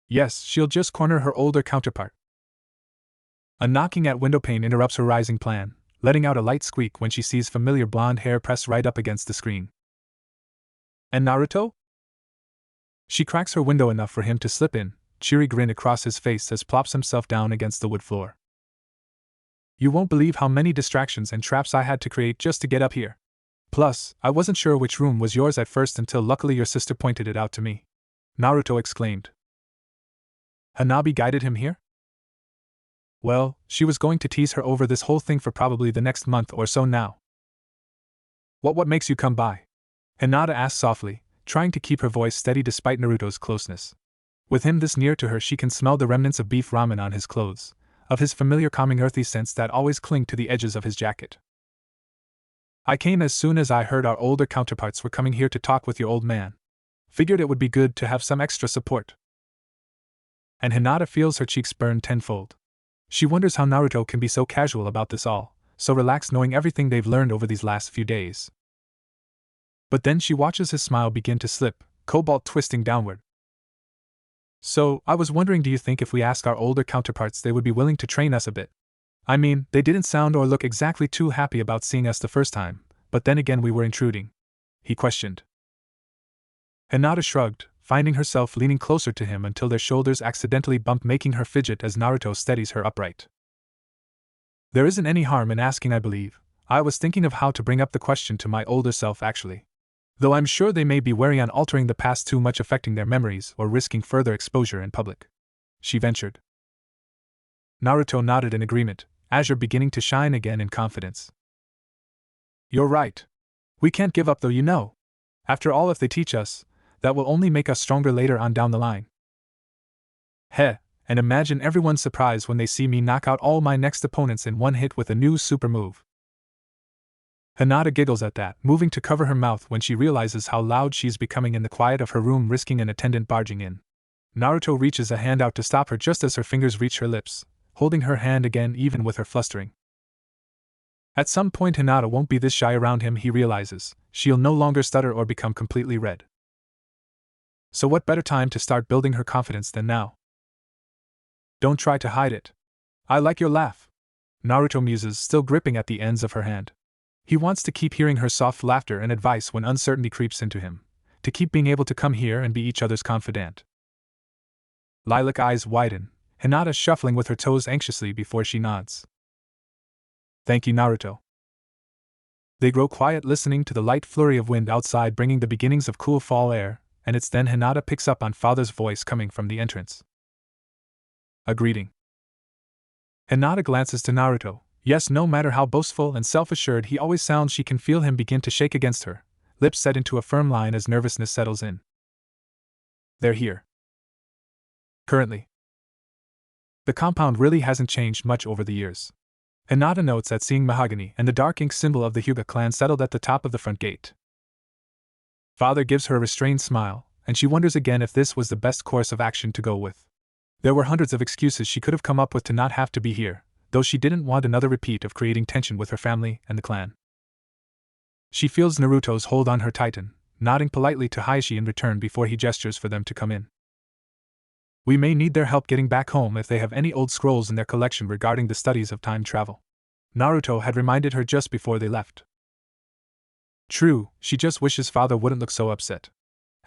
Yes, she'll just corner her older counterpart. A knocking at windowpane interrupts her rising plan, letting out a light squeak when she sees familiar blonde hair pressed right up against the screen. And Naruto? She cracks her window enough for him to slip in, cheery grin across his face as plops himself down against the wood floor. You won't believe how many distractions and traps I had to create just to get up here. Plus, I wasn't sure which room was yours at first until luckily your sister pointed it out to me. Naruto exclaimed. Hanabi guided him here? Well, she was going to tease her over this whole thing for probably the next month or so now. What makes you come by? Hinata asked softly, trying to keep her voice steady despite Naruto's closeness. With him this near to her, she can smell the remnants of beef ramen on his clothes, of his familiar calming earthy scents that always cling to the edges of his jacket. I came as soon as I heard our older counterparts were coming here to talk with your old man. Figured it would be good to have some extra support. And Hinata feels her cheeks burn tenfold. She wonders how Naruto can be so casual about this all, so relaxed knowing everything they've learned over these last few days. But then she watches his smile begin to slip, cobalt twisting downward. So, I was wondering, do you think if we ask our older counterparts they would be willing to train us a bit? I mean, they didn't sound or look exactly too happy about seeing us the first time, but then again we were intruding. He questioned. Hinata shrugged, finding herself leaning closer to him until their shoulders accidentally bump, making her fidget as Naruto steadies her upright. There isn't any harm in asking, I believe. I was thinking of how to bring up the question to my older self actually. Though I'm sure they may be wary on altering the past too much, affecting their memories or risking further exposure in public. She ventured. Naruto nodded in agreement, azure beginning to shine again in confidence. You're right. We can't give up though, you know. After all, if they teach us, that will only make us stronger later on down the line. Heh, and imagine everyone's surprise when they see me knock out all my next opponents in one hit with a new super move. Hinata giggles at that, moving to cover her mouth when she realizes how loud she's becoming in the quiet of her room, risking an attendant barging in. Naruto reaches a hand out to stop her just as her fingers reach her lips, holding her hand again even with her flustering. At some point Hinata won't be this shy around him, he realizes. She'll no longer stutter or become completely red. So what better time to start building her confidence than now? Don't try to hide it. I like your laugh. Naruto muses, still gripping at the ends of her hand. He wants to keep hearing her soft laughter and advice when uncertainty creeps into him, to keep being able to come here and be each other's confidant. Lilac eyes widen, Hinata shuffling with her toes anxiously before she nods. Thank you, Naruto. They grow quiet, listening to the light flurry of wind outside bringing the beginnings of cool fall air, and it's then Hinata picks up on father's voice coming from the entrance. A greeting. Hinata glances to Naruto. Yes, no matter how boastful and self-assured he always sounds, she can feel him begin to shake against her, lips set into a firm line as nervousness settles in. They're here. Currently. The compound really hasn't changed much over the years. Hinata notes at seeing mahogany and the dark ink symbol of the Hyuga clan settled at the top of the front gate. Father gives her a restrained smile, and she wonders again if this was the best course of action to go with. There were hundreds of excuses she could have come up with to not have to be here, though she didn't want another repeat of creating tension with her family and the clan. She feels Naruto's hold on her tighten, nodding politely to Hayashi in return before he gestures for them to come in. We may need their help getting back home if they have any old scrolls in their collection regarding the studies of time travel. Naruto had reminded her just before they left. True, she just wishes father wouldn't look so upset.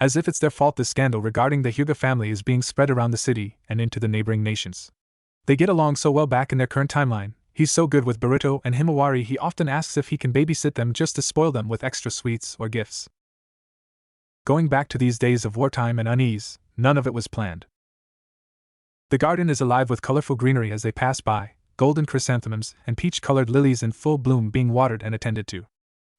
As if it's their fault this scandal regarding the Hyuga family is being spread around the city and into the neighboring nations. They get along so well back in their current timeline. He's so good with Boruto and Himawari, he often asks if he can babysit them just to spoil them with extra sweets or gifts. Going back to these days of wartime and unease, none of it was planned. The garden is alive with colorful greenery as they pass by, golden chrysanthemums and peach-colored lilies in full bloom being watered and attended to.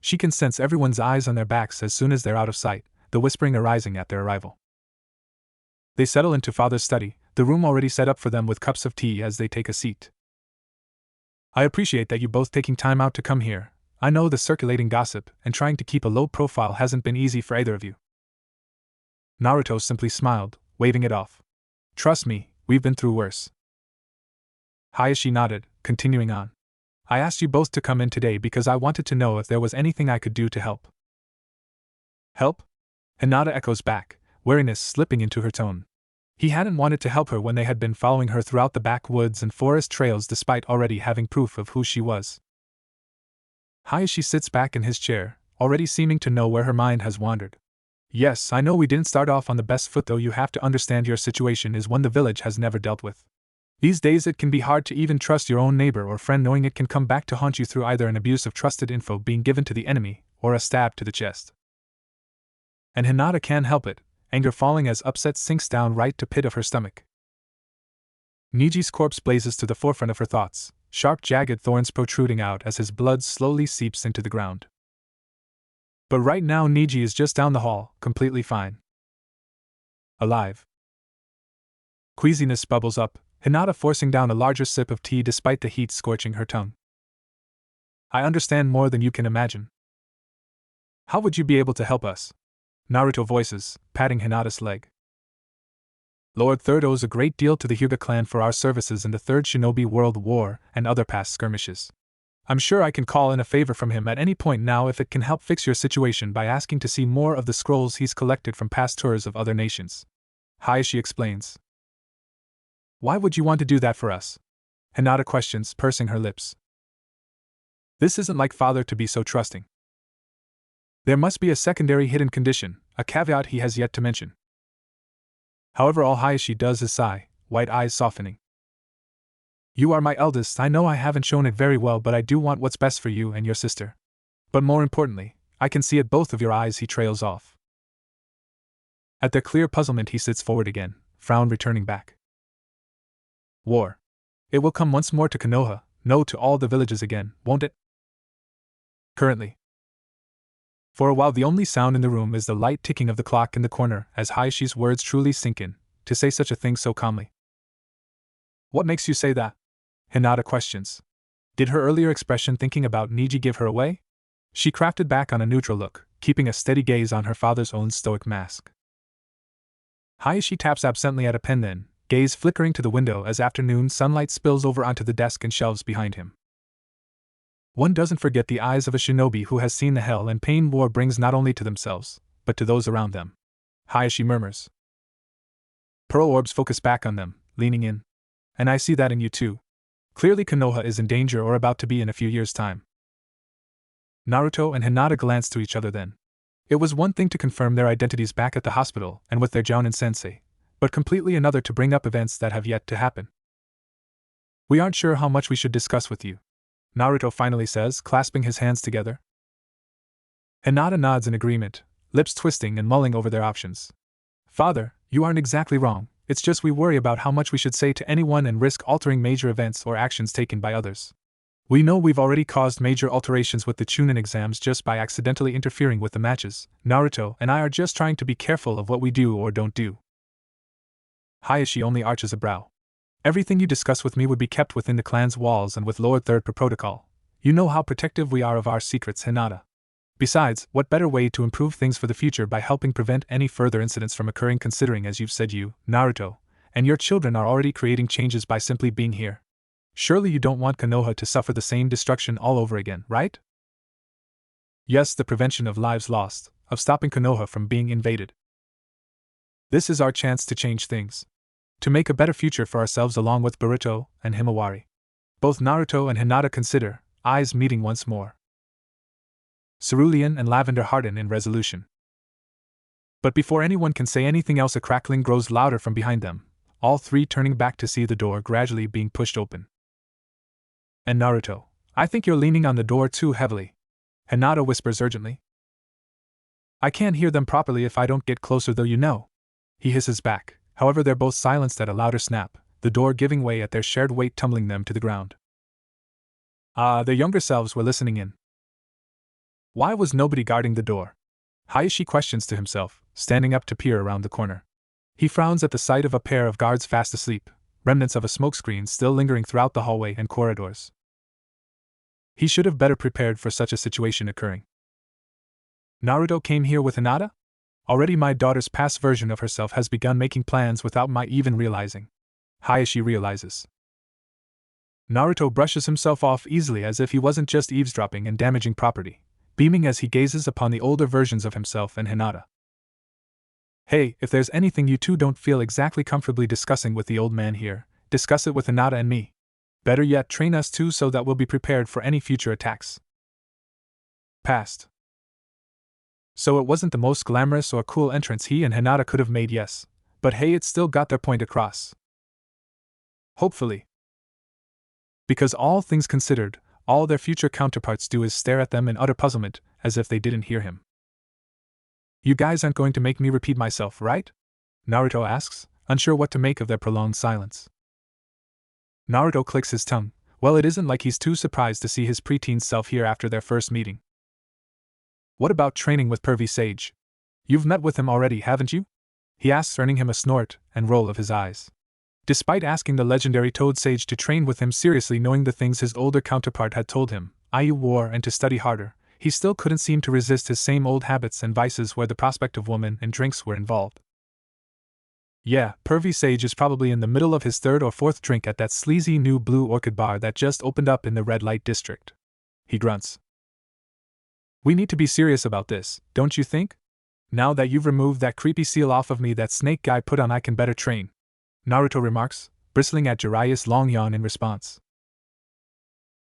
She can sense everyone's eyes on their backs as soon as they're out of sight, the whispering arising at their arrival. They settle into father's study, the room already set up for them with cups of tea as they take a seat. I appreciate that you both taking time out to come here. I know the circulating gossip and trying to keep a low profile hasn't been easy for either of you. Naruto simply smiled, waving it off. Trust me, we've been through worse. Hayashi nodded, continuing on. I asked you both to come in today because I wanted to know if there was anything I could do to help. Help? Hinata echoes back, wariness slipping into her tone. He hadn't wanted to help her when they had been following her throughout the backwoods and forest trails despite already having proof of who she was. Hayashi sits back in his chair, already seeming to know where her mind has wandered. Yes, I know we didn't start off on the best foot, though you have to understand your situation is one the village has never dealt with. These days it can be hard to even trust your own neighbor or friend, knowing it can come back to haunt you through either an abuse of trusted info being given to the enemy, or a stab to the chest. And Hinata can't help it, anger falling as upset sinks down right to pit of her stomach. Niji's corpse blazes to the forefront of her thoughts, sharp jagged thorns protruding out as his blood slowly seeps into the ground. But right now Niji is just down the hall, completely fine. Alive. Queasiness bubbles up, Hinata forcing down a larger sip of tea despite the heat scorching her tongue. I understand more than you can imagine. How would you be able to help us? Naruto voices, patting Hinata's leg. Lord Third owes a great deal to the Hyuga clan for our services in the Third Shinobi World War and other past skirmishes. I'm sure I can call in a favor from him at any point now if it can help fix your situation by asking to see more of the scrolls he's collected from past tours of other nations. Hayashi explains. Why would you want to do that for us? Hinata questions, pursing her lips. This isn't like father to be so trusting. There must be a secondary hidden condition, a caveat he has yet to mention. However, all Hayashi does is sigh, white eyes softening. You are my eldest, I know I haven't shown it very well, but I do want what's best for you and your sister. But more importantly, I can see it both of your eyes, he trails off. At their clear puzzlement he sits forward again, frown returning back. War. It will come once more to Konoha, no to all the villages again, won't it? Currently. For a while the only sound in the room is the light ticking of the clock in the corner as Hayashi's words truly sink in, to say such a thing so calmly. What makes you say that? Hinata questions. Did her earlier expression thinking about Niji give her away? She crafted back on a neutral look, keeping a steady gaze on her father's own stoic mask. Hayashi taps absently at a pen then, gaze flickering to the window as afternoon sunlight spills over onto the desk and shelves behind him. One doesn't forget the eyes of a shinobi who has seen the hell and pain war brings not only to themselves, but to those around them. Hayashi murmurs. Pearl orbs focus back on them, leaning in. And I see that in you too. Clearly Konoha is in danger or about to be in a few years' time. Naruto and Hinata glance to each other then. It was one thing to confirm their identities back at the hospital and with their Jounin sensei, but completely another to bring up events that have yet to happen. We aren't sure how much we should discuss with you, Naruto finally says, clasping his hands together. Hinata nods in agreement, lips twisting and mulling over their options. Father, you aren't exactly wrong, it's just we worry about how much we should say to anyone and risk altering major events or actions taken by others. We know we've already caused major alterations with the Chunin exams just by accidentally interfering with the matches. Naruto and I are just trying to be careful of what we do or don't do. Hayashi only arches a brow. Everything you discuss with me would be kept within the clan's walls and with Lord Third per protocol. You know how protective we are of our secrets, Hinata. Besides, what better way to improve things for the future by helping prevent any further incidents from occurring, considering, as you've said, you, Naruto, and your children are already creating changes by simply being here. Surely you don't want Konoha to suffer the same destruction all over again, right? Yes, the prevention of lives lost, of stopping Konoha from being invaded. This is our chance to change things. To make a better future for ourselves along with Boruto and Himawari. Both Naruto and Hinata consider, eyes meeting once more. Cerulean and Lavender harden in resolution. But before anyone can say anything else, a crackling grows louder from behind them, all three turning back to see the door gradually being pushed open. And Naruto, I think you're leaning on the door too heavily, Hinata whispers urgently. I can't hear them properly if I don't get closer, though, you know. He hisses back, however they're both silenced at a louder snap, the door giving way at their shared weight, tumbling them to the ground. Their younger selves were listening in. Why was nobody guarding the door? Hayashi questions to himself, standing up to peer around the corner. He frowns at the sight of a pair of guards fast asleep, remnants of a smokescreen still lingering throughout the hallway and corridors. He should have better prepared for such a situation occurring. Naruto came here with Hinata? Already my daughter's past version of herself has begun making plans without my even realizing. Hi, she realizes. Naruto brushes himself off easily as if he wasn't just eavesdropping and damaging property, beaming as he gazes upon the older versions of himself and Hinata. Hey, if there's anything you two don't feel exactly comfortably discussing with the old man here, discuss it with Hinata and me. Better yet, train us too so that we'll be prepared for any future attacks. Past. So it wasn't the most glamorous or cool entrance he and Hinata could have made, yes, but hey, it still got their point across. Hopefully. Because all things considered, all their future counterparts do is stare at them in utter puzzlement, as if they didn't hear him. You guys aren't going to make me repeat myself, right? Naruto asks, unsure what to make of their prolonged silence. Naruto clicks his tongue. Well, it isn't like he's too surprised to see his preteen self here after their first meeting. What about training with Pervy Sage? You've met with him already, haven't you? He asks, earning him a snort and roll of his eyes. Despite asking the legendary Toad Sage to train with him seriously, knowing the things his older counterpart had told him, i.e. war and to study harder, he still couldn't seem to resist his same old habits and vices where the prospect of women and drinks were involved. Yeah, Pervy Sage is probably in the middle of his third or fourth drink at that sleazy new Blue Orchid bar that just opened up in the red light district. He grunts. We need to be serious about this, don't you think? Now that you've removed that creepy seal off of me that snake guy put on, I can better train, Naruto remarks, bristling at Jiraiya's long yawn in response.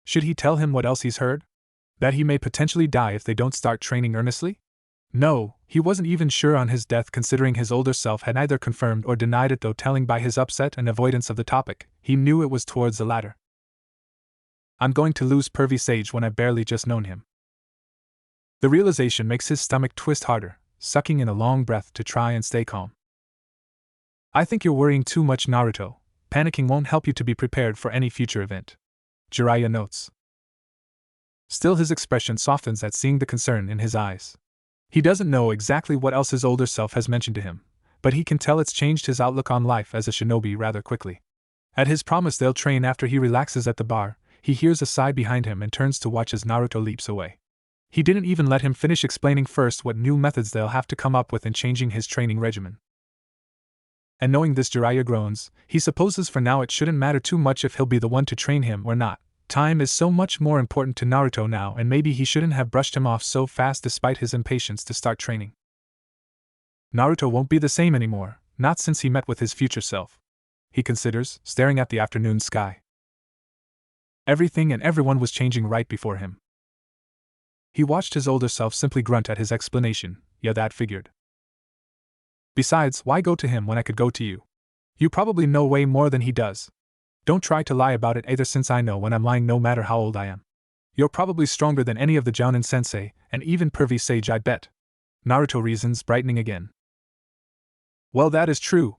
Should he tell him what else he's heard? That he may potentially die if they don't start training earnestly? No, he wasn't even sure on his death, considering his older self had neither confirmed or denied it, though telling by his upset and avoidance of the topic, he knew it was towards the latter. I'm going to lose Pervy Sage when I've barely just known him. The realization makes his stomach twist harder, sucking in a long breath to try and stay calm. I think you're worrying too much, Naruto. Panicking won't help you to be prepared for any future event. Jiraiya notes. Still, his expression softens at seeing the concern in his eyes. He doesn't know exactly what else his older self has mentioned to him, but he can tell it's changed his outlook on life as a shinobi rather quickly. At his promise they'll train after he relaxes at the bar, he hears a sigh behind him and turns to watch as Naruto leaps away. He didn't even let him finish explaining first what new methods they'll have to come up with in changing his training regimen. And knowing this, Jiraiya groans. He supposes for now it shouldn't matter too much if he'll be the one to train him or not. Time is so much more important to Naruto now, and maybe he shouldn't have brushed him off so fast despite his impatience to start training. Naruto won't be the same anymore, not since he met with his future self. He considers, staring at the afternoon sky. Everything and everyone was changing right before him. He watched his older self simply grunt at his explanation. Yeah, that figured. Besides, why go to him when I could go to you? You probably know way more than he does. Don't try to lie about it either, since I know when I'm lying no matter how old I am. You're probably stronger than any of the Jounin sensei, and even Pervy Sage, I bet. Naruto reasons, brightening again. Well, that is true.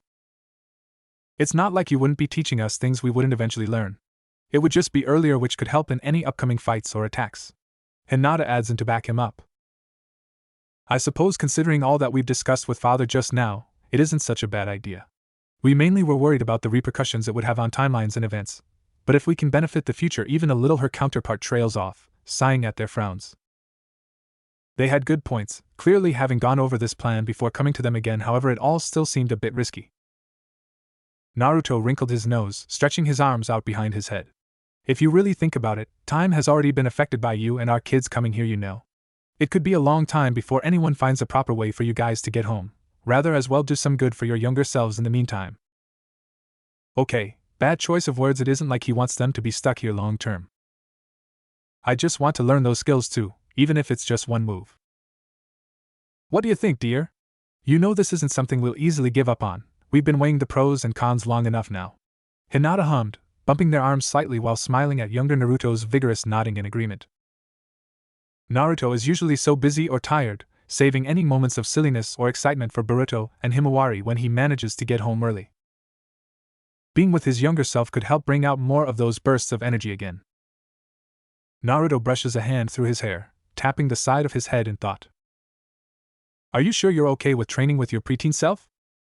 It's not like you wouldn't be teaching us things we wouldn't eventually learn. It would just be earlier, which could help in any upcoming fights or attacks. Hinata adds in to back him up. I suppose considering all that we've discussed with Father just now, it isn't such a bad idea. We mainly were worried about the repercussions it would have on timelines and events, but if we can benefit the future even a little, her counterpart trails off, sighing at their frowns. They had good points, clearly having gone over this plan before coming to them again, however it all still seemed a bit risky. Naruto wrinkled his nose, stretching his arms out behind his head. If you really think about it, time has already been affected by you and our kids coming here, you know. It could be a long time before anyone finds a proper way for you guys to get home. Rather as well do some good for your younger selves in the meantime. Okay, bad choice of words, it isn't like he wants them to be stuck here long term. I just want to learn those skills too, even if it's just one move. What do you think, dear? You know this isn't something we'll easily give up on. We've been weighing the pros and cons long enough now. Hinata hummed, bumping their arms slightly while smiling at younger Naruto's vigorous nodding in agreement. Naruto is usually so busy or tired, saving any moments of silliness or excitement for Boruto and Himawari when he manages to get home early. Being with his younger self could help bring out more of those bursts of energy again. Naruto brushes a hand through his hair, tapping the side of his head in thought. Are you sure you're okay with training with your preteen self?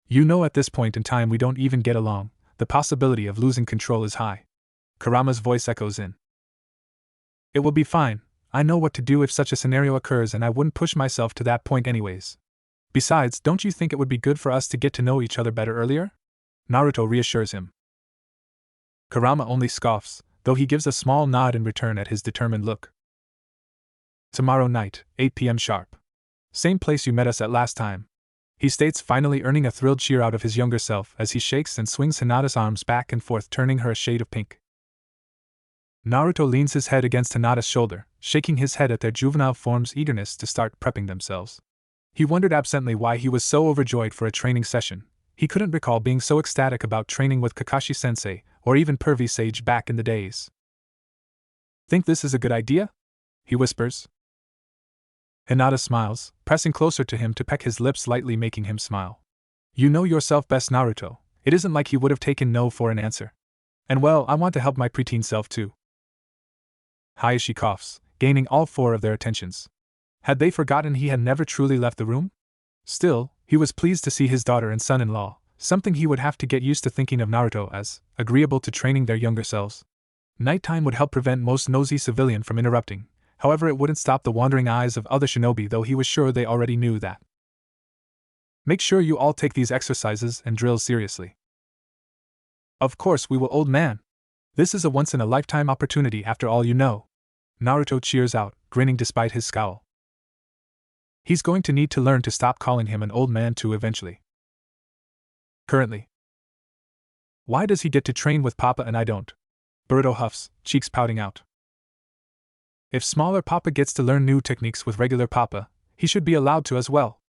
You know at this point in time we don't even get along, the possibility of losing control is high. Kurama's voice echoes in. It will be fine, I know what to do if such a scenario occurs and I wouldn't push myself to that point anyways. Besides, don't you think it would be good for us to get to know each other better earlier? Naruto reassures him. Kurama only scoffs, though he gives a small nod in return at his determined look. Tomorrow night, 8 p.m. sharp. Same place you met us at last time, he states, finally earning a thrilled cheer out of his younger self as he shakes and swings Hinata's arms back and forth, turning her a shade of pink. Naruto leans his head against Hinata's shoulder, shaking his head at their juvenile form's eagerness to start prepping themselves. He wondered absently why he was so overjoyed for a training session. He couldn't recall being so ecstatic about training with Kakashi-sensei, or even Pervy Sage back in the days. Think this is a good idea? He whispers. Hinata smiles, pressing closer to him to peck his lips lightly, making him smile. You know yourself best, Naruto. It isn't like he would have taken no for an answer. And well, I want to help my preteen self too. Hayashi coughs, gaining all four of their attentions. Had they forgotten he had never truly left the room? Still, he was pleased to see his daughter and son-in-law, something he would have to get used to thinking of Naruto as agreeable to training their younger selves. Nighttime would help prevent most nosy civilian from interrupting. However, it wouldn't stop the wandering eyes of other shinobi, though he was sure they already knew that. Make sure you all take these exercises and drills seriously. Of course we will, old man. This is a once-in-a-lifetime opportunity after all, you know. Naruto cheers out, grinning despite his scowl. He's going to need to learn to stop calling him an old man too eventually. Currently. Why does he get to train with Papa and I don't? Boruto huffs, cheeks pouting out. If smaller Papa gets to learn new techniques with regular Papa, he should be allowed to as well.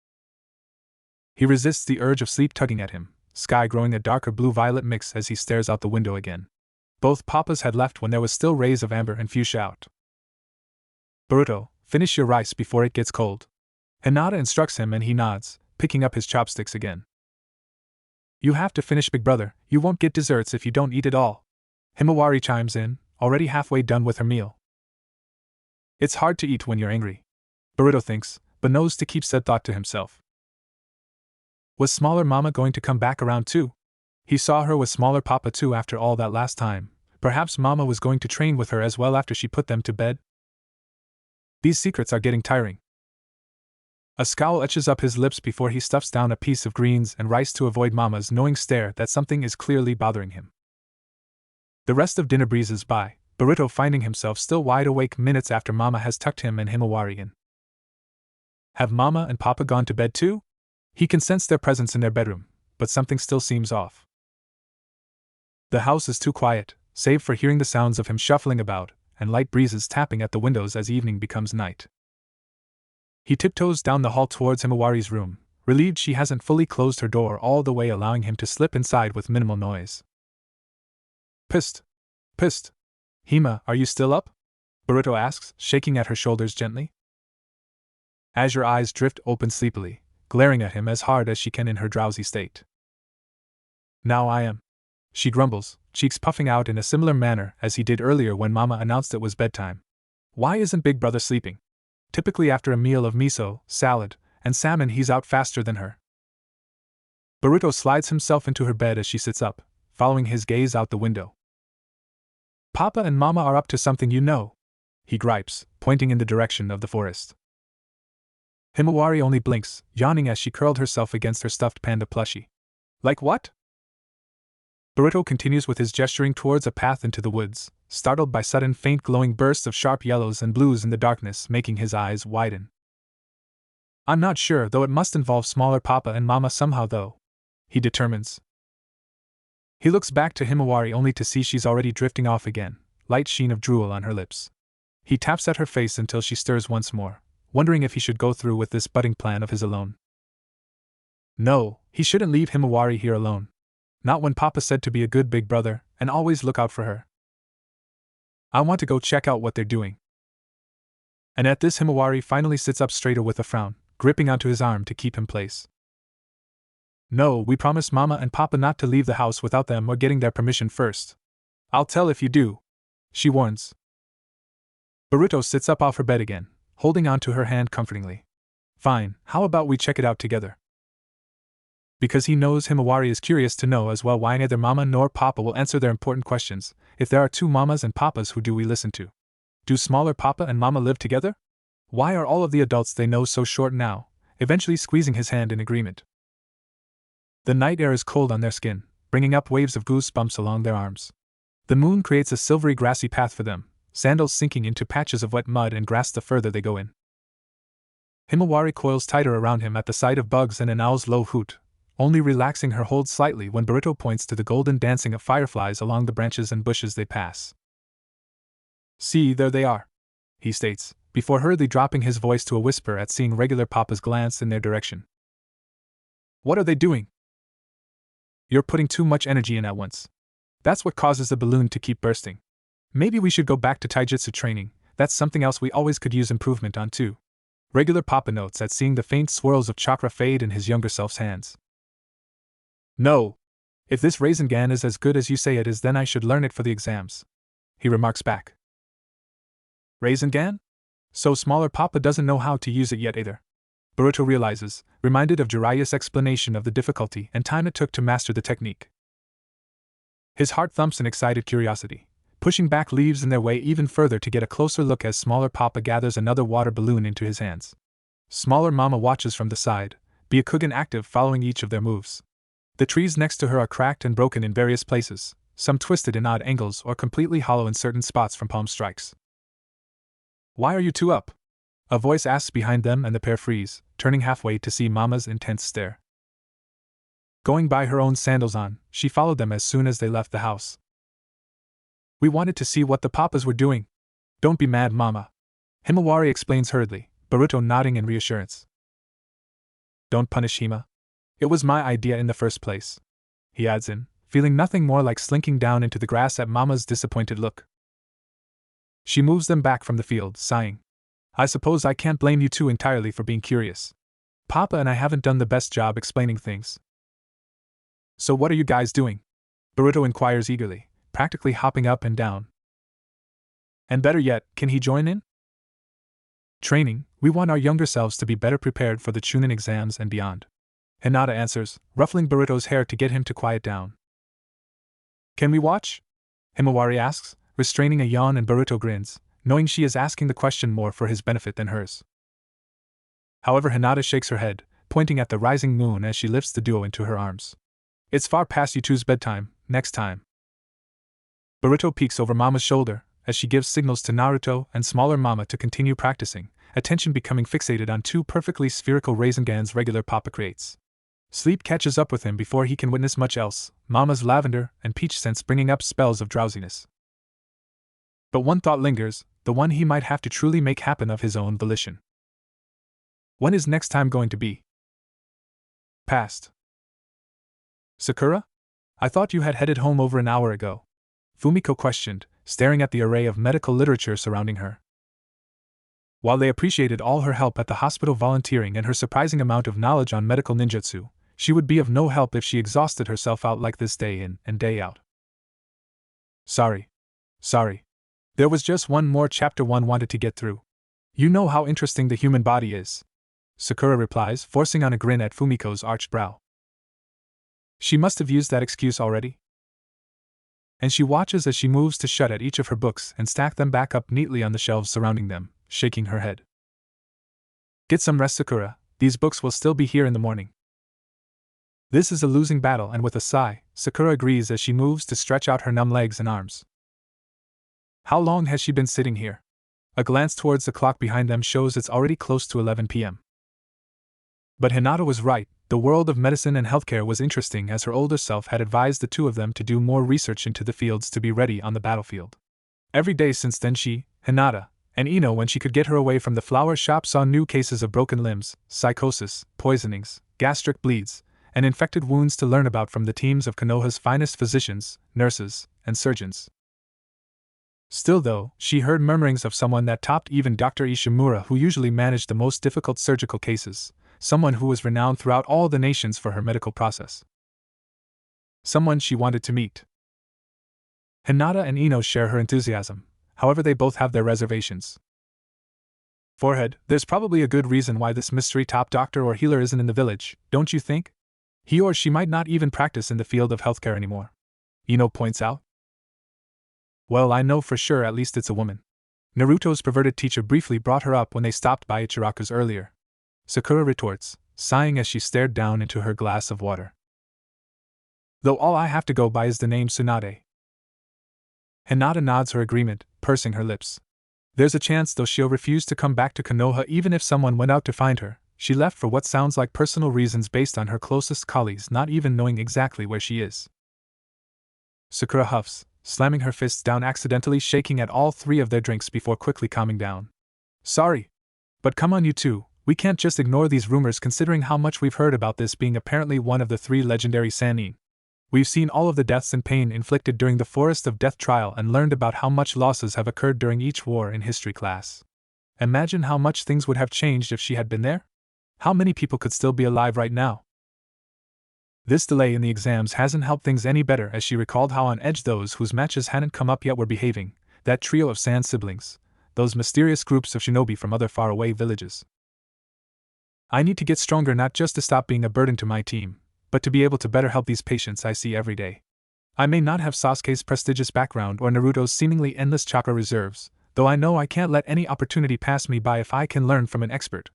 He resists the urge of sleep tugging at him, sky growing a darker blue-violet mix as he stares out the window again. Both Papas had left when there was still rays of amber and fuchsia out. Boruto, finish your rice before it gets cold. Hinata instructs him and he nods, picking up his chopsticks again. You have to finish, big brother, you won't get desserts if you don't eat it all. Himawari chimes in, already halfway done with her meal. It's hard to eat when you're angry, Boruto thinks, but knows to keep said thought to himself. Was smaller Mama going to come back around too? He saw her with smaller Papa too after all that last time. Perhaps Mama was going to train with her as well after she put them to bed? These secrets are getting tiring. A scowl etches up his lips before he stuffs down a piece of greens and rice to avoid Mama's knowing stare that something is clearly bothering him. The rest of dinner breezes by, Boruto finding himself still wide awake minutes after Mama has tucked him and Himawari in. Have Mama and Papa gone to bed too? He can sense their presence in their bedroom, but something still seems off. The house is too quiet, save for hearing the sounds of him shuffling about, and light breezes tapping at the windows as evening becomes night. He tiptoes down the hall towards Himawari's room, relieved she hasn't fully closed her door all the way, allowing him to slip inside with minimal noise. Psst. Psst. Hima, are you still up? Boruto asks, shaking at her shoulders gently. Azure eyes drift open sleepily, glaring at him as hard as she can in her drowsy state. Now I am. She grumbles, cheeks puffing out in a similar manner as he did earlier when Mama announced it was bedtime. Why isn't Big Brother sleeping? Typically after a meal of miso, salad, and salmon he's out faster than her. Boruto slides himself into her bed as she sits up, following his gaze out the window. Papa and Mama are up to something, you know, he gripes, pointing in the direction of the forest. Himawari only blinks, yawning as she curled herself against her stuffed panda plushie. Like what? Boruto continues with his gesturing towards a path into the woods, startled by sudden faint glowing bursts of sharp yellows and blues in the darkness, making his eyes widen. I'm not sure, though it must involve smaller Papa and Mama somehow though, he determines. He looks back to Himawari only to see she's already drifting off again, light sheen of drool on her lips. He taps at her face until she stirs once more, wondering if he should go through with this budding plan of his alone. No, he shouldn't leave Himawari here alone. Not when Papa said to be a good big brother and always look out for her. I want to go check out what they're doing. And at this Himawari finally sits up straighter with a frown, gripping onto his arm to keep in place. No, we promised Mama and Papa not to leave the house without them or getting their permission first. I'll tell if you do, she warns. Boruto sits up off her bed again, holding on to her hand comfortingly. Fine, how about we check it out together? Because he knows Himawari is curious to know as well why neither Mama nor Papa will answer their important questions. If there are two Mamas and Papas, who do we listen to? Do smaller Papa and Mama live together? Why are all of the adults they know so short now? Eventually squeezing his hand in agreement. The night air is cold on their skin, bringing up waves of goosebumps along their arms. The moon creates a silvery grassy path for them, sandals sinking into patches of wet mud and grass the further they go in. Himawari coils tighter around him at the sight of bugs and an owl's low hoot, only relaxing her hold slightly when Boruto points to the golden dancing of fireflies along the branches and bushes they pass. "See, there they are," he states, before hurriedly dropping his voice to a whisper at seeing regular Papa's glance in their direction. "What are they doing?" "You're putting too much energy in at once. That's what causes the balloon to keep bursting. Maybe we should go back to taijutsu training. That's something else we always could use improvement on too." Regular Papa notes at seeing the faint swirls of chakra fade in his younger self's hands. "No. If this Rasengan is as good as you say it is, then I should learn it for the exams," he remarks back. "Rasengan? So smaller Papa doesn't know how to use it yet either," Boruto realizes, reminded of Jiraiya's explanation of the difficulty and time it took to master the technique. His heart thumps in excited curiosity, pushing back leaves in their way even further to get a closer look as smaller Papa gathers another water balloon into his hands. Smaller Mama watches from the side, Byakugan active following each of their moves. The trees next to her are cracked and broken in various places, some twisted in odd angles or completely hollow in certain spots from palm strikes. "Why are you two up?" a voice asks behind them, and the pair freeze, turning halfway to see Mama's intense stare. Going by her own sandals on, she followed them as soon as they left the house. "We wanted to see what the Papas were doing." "Don't be mad, Mama," Himawari explains hurriedly, Boruto nodding in reassurance. "Don't punish Hima. It was my idea in the first place," he adds in, feeling nothing more like slinking down into the grass at Mama's disappointed look. She moves them back from the field, sighing. "I suppose I can't blame you two entirely for being curious. Papa and I haven't done the best job explaining things." "So what are you guys doing?" Boruto inquires eagerly, practically hopping up and down. "And better yet, can he join in?" "Training. We want our younger selves to be better prepared for the Chunin exams and beyond," Hinata answers, ruffling Boruto's hair to get him to quiet down. "Can we watch?" Himawari asks, restraining a yawn, and Boruto grins, knowing she is asking the question more for his benefit than hers. However, Hinata shakes her head, pointing at the rising moon as she lifts the duo into her arms. "It's far past you two's bedtime, next time." Boruto peeks over Mama's shoulder as she gives signals to Naruto and smaller Mama to continue practicing, attention becoming fixated on two perfectly spherical Rasengans regular Papa creates. Sleep catches up with him before he can witness much else, Mama's lavender and peach scents bringing up spells of drowsiness. But one thought lingers, the one he might have to truly make happen of his own volition. When is next time going to be? Past. "Sakura? I thought you had headed home over an hour ago," Fumiko questioned, staring at the array of medical literature surrounding her. While they appreciated all her help at the hospital volunteering and her surprising amount of knowledge on medical ninjutsu, she would be of no help if she exhausted herself out like this day in and day out. Sorry. There was just one more chapter one wanted to get through. You know how interesting the human body is," Sakura replies, forcing on a grin at Fumiko's arched brow. She must have used that excuse already. And she watches as she moves to shut at each of her books and stack them back up neatly on the shelves surrounding them, shaking her head. "Get some rest, Sakura, these books will still be here in the morning." This is a losing battle, and with a sigh, Sakura agrees as she moves to stretch out her numb legs and arms. How long has she been sitting here? A glance towards the clock behind them shows it's already close to 11 p.m. But Hinata was right, the world of medicine and healthcare was interesting, as her older self had advised the two of them to do more research into the fields to be ready on the battlefield. Every day since then she, Hinata, and Ino, when she could get her away from the flower shop, saw new cases of broken limbs, psychosis, poisonings, gastric bleeds, and infected wounds to learn about from the teams of Konoha's finest physicians, nurses, and surgeons. Still, though, she heard murmurings of someone that topped even Dr. Ishimura, who usually managed the most difficult surgical cases, someone who was renowned throughout all the nations for her medical process. Someone she wanted to meet. Hinata and Ino share her enthusiasm, however they both have their reservations. Forehead, there's probably a good reason why this mystery top doctor or healer isn't in the village, don't you think? He or she might not even practice in the field of healthcare anymore. Ino points out. Well, I know for sure at least it's a woman. Naruto's perverted teacher briefly brought her up when they stopped by Ichiraku's earlier. Sakura retorts, sighing as she stared down into her glass of water. Though all I have to go by is the name Tsunade. Hinata nods her agreement, pursing her lips. There's a chance though she'll refuse to come back to Konoha even if someone went out to find her. She left for what sounds like personal reasons based on her closest colleagues not even knowing exactly where she is. Sakura huffs, slamming her fists down, accidentally shaking at all three of their drinks before quickly calming down. Sorry. But come on, you two, we can't just ignore these rumors considering how much we've heard about this being apparently one of the 3 legendary Sannin. We've seen all of the deaths and pain inflicted during the Forest of Death trial and learned about how much losses have occurred during each war in history class. Imagine how much things would have changed if she had been there? How many people could still be alive right now? This delay in the exams hasn't helped things any better as she recalled how on edge those whose matches hadn't come up yet were behaving, that trio of Sand siblings, those mysterious groups of shinobi from other faraway villages. I need to get stronger not just to stop being a burden to my team, but to be able to better help these patients I see every day. I may not have Sasuke's prestigious background or Naruto's seemingly endless chakra reserves, though I know I can't let any opportunity pass me by if I can learn from an expert,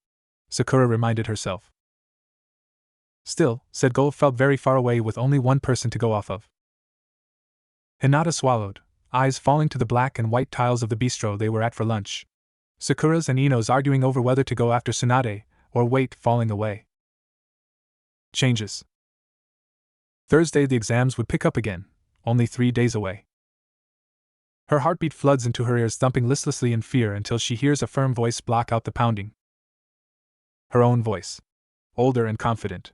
Sakura reminded herself. Still, said goal felt very far away with only one person to go off of. Hinata swallowed, eyes falling to the black and white tiles of the bistro they were at for lunch. Sakura's and Ino's arguing over whether to go after Tsunade, or wait, falling away. Changes. Thursday the exams would pick up again, only 3 days away. Her heartbeat floods into her ears, thumping listlessly in fear until she hears a firm voice block out the pounding. Her own voice. Older and confident.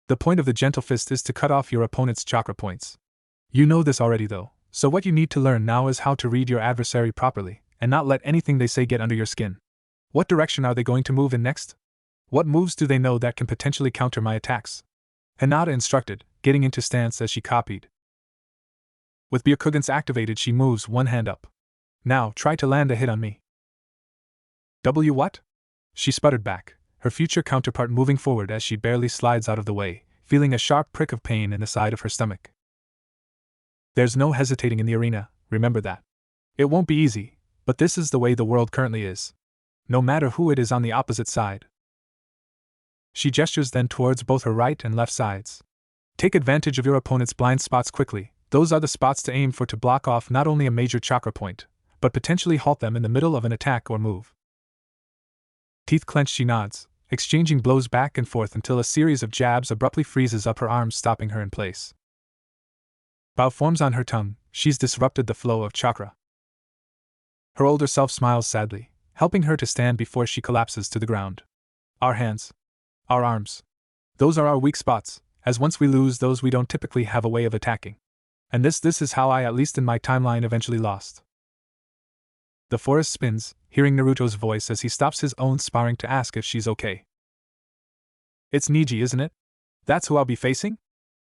The point of the gentle fist is to cut off your opponent's chakra points. You know this already though, so what you need to learn now is how to read your adversary properly, and not let anything they say get under your skin. What direction are they going to move in next? What moves do they know that can potentially counter my attacks? Hinata instructed, getting into stance as she copied. With Byakugan's activated, she moves one hand up. Now, try to land a hit on me. What? She sputtered back, her future counterpart moving forward as she barely slides out of the way, feeling a sharp prick of pain in the side of her stomach. There's no hesitating in the arena, remember that. It won't be easy, but this is the way the world currently is. No matter who it is on the opposite side. She gestures then towards both her right and left sides. Take advantage of your opponent's blind spots quickly. Those are the spots to aim for to block off not only a major chakra point, but potentially halt them in the middle of an attack or move. Teeth clenched, she nods, exchanging blows back and forth until a series of jabs abruptly freezes up her arms, stopping her in place. Bow forms on her tongue, she's disrupted the flow of chakra. Her older self smiles sadly, helping her to stand before she collapses to the ground. Our hands. Our arms. Those are our weak spots, as once we lose those we don't typically have a way of attacking. And this is how I, at least in my timeline, eventually lost. The forest spins, hearing Naruto's voice as he stops his own sparring to ask if she's okay. It's Neji, isn't it? That's who I'll be facing?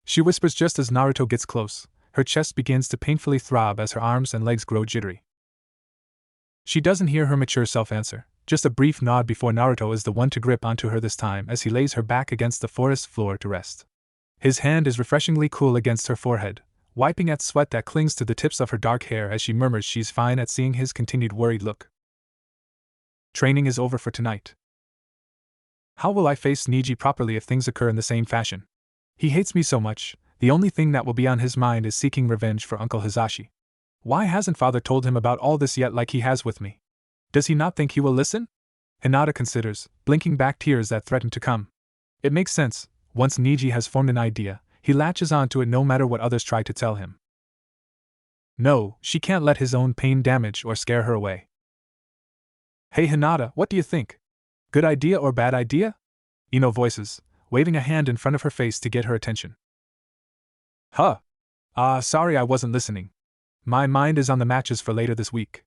She whispers just as Naruto gets close. Her chest begins to painfully throb as her arms and legs grow jittery. She doesn't hear her mature self answer, just a brief nod before Naruto is the one to grip onto her this time as he lays her back against the forest floor to rest. His hand is refreshingly cool against her forehead, wiping at sweat that clings to the tips of her dark hair as she murmurs she's fine at seeing his continued worried look. Training is over for tonight. How will I face Neji properly if things occur in the same fashion? He hates me so much, the only thing that will be on his mind is seeking revenge for Uncle Hizashi. Why hasn't father told him about all this yet like he has with me? Does he not think he will listen? Hinata considers, blinking back tears that threaten to come. It makes sense. Once Neji has formed an idea, he latches on to it no matter what others try to tell him. No, she can't let his own pain damage or scare her away. Hey Hinata, what do you think? Good idea or bad idea? Ino voices, waving a hand in front of her face to get her attention. Huh. Sorry I wasn't listening. My mind is on the matches for later this week.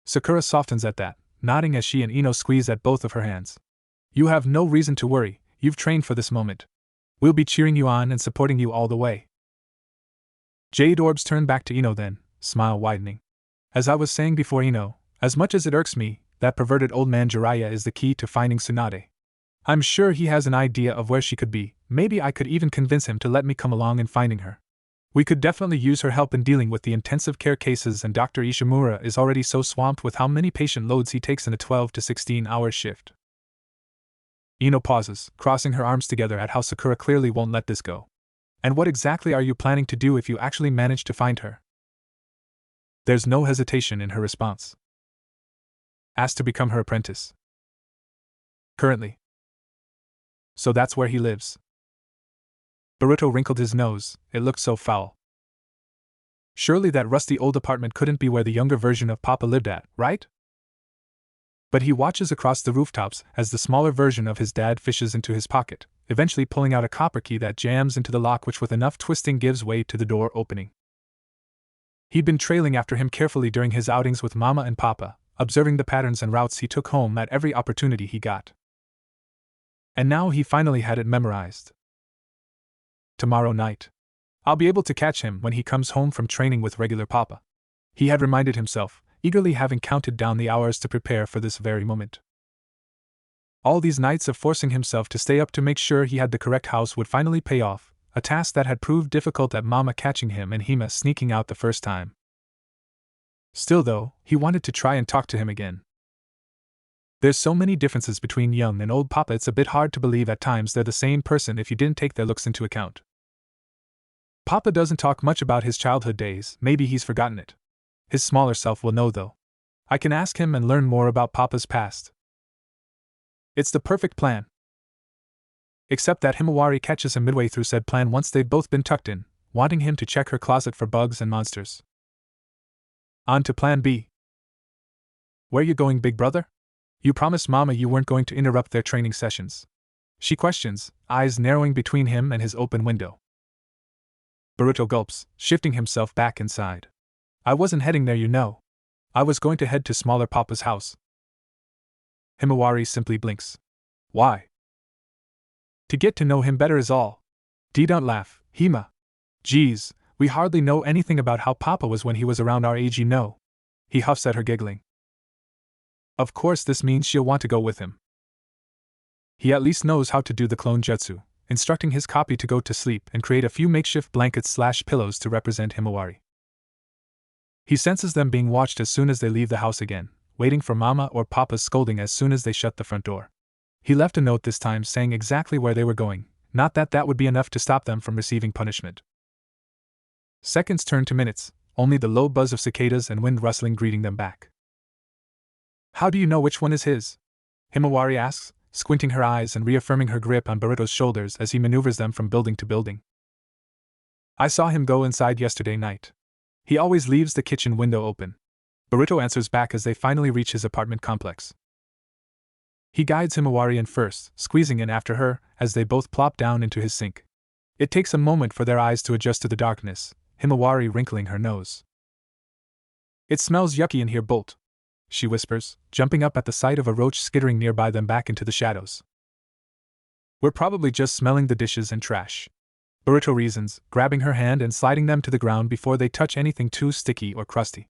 Sakura softens at that, nodding as she and Ino squeeze at both of her hands. You have no reason to worry, you've trained for this moment. We'll be cheering you on and supporting you all the way. Jade orbs turn back to Ino then, smile widening. As I was saying before, Ino, as much as it irks me, that perverted old man Jiraiya is the key to finding Tsunade. I'm sure he has an idea of where she could be. Maybe I could even convince him to let me come along in finding her. We could definitely use her help in dealing with the intensive care cases, and Dr. Ishimura is already so swamped with how many patient loads he takes in a 12 to 16-hour shift. Ino pauses, crossing her arms together at how Sakura clearly won't let this go. And what exactly are you planning to do if you actually manage to find her? There's no hesitation in her response. Asked to become her apprentice. Currently. So that's where he lives. Boruto wrinkled his nose, it looked so foul. Surely that rusty old apartment couldn't be where the younger version of Papa lived at, right? But he watches across the rooftops as the smaller version of his dad fishes into his pocket, eventually pulling out a copper key that jams into the lock, which with enough twisting gives way to the door opening. He'd been trailing after him carefully during his outings with Mama and Papa, observing the patterns and routes he took home at every opportunity he got. And now he finally had it memorized. Tomorrow night, I'll be able to catch him when he comes home from training with regular Papa. He had reminded himself, eagerly having counted down the hours to prepare for this very moment. All these nights of forcing himself to stay up to make sure he had the correct house would finally pay off, a task that had proved difficult at Mama catching him and Hima sneaking out the first time. Still though, he wanted to try and talk to him again. There's so many differences between young and old Papa, it's a bit hard to believe at times they're the same person if you didn't take their looks into account. Papa doesn't talk much about his childhood days, maybe he's forgotten it. His smaller self will know though. I can ask him and learn more about Papa's past. It's the perfect plan. Except that Himawari catches him midway through said plan once they've both been tucked in, wanting him to check her closet for bugs and monsters. On to plan B. Where you going, big brother? You promised Mama you weren't going to interrupt their training sessions. She questions, eyes narrowing between him and his open window. Boruto gulps, shifting himself back inside. I wasn't heading there, you know. I was going to head to smaller Papa's house. Himawari simply blinks. Why? To get to know him better is all. Don't laugh, Hima. Geez, we hardly know anything about how Papa was when he was around our age, you know. He huffs at her, giggling. Of course this means she'll want to go with him. He at least knows how to do the clone jutsu, instructing his copy to go to sleep and create a few makeshift blankets/pillows to represent Himawari. He senses them being watched as soon as they leave the house again, waiting for Mama or Papa's scolding as soon as they shut the front door. He left a note this time saying exactly where they were going, not that that would be enough to stop them from receiving punishment. Seconds turned to minutes, only the low buzz of cicadas and wind rustling greeting them back. How do you know which one is his? Himawari asks, squinting her eyes and reaffirming her grip on Boruto's shoulders as he maneuvers them from building to building. I saw him go inside yesterday night. He always leaves the kitchen window open. Boruto answers back as they finally reach his apartment complex. He guides Himawari in first, squeezing in after her, as they both plop down into his sink. It takes a moment for their eyes to adjust to the darkness, Himawari wrinkling her nose. It smells yucky in here, Bolt, she whispers, jumping up at the sight of a roach skittering nearby them back into the shadows. We're probably just smelling the dishes and trash, Boruto reasons, grabbing her hand and sliding them to the ground before they touch anything too sticky or crusty.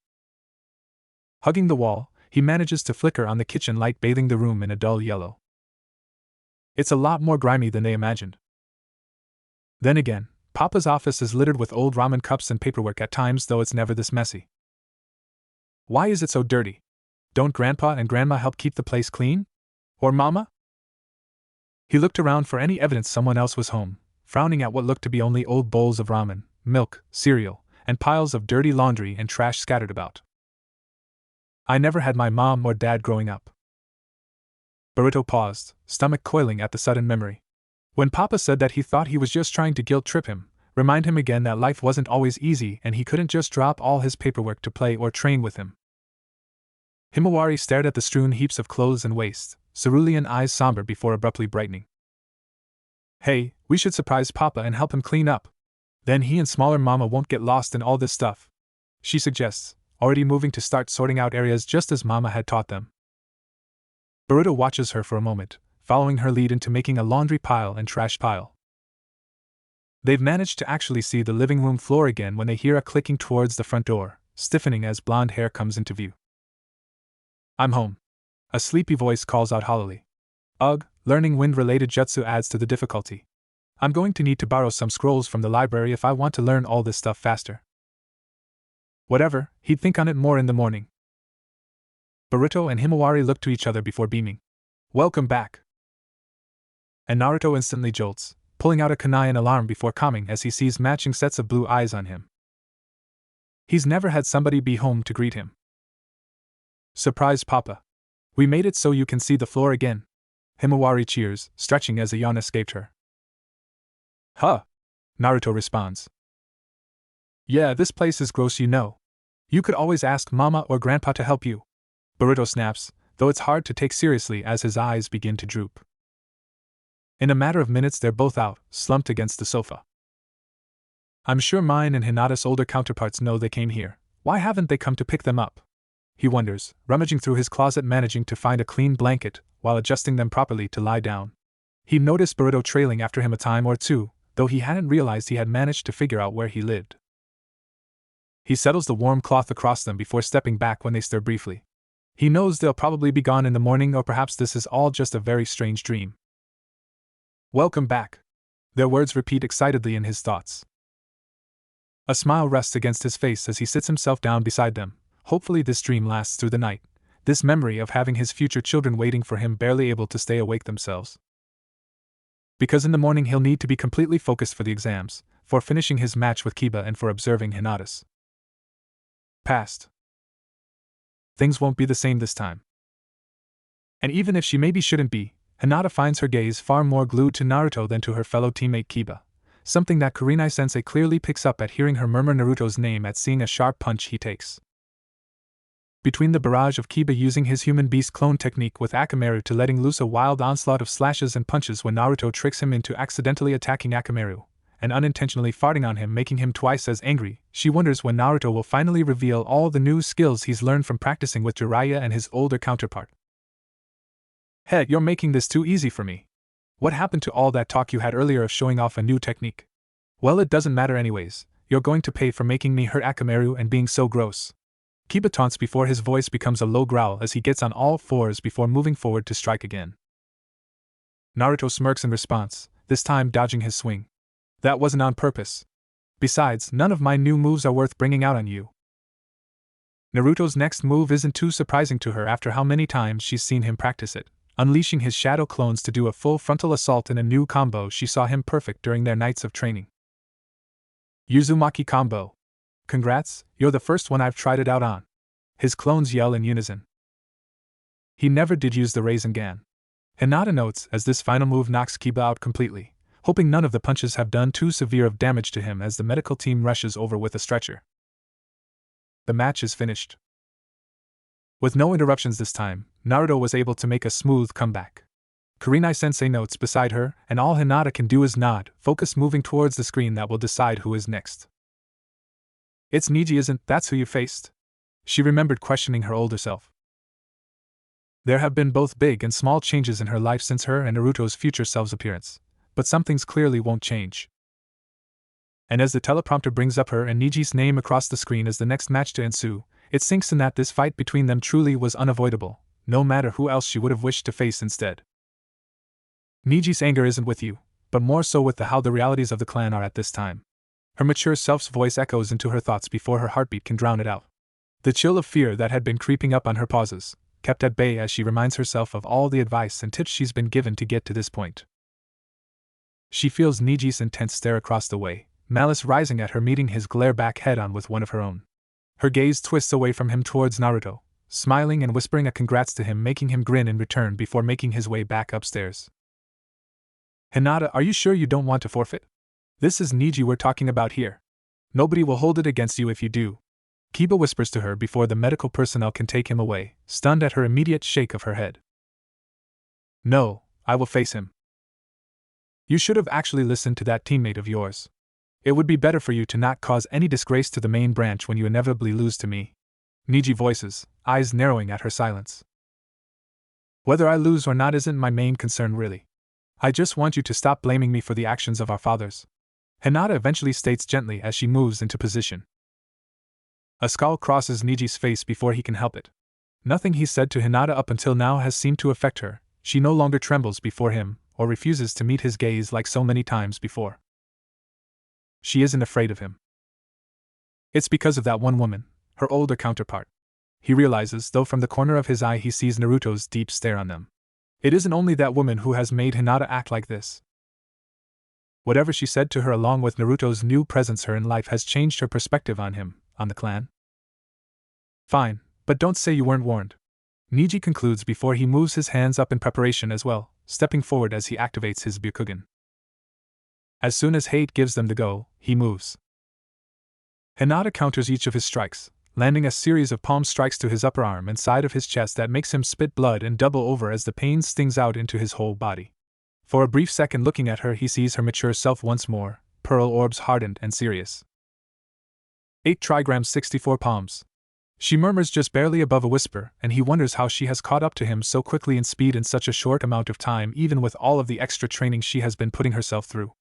Hugging the wall, he manages to flicker on the kitchen light, bathing the room in a dull yellow. It's a lot more grimy than they imagined. Then again, Papa's office is littered with old ramen cups and paperwork at times, though it's never this messy. Why is it so dirty? Don't Grandpa and Grandma help keep the place clean? Or Mama? He looked around for any evidence someone else was home, frowning at what looked to be only old bowls of ramen, milk, cereal, and piles of dirty laundry and trash scattered about. I never had my mom or dad growing up. Boruto paused, stomach coiling at the sudden memory. When Papa said that he thought he was just trying to guilt-trip him, remind him again that life wasn't always easy and he couldn't just drop all his paperwork to play or train with him. Himawari stared at the strewn heaps of clothes and waste, cerulean eyes somber before abruptly brightening. Hey, we should surprise Papa and help him clean up. Then he and smaller Mama won't get lost in all this stuff, she suggests, already moving to start sorting out areas just as Mama had taught them. Boruto watches her for a moment, following her lead into making a laundry pile and trash pile. They've managed to actually see the living room floor again when they hear a clicking towards the front door, stiffening as blonde hair comes into view. I'm home. A sleepy voice calls out hollowly. Ugh, Learning wind-related jutsu adds to the difficulty. I'm going to need to borrow some scrolls from the library if I want to learn all this stuff faster. Whatever, he'd think on it more in the morning. Boruto and Himawari look to each other before beaming. Welcome back. And Naruto instantly jolts, pulling out a kunai and alarm before calming as he sees matching sets of blue eyes on him. He's never had somebody be home to greet him. Surprise, Papa. We made it so you can see the floor again. Himawari cheers, stretching as a yawn escaped her. Huh? Naruto responds. Yeah, this place is gross, you know. You could always ask Mama or Grandpa to help you. Boruto snaps, though it's hard to take seriously as his eyes begin to droop. In a matter of minutes they're both out, slumped against the sofa. I'm sure mine and Hinata's older counterparts know they came here. Why haven't they come to pick them up? He wonders, rummaging through his closet managing to find a clean blanket while adjusting them properly to lie down. He noticed Boruto trailing after him a time or two, though he hadn't realized he had managed to figure out where he lived. He settles the warm cloth across them before stepping back when they stir briefly. He knows they'll probably be gone in the morning, or perhaps this is all just a very strange dream. Welcome back. Their words repeat excitedly in his thoughts. A smile rests against his face as he sits himself down beside them. Hopefully this dream lasts through the night, this memory of having his future children waiting for him barely able to stay awake themselves. Because in the morning he'll need to be completely focused for the exams, for finishing his match with Kiba and for observing Hinata's past. Things won't be the same this time. And even if she maybe shouldn't be, Hinata finds her gaze far more glued to Naruto than to her fellow teammate Kiba, something that Kurenai-sensei clearly picks up at hearing her murmur Naruto's name, at seeing a sharp punch he takes. Between the barrage of Kiba using his human beast clone technique with Akamaru to letting loose a wild onslaught of slashes and punches when Naruto tricks him into accidentally attacking Akamaru, and unintentionally farting on him making him twice as angry, she wonders when Naruto will finally reveal all the new skills he's learned from practicing with Jiraiya and his older counterpart. Hey, you're making this too easy for me. What happened to all that talk you had earlier of showing off a new technique? Well, it doesn't matter anyways, you're going to pay for making me hurt Akamaru and being so gross. Kiba taunts before his voice becomes a low growl as he gets on all fours before moving forward to strike again. Naruto smirks in response, this time dodging his swing. That wasn't on purpose. Besides, none of my new moves are worth bringing out on you. Naruto's next move isn't too surprising to her after how many times she's seen him practice it, unleashing his shadow clones to do a full frontal assault in a new combo she saw him perfect during their nights of training. Uzumaki combo. Congrats, you're the first one I've tried it out on. His clones yell in unison. He never did use the Rasengan. Hinata notes as this final move knocks Kiba out completely, hoping none of the punches have done too severe of damage to him as the medical team rushes over with a stretcher. The match is finished. With no interruptions this time, Naruto was able to make a smooth comeback. Kurenai-sensei notes beside her, and all Hinata can do is nod, focus moving towards the screen that will decide who is next. It's Neji, isn't that's who you faced? She remembered questioning her older self. There have been both big and small changes in her life since her and Naruto's future selves' appearance, but some things clearly won't change. And as the teleprompter brings up her and Niji's name across the screen as the next match to ensue, it sinks in that this fight between them truly was unavoidable, no matter who else she would have wished to face instead. Niji's anger isn't with you, but more so with how the realities of the clan are at this time. Her mature self's voice echoes into her thoughts before her heartbeat can drown it out. The chill of fear that had been creeping up on her pauses, kept at bay as she reminds herself of all the advice and tips she's been given to get to this point. She feels Niji's intense stare across the way, malice rising at her meeting his glare back head-on with one of her own. Her gaze twists away from him towards Naruto, smiling and whispering a congrats to him, making him grin in return before making his way back upstairs. Hinata, are you sure you don't want to forfeit? This is Niji we're talking about here. Nobody will hold it against you if you do. Kiba whispers to her before the medical personnel can take him away, stunned at her immediate shake of her head. No, I will face him. You should have actually listened to that teammate of yours. It would be better for you to not cause any disgrace to the main branch when you inevitably lose to me. Niji voices, eyes narrowing at her silence. Whether I lose or not isn't my main concern really. I just want you to stop blaming me for the actions of our fathers. Hinata eventually states gently as she moves into position. A scowl crosses Niji's face before he can help it. Nothing he said to Hinata up until now has seemed to affect her, she no longer trembles before him, or refuses to meet his gaze like so many times before. She isn't afraid of him. It's because of that one woman, her older counterpart. He realizes, though from the corner of his eye he sees Naruto's deep stare on them. It isn't only that woman who has made Hinata act like this. Whatever she said to her along with Naruto's new presence her in life has changed her perspective on him, on the clan. Fine, but don't say you weren't warned. Neji concludes before he moves his hands up in preparation as well, stepping forward as he activates his Byakugan. As soon as Hate gives them the go, he moves. Hinata counters each of his strikes, landing a series of palm strikes to his upper arm and side of his chest that makes him spit blood and double over as the pain stings out into his whole body. For a brief second looking at her he sees her mature self once more, pearl orbs hardened and serious. 8 trigrams 64 palms. She murmurs just barely above a whisper, and he wonders how she has caught up to him so quickly in speed in such a short amount of time even with all of the extra training she has been putting herself through.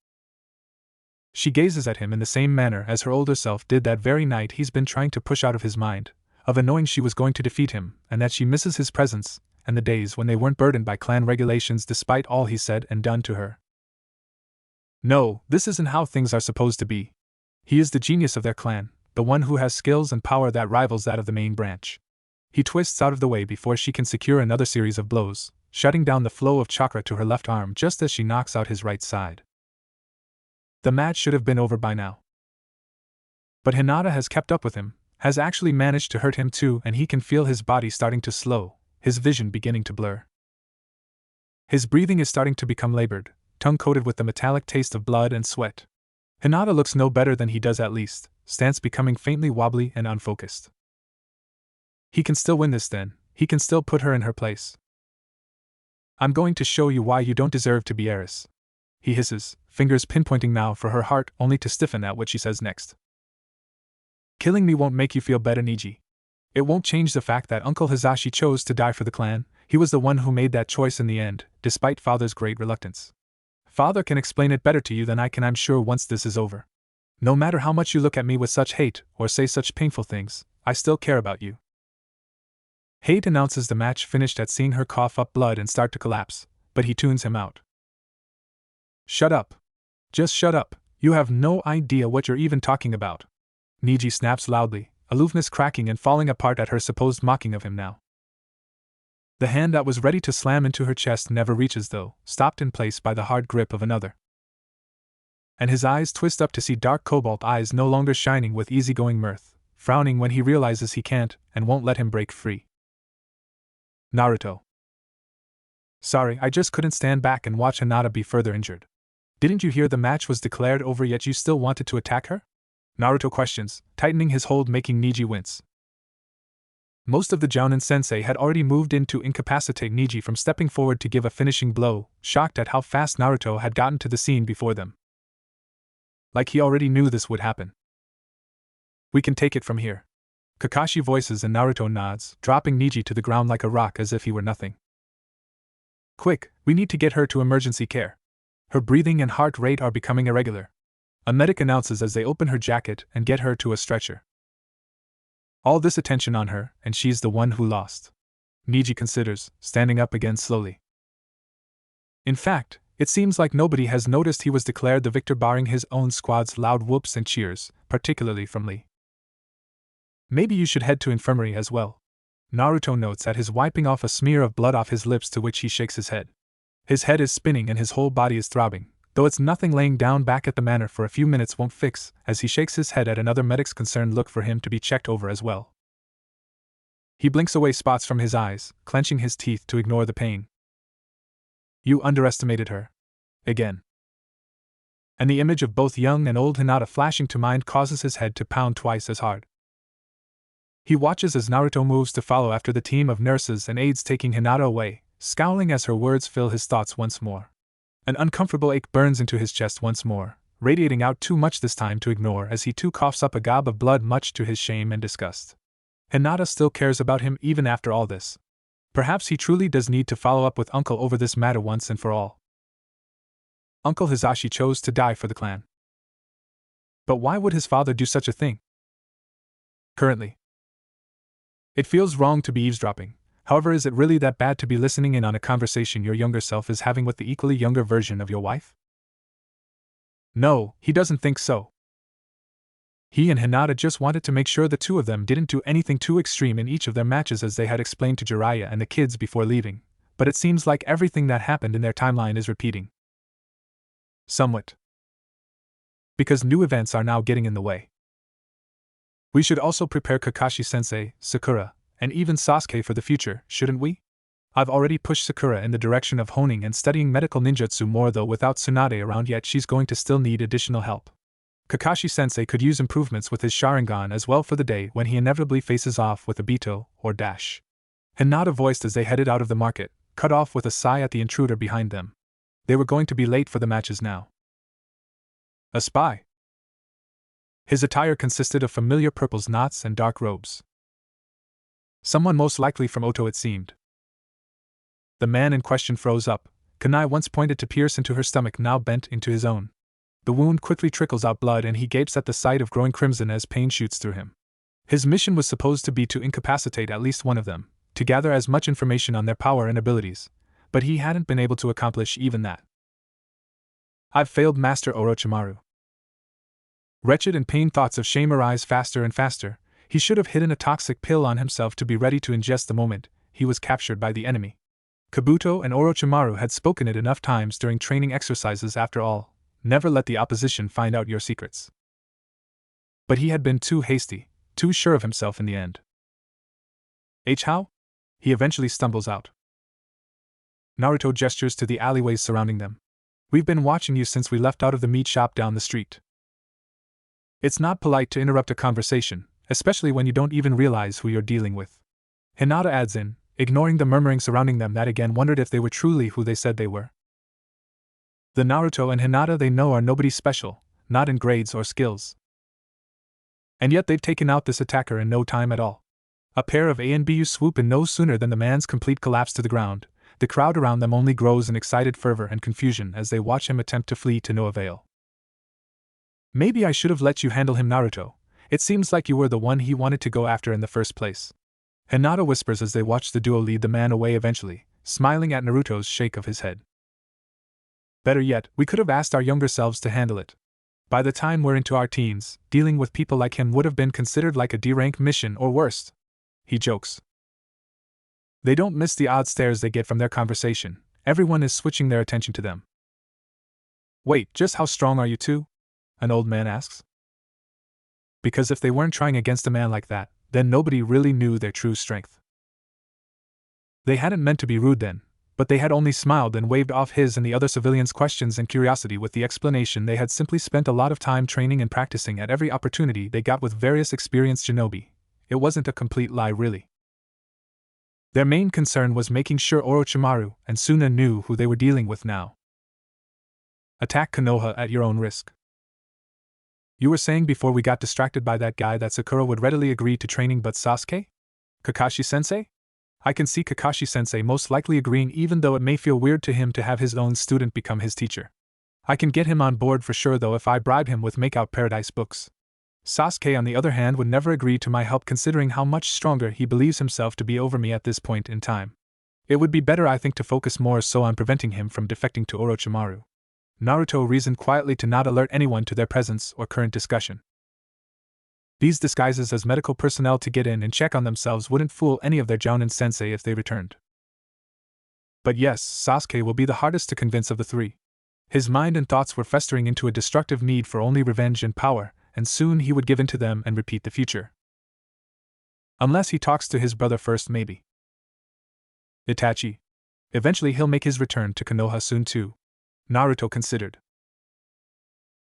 She gazes at him in the same manner as her older self did that very night he's been trying to push out of his mind, of a knowing she was going to defeat him, and that she misses his presence, and the days when they weren't burdened by clan regulations despite all he said and done to her. No, this isn't how things are supposed to be. He is the genius of their clan, the one who has skills and power that rivals that of the main branch. He twists out of the way before she can secure another series of blows, shutting down the flow of chakra to her left arm just as she knocks out his right side. The match should have been over by now. But Hinata has kept up with him, has actually managed to hurt him too, and he can feel his body starting to slow, his vision beginning to blur. His breathing is starting to become labored, tongue-coated with the metallic taste of blood and sweat. Hinata looks no better than he does at least, stance becoming faintly wobbly and unfocused. He can still win this then, he can still put her in her place. I'm going to show you why you don't deserve to be heiress. He hisses, fingers pinpointing now for her heart only to stiffen at what she says next. Killing me won't make you feel better, Neji. It won't change the fact that Uncle Hisashi chose to die for the clan. He was the one who made that choice in the end, despite Father's great reluctance. Father can explain it better to you than I can, I'm sure, once this is over. No matter how much you look at me with such hate, or say such painful things, I still care about you. Hate announces the match finished at seeing her cough up blood and start to collapse, but he tunes him out. Shut up. Just shut up, you have no idea what you're even talking about. Neji snaps loudly, aloofness cracking and falling apart at her supposed mocking of him now. The hand that was ready to slam into her chest never reaches though, stopped in place by the hard grip of another. And his eyes twist up to see dark cobalt eyes no longer shining with easygoing mirth, frowning when he realizes he can't and won't let him break free. Naruto. Sorry, I just couldn't stand back and watch Hinata be further injured. Didn't you hear the match was declared over yet you still wanted to attack her? Naruto questions, tightening his hold making Neji wince. Most of the Jounin sensei had already moved in to incapacitate Neji from stepping forward to give a finishing blow, shocked at how fast Naruto had gotten to the scene before them. Like he already knew this would happen. We can take it from here. Kakashi voices and Naruto nods, dropping Neji to the ground like a rock as if he were nothing. Quick, we need to get her to emergency care. Her breathing and heart rate are becoming irregular. A medic announces as they open her jacket and get her to a stretcher. All this attention on her, and she's the one who lost. Neji considers, standing up again slowly. In fact, it seems like nobody has noticed he was declared the victor barring his own squad's loud whoops and cheers, particularly from Lee. Maybe you should head to infirmary as well. Naruto notes at his wiping off a smear of blood off his lips, to which he shakes his head. His head is spinning and his whole body is throbbing, though it's nothing laying down back at the manor for a few minutes won't fix, as he shakes his head at another medic's concerned look for him to be checked over as well. He blinks away spots from his eyes, clenching his teeth to ignore the pain. You underestimated her. Again. And the image of both young and old Hinata flashing to mind causes his head to pound twice as hard. He watches as Naruto moves to follow after the team of nurses and aides taking Hinata away, scowling as her words fill his thoughts once more. An uncomfortable ache burns into his chest once more, radiating out too much this time to ignore as he too coughs up a gob of blood much to his shame and disgust. Hinata still cares about him even after all this. Perhaps he truly does need to follow up with Uncle over this matter once and for all. Uncle Hisashi chose to die for the clan. But why would his father do such a thing? Currently. It feels wrong to be eavesdropping, However, is it really that bad to be listening in on a conversation your younger self is having with the equally younger version of your wife? No, he doesn't think so. He and Hinata just wanted to make sure the two of them didn't do anything too extreme in each of their matches, as they had explained to Jiraiya and the kids before leaving, but it seems like everything that happened in their timeline is repeating. Somewhat. Because new events are now getting in the way. We should also prepare Kakashi-sensei, Sakura, and even Sasuke for the future, shouldn't we? I've already pushed Sakura in the direction of honing and studying medical ninjutsu more, though without Tsunade around yet she's going to still need additional help. Kakashi-sensei could use improvements with his Sharingan as well for the day when he inevitably faces off with Obito or Dash. Hinata voiced as they headed out of the market, cut off with a sigh at the intruder behind them. They were going to be late for the matches now. A spy. His attire consisted of familiar purples, knots, and dark robes. Someone most likely from Oto, it seemed. The man in question froze up. Kunai once pointed to pierce into her stomach, now bent into his own. The wound quickly trickles out blood and he gapes at the sight of growing crimson as pain shoots through him. His mission was supposed to be to incapacitate at least one of them, to gather as much information on their power and abilities, but he hadn't been able to accomplish even that. I've failed, Master Orochimaru. Wretched and pained thoughts of shame arise faster and faster. He should have hidden a toxic pill on himself to be ready to ingest the moment he was captured by the enemy. Kabuto and Orochimaru had spoken it enough times during training exercises after all. Never let the opposition find out your secrets. But he had been too hasty, too sure of himself in the end. How? He eventually stumbles out. Naruto gestures to the alleyways surrounding them. We've been watching you since we left out of the meat shop down the street. It's not polite to interrupt a conversation, especially when you don't even realize who you're dealing with. Hinata adds in, ignoring the murmuring surrounding them that again wondered if they were truly who they said they were. The Naruto and Hinata they know are nobody special, not in grades or skills. And yet they've taken out this attacker in no time at all. A pair of A and BU swoop in no sooner than the man's complete collapse to the ground. The crowd around them only grows in excited fervor and confusion as they watch him attempt to flee to no avail. Maybe I should have let you handle him, Naruto. It seems like you were the one he wanted to go after in the first place. Hinata whispers as they watch the duo lead the man away eventually, smiling at Naruto's shake of his head. Better yet, we could have asked our younger selves to handle it. By the time we're into our teens, dealing with people like him would have been considered like a D-rank mission or worse. He jokes. They don't miss the odd stares they get from their conversation. Everyone is switching their attention to them. Wait, just how strong are you two? An old man asks. Because if they weren't trying against a man like that, then nobody really knew their true strength. They hadn't meant to be rude then, but they had only smiled and waved off his and the other civilians' questions and curiosity with the explanation they had simply spent a lot of time training and practicing at every opportunity they got with various experienced shinobi. It wasn't a complete lie, really. Their main concern was making sure Orochimaru and Suna knew who they were dealing with now. Attack Konoha at your own risk. You were saying before we got distracted by that guy that Sakura would readily agree to training, but Sasuke? Kakashi-sensei? I can see Kakashi-sensei most likely agreeing, even though it may feel weird to him to have his own student become his teacher. I can get him on board for sure though if I bribe him with Make Out Paradise books. Sasuke on the other hand would never agree to my help considering how much stronger he believes himself to be over me at this point in time. It would be better I think to focus more so on preventing him from defecting to Orochimaru. Naruto reasoned quietly to not alert anyone to their presence or current discussion. These disguises as medical personnel to get in and check on themselves wouldn't fool any of their Jounin sensei if they returned. But yes, Sasuke will be the hardest to convince of the three. His mind and thoughts were festering into a destructive need for only revenge and power, and soon he would give in to them and repeat the future. Unless he talks to his brother first, maybe. Itachi. Eventually he'll make his return to Konoha soon too. Naruto considered.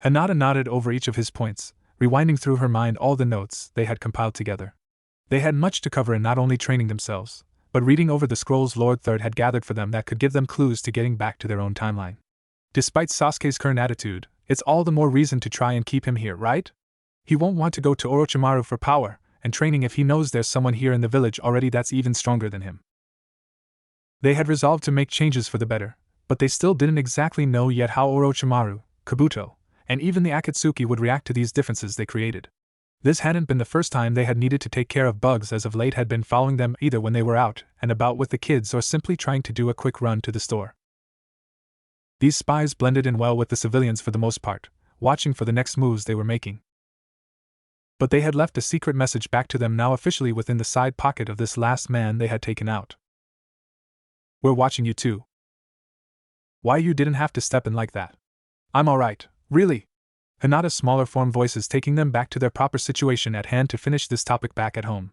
Hinata nodded over each of his points, rewinding through her mind all the notes they had compiled together. They had much to cover in not only training themselves, but reading over the scrolls Lord Third had gathered for them that could give them clues to getting back to their own timeline. Despite Sasuke's current attitude, it's all the more reason to try and keep him here, right? He won't want to go to Orochimaru for power and training if he knows there's someone here in the village already that's even stronger than him. They had resolved to make changes for the better, but they still didn't exactly know yet how Orochimaru, Kabuto, and even the Akatsuki would react to these differences they created. This hadn't been the first time they had needed to take care of bugs, as of late had been following them either when they were out and about with the kids or simply trying to do a quick run to the store. These spies blended in well with the civilians for the most part, watching for the next moves they were making. But they had left a secret message back to them now officially within the side pocket of this last man they had taken out. "We're watching you too. Why you didn't have to step in like that? I'm alright, really." Hinata's smaller form voices taking them back to their proper situation at hand to finish this topic back at home.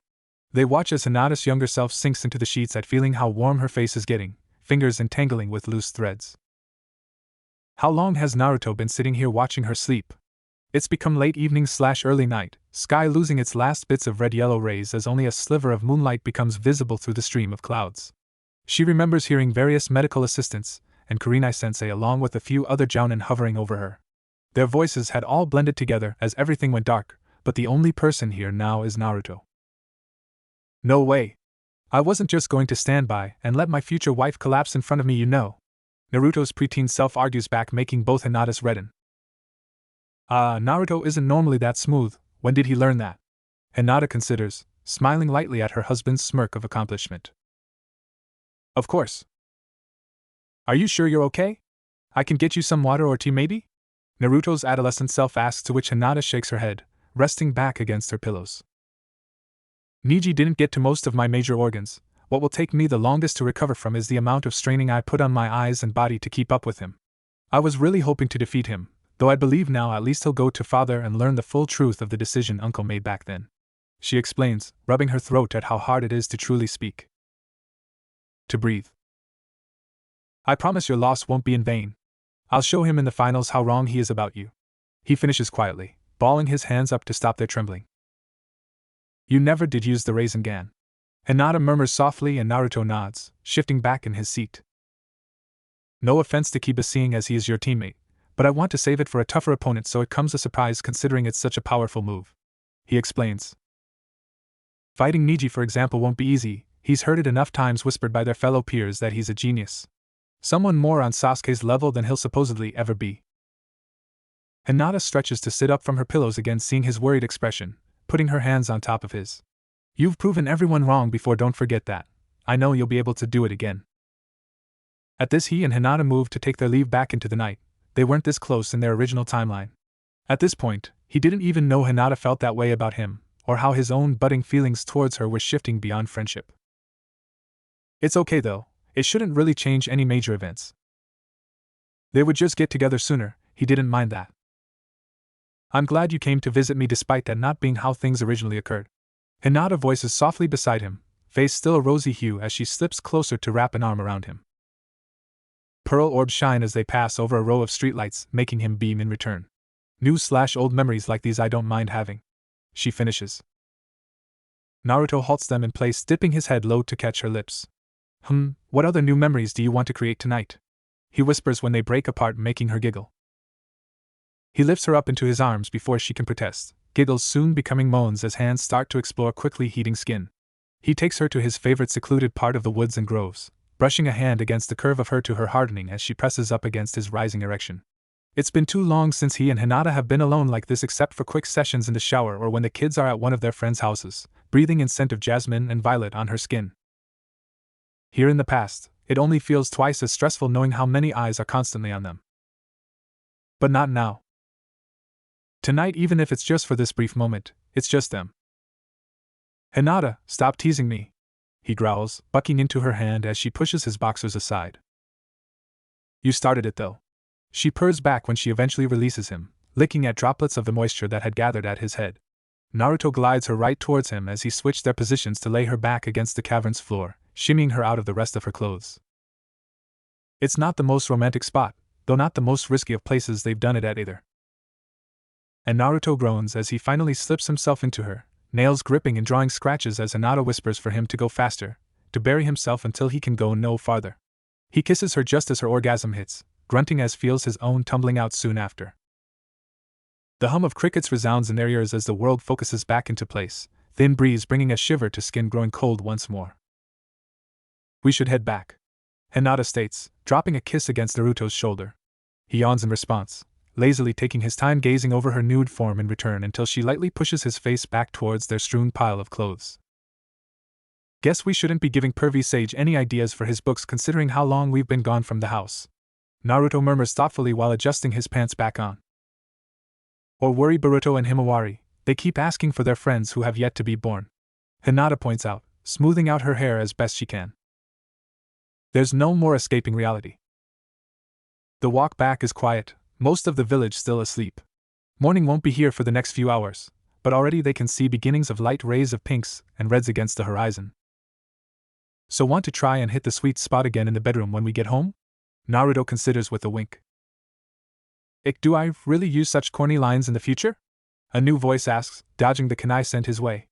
They watch as Hinata's younger self sinks into the sheets at feeling how warm her face is getting, fingers entangling with loose threads. How long has Naruto been sitting here watching her sleep? It's become late evening/early night, sky losing its last bits of red-yellow rays as only a sliver of moonlight becomes visible through the stream of clouds. She remembers hearing various medical assistants, and Kurenai-sensei along with a few other jounin hovering over her. Their voices had all blended together as everything went dark, but the only person here now is Naruto. "No way. I wasn't just going to stand by and let my future wife collapse in front of me, you know." Naruto's preteen self argues back, making both Hinata's redden. Naruto isn't normally that smooth. When did he learn that? Hinata considers, smiling lightly at her husband's smirk of accomplishment. "Of course. Are you sure you're okay? I can get you some water or tea maybe?" Naruto's adolescent self asks, to which Hinata shakes her head, resting back against her pillows. "Niji didn't get to most of my major organs. What will take me the longest to recover from is the amount of straining I put on my eyes and body to keep up with him. I was really hoping to defeat him, though I believe now at least he'll go to father and learn the full truth of the decision uncle made back then," she explains, rubbing her throat at how hard it is to truly speak. To breathe. "I promise your loss won't be in vain. I'll show him in the finals how wrong he is about you," he finishes quietly, balling his hands up to stop their trembling. "You never did use the Rasengan." Hinata murmurs softly and Naruto nods, shifting back in his seat. "No offense to Kiba seeing as he is your teammate, but I want to save it for a tougher opponent so it comes a surprise considering it's such a powerful move," he explains. "Fighting Niji for example won't be easy, he's heard it enough times whispered by their fellow peers that he's a genius. Someone more on Sasuke's level than he'll supposedly ever be." Hinata stretches to sit up from her pillows again, seeing his worried expression, putting her hands on top of his. "You've proven everyone wrong before, don't forget that. I know you'll be able to do it again." At this he and Hinata moved to take their leave back into the night. They weren't this close in their original timeline. At this point, he didn't even know Hinata felt that way about him, or how his own budding feelings towards her were shifting beyond friendship. It's okay though, it shouldn't really change any major events. They would just get together sooner, he didn't mind that. "I'm glad you came to visit me despite that not being how things originally occurred." Hinata voices softly beside him, face still a rosy hue as she slips closer to wrap an arm around him. Pearl orbs shine as they pass over a row of streetlights, making him beam in return. "New/old memories like these I don't mind having," she finishes. Naruto halts them in place, dipping his head low to catch her lips. What other new memories do you want to create tonight?" he whispers when they break apart, making her giggle. He lifts her up into his arms before she can protest, giggles soon becoming moans as hands start to explore quickly heating skin. He takes her to his favorite secluded part of the woods and groves, brushing a hand against the curve of her to her hardening as she presses up against his rising erection. It's been too long since he and Hinata have been alone like this, except for quick sessions in the shower or when the kids are at one of their friends' houses, breathing in scent of jasmine and violet on her skin. Here in the past, it only feels twice as stressful knowing how many eyes are constantly on them. But not now. Tonight, even if it's just for this brief moment, it's just them. "Hinata, stop teasing me," he growls, bucking into her hand as she pushes his boxers aside. "You started it though." She purrs back when she eventually releases him, licking at droplets of the moisture that had gathered at his head. Naruto glides her right towards him as he switched their positions to lay her back against the cavern's floor, shimmying her out of the rest of her clothes. It's not the most romantic spot, though not the most risky of places they've done it at either. And Naruto groans as he finally slips himself into her, nails gripping and drawing scratches as Hinata whispers for him to go faster, to bury himself until he can go no farther. He kisses her just as her orgasm hits, grunting as feels his own tumbling out soon after. The hum of crickets resounds in their ears as the world focuses back into place, thin breeze bringing a shiver to skin growing cold once more. "We should head back," Hinata states, dropping a kiss against Naruto's shoulder. He yawns in response, lazily taking his time gazing over her nude form in return until she lightly pushes his face back towards their strewn pile of clothes. Guess we shouldn't be giving pervy sage any ideas for his books considering how long we've been gone from the house. Naruto murmurs thoughtfully while adjusting his pants back on. Or worry Boruto and Himawari, they keep asking for their friends who have yet to be born. Hinata points out, smoothing out her hair as best she can. There's no more escaping reality. The walk back is quiet, most of the village still asleep. Morning won't be here for the next few hours, but already they can see beginnings of light rays of pinks and reds against the horizon. So want to try and hit the sweet spot again in the bedroom when we get home? Naruto considers with a wink. Do I really use such corny lines in the future? A new voice asks, dodging the kunai sent his way.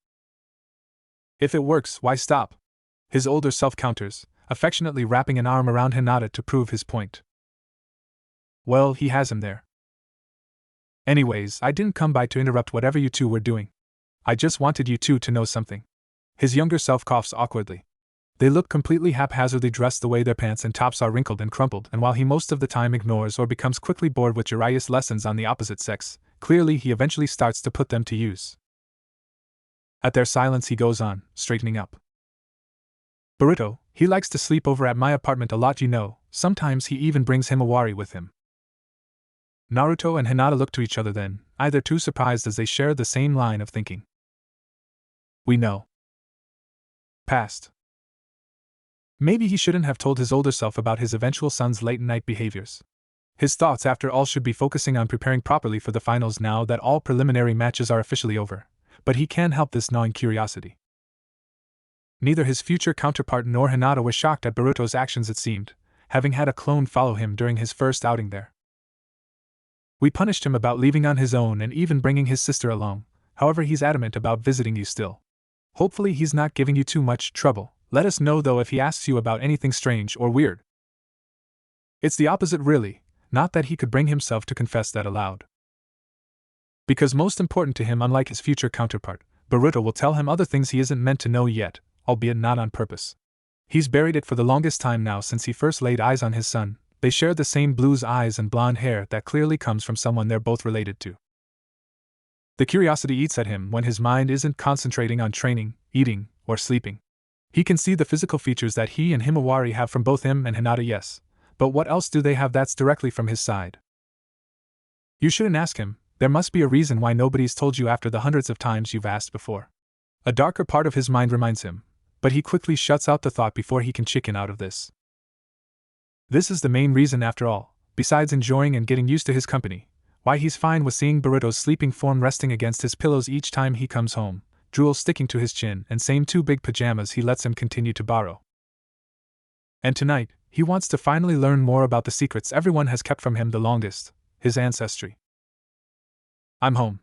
If it works, why stop? His older self counters, affectionately wrapping an arm around Hinata to prove his point. Well, he has him there. Anyways, I didn't come by to interrupt whatever you two were doing. I just wanted you two to know something. His younger self coughs awkwardly. They look completely haphazardly dressed the way their pants and tops are wrinkled and crumpled, and while he most of the time ignores or becomes quickly bored with Jiraiya's lessons on the opposite sex, clearly he eventually starts to put them to use. At their silence he goes on, straightening up. Boruto, he likes to sleep over at my apartment a lot, you know, sometimes he even brings Himawari with him. Naruto and Hinata look to each other then, either too surprised as they share the same line of thinking. We know. Past. Maybe he shouldn't have told his older self about his eventual son's late-night behaviors. His thoughts, after all, should be focusing on preparing properly for the finals now that all preliminary matches are officially over, but he can't help this gnawing curiosity. Neither his future counterpart nor Hinata was shocked at Boruto's actions, it seemed, having had a clone follow him during his first outing there. We punished him about leaving on his own and even bringing his sister along, however he's adamant about visiting you still. Hopefully he's not giving you too much trouble. Let us know though if he asks you about anything strange or weird. It's the opposite really, not that he could bring himself to confess that aloud. Because most important to him, unlike his future counterpart, Boruto will tell him other things he isn't meant to know yet, albeit not on purpose. He's buried it for the longest time now since he first laid eyes on his son. They share the same blue eyes and blonde hair that clearly comes from someone they're both related to. The curiosity eats at him when his mind isn't concentrating on training, eating, or sleeping. He can see the physical features that he and Himawari have from both him and Hinata, yes, but what else do they have that's directly from his side? You shouldn't ask him, there must be a reason why nobody's told you after the hundreds of times you've asked before. A darker part of his mind reminds him, but he quickly shuts out the thought before he can chicken out of this. This is the main reason after all, besides enjoying and getting used to his company, why he's fine with seeing Boruto's sleeping form resting against his pillows each time he comes home, drool sticking to his chin and same two big pajamas he lets him continue to borrow. And tonight, he wants to finally learn more about the secrets everyone has kept from him the longest, his ancestry. I'm home,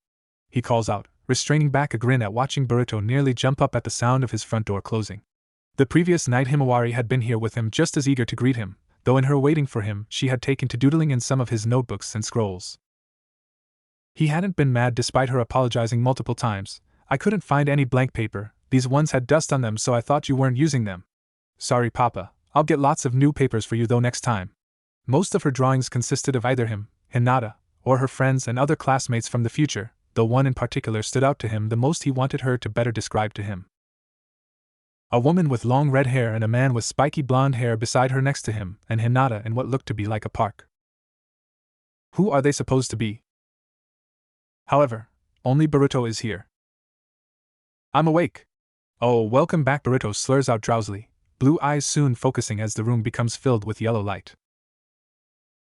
he calls out, restraining back a grin at watching Boruto nearly jump up at the sound of his front door closing. The previous night Himawari had been here with him just as eager to greet him, though in her waiting for him she had taken to doodling in some of his notebooks and scrolls. He hadn't been mad despite her apologizing multiple times. I couldn't find any blank paper, these ones had dust on them so I thought you weren't using them. Sorry Papa, I'll get lots of new papers for you though next time. Most of her drawings consisted of either him, Hinata, or her friends and other classmates from the future, though one in particular stood out to him the most. He wanted her to better describe to him. A woman with long red hair and a man with spiky blonde hair beside her next to him, and Hinata in what looked to be like a park. Who are they supposed to be? However, only Boruto is here. I'm awake. Oh, welcome back, Boruto slurs out drowsily, blue eyes soon focusing as the room becomes filled with yellow light.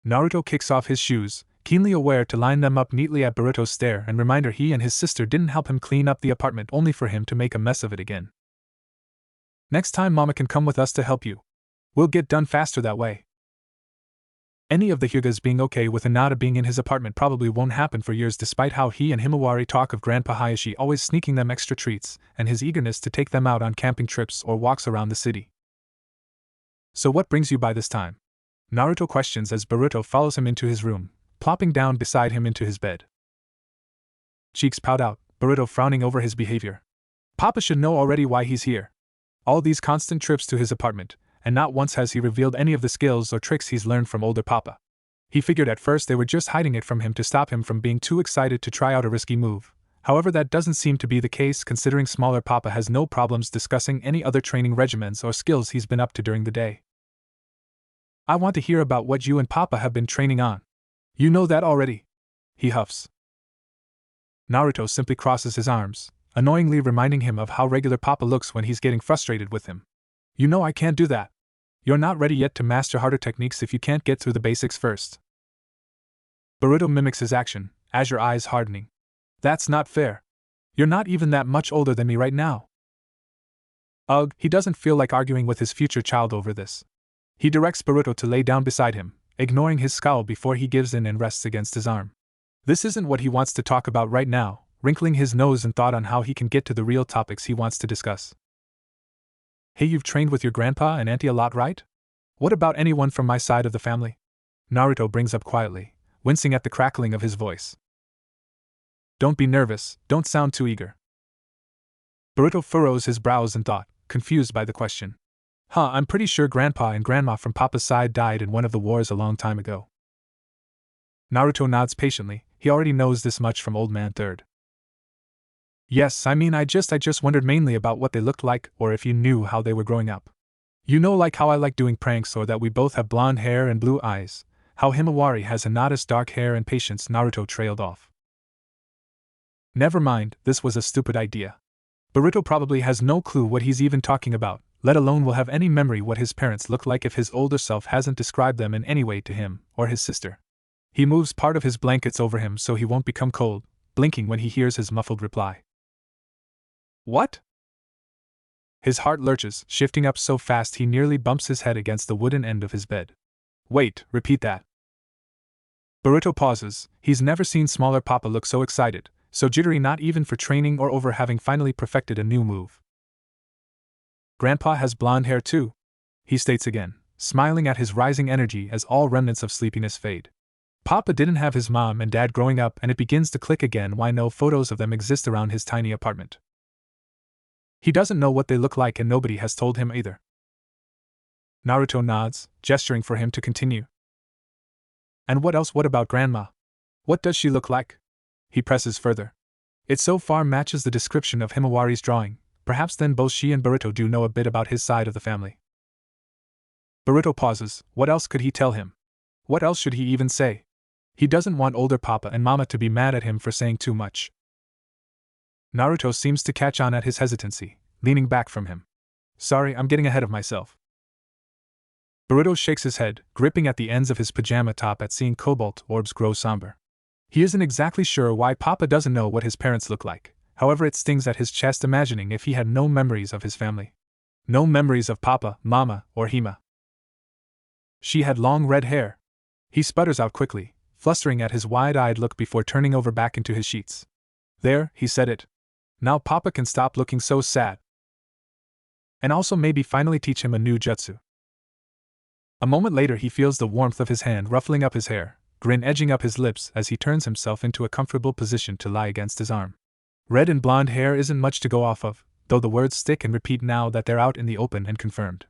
Naruto kicks off his shoes, keenly aware to line them up neatly at Boruto's stare and reminder he and his sister didn't help him clean up the apartment only for him to make a mess of it again. Next time Mama can come with us to help you. We'll get done faster that way. Any of the Hyugas being okay with Hinata being in his apartment probably won't happen for years, despite how he and Himawari talk of Grandpa Hayashi always sneaking them extra treats and his eagerness to take them out on camping trips or walks around the city. So what brings you by this time? Naruto questions as Boruto follows him into his room, plopping down beside him into his bed. Cheeks pout out, Boruto frowning over his behavior. Papa should know already why he's here. All these constant trips to his apartment, and not once has he revealed any of the skills or tricks he's learned from older Papa. He figured at first they were just hiding it from him to stop him from being too excited to try out a risky move. However, that doesn't seem to be the case considering smaller Papa has no problems discussing any other training regimens or skills he's been up to during the day. I want to hear about what you and Papa have been training on. You know that already, he huffs. Naruto simply crosses his arms, annoyingly reminding him of how regular Papa looks when he's getting frustrated with him. You know I can't do that. You're not ready yet to master harder techniques if you can't get through the basics first. Boruto mimics his action, azure eyes hardening. That's not fair. You're not even that much older than me right now. Ugh, he doesn't feel like arguing with his future child over this. He directs Boruto to lay down beside him, ignoring his scowl before he gives in and rests against his arm. This isn't what he wants to talk about right now, wrinkling his nose in thought on how he can get to the real topics he wants to discuss. Hey, you've trained with your grandpa and auntie a lot, right? What about anyone from my side of the family? Naruto brings up quietly, wincing at the crackling of his voice. Don't be nervous, don't sound too eager. Boruto furrows his brows in thought, confused by the question. I'm pretty sure Grandpa and Grandma from Papa's side died in one of the wars a long time ago. Naruto nods patiently, he already knows this much from Old Man Third. Yes, I mean I just wondered mainly about what they looked like or if you knew how they were growing up. You know, like how I like doing pranks or that we both have blonde hair and blue eyes, how Himawari has Hinata's dark hair and patience. Naruto trailed off. Never mind, this was a stupid idea. Boruto probably has no clue what he's even talking about, let alone will have any memory what his parents look like if his older self hasn't described them in any way to him or his sister. He moves part of his blankets over him so he won't become cold, blinking when he hears his muffled reply. What? His heart lurches, shifting up so fast he nearly bumps his head against the wooden end of his bed. Wait, repeat that. Boruto pauses, he's never seen smaller Papa look so excited, so jittery, not even for training or over having finally perfected a new move. Grandpa has blonde hair too, he states again, smiling at his rising energy as all remnants of sleepiness fade. Papa didn't have his mom and dad growing up, and it begins to click again why no photos of them exist around his tiny apartment. He doesn't know what they look like and nobody has told him either. Naruto nods, gesturing for him to continue. And what else? What about Grandma? What does she look like? He presses further. It so far matches the description of Himawari's drawing, perhaps then both she and Boruto do know a bit about his side of the family. Boruto pauses, what else could he tell him? What else should he even say? He doesn't want older Papa and Mama to be mad at him for saying too much. Naruto seems to catch on at his hesitancy, leaning back from him. Sorry, I'm getting ahead of myself. Boruto shakes his head, gripping at the ends of his pajama top at seeing cobalt orbs grow somber. He isn't exactly sure why Papa doesn't know what his parents look like, however it stings at his chest imagining if he had no memories of his family. No memories of Papa, Mama, or Hima. She had long red hair. He sputters out quickly, flustering at his wide-eyed look before turning over back into his sheets. There, he said it. Now Papa can stop looking so sad. And also maybe finally teach him a new jutsu. A moment later he feels the warmth of his hand ruffling up his hair, grin edging up his lips as he turns himself into a comfortable position to lie against his arm. Red and blonde hair isn't much to go off of, though the words stick and repeat now that they're out in the open and confirmed.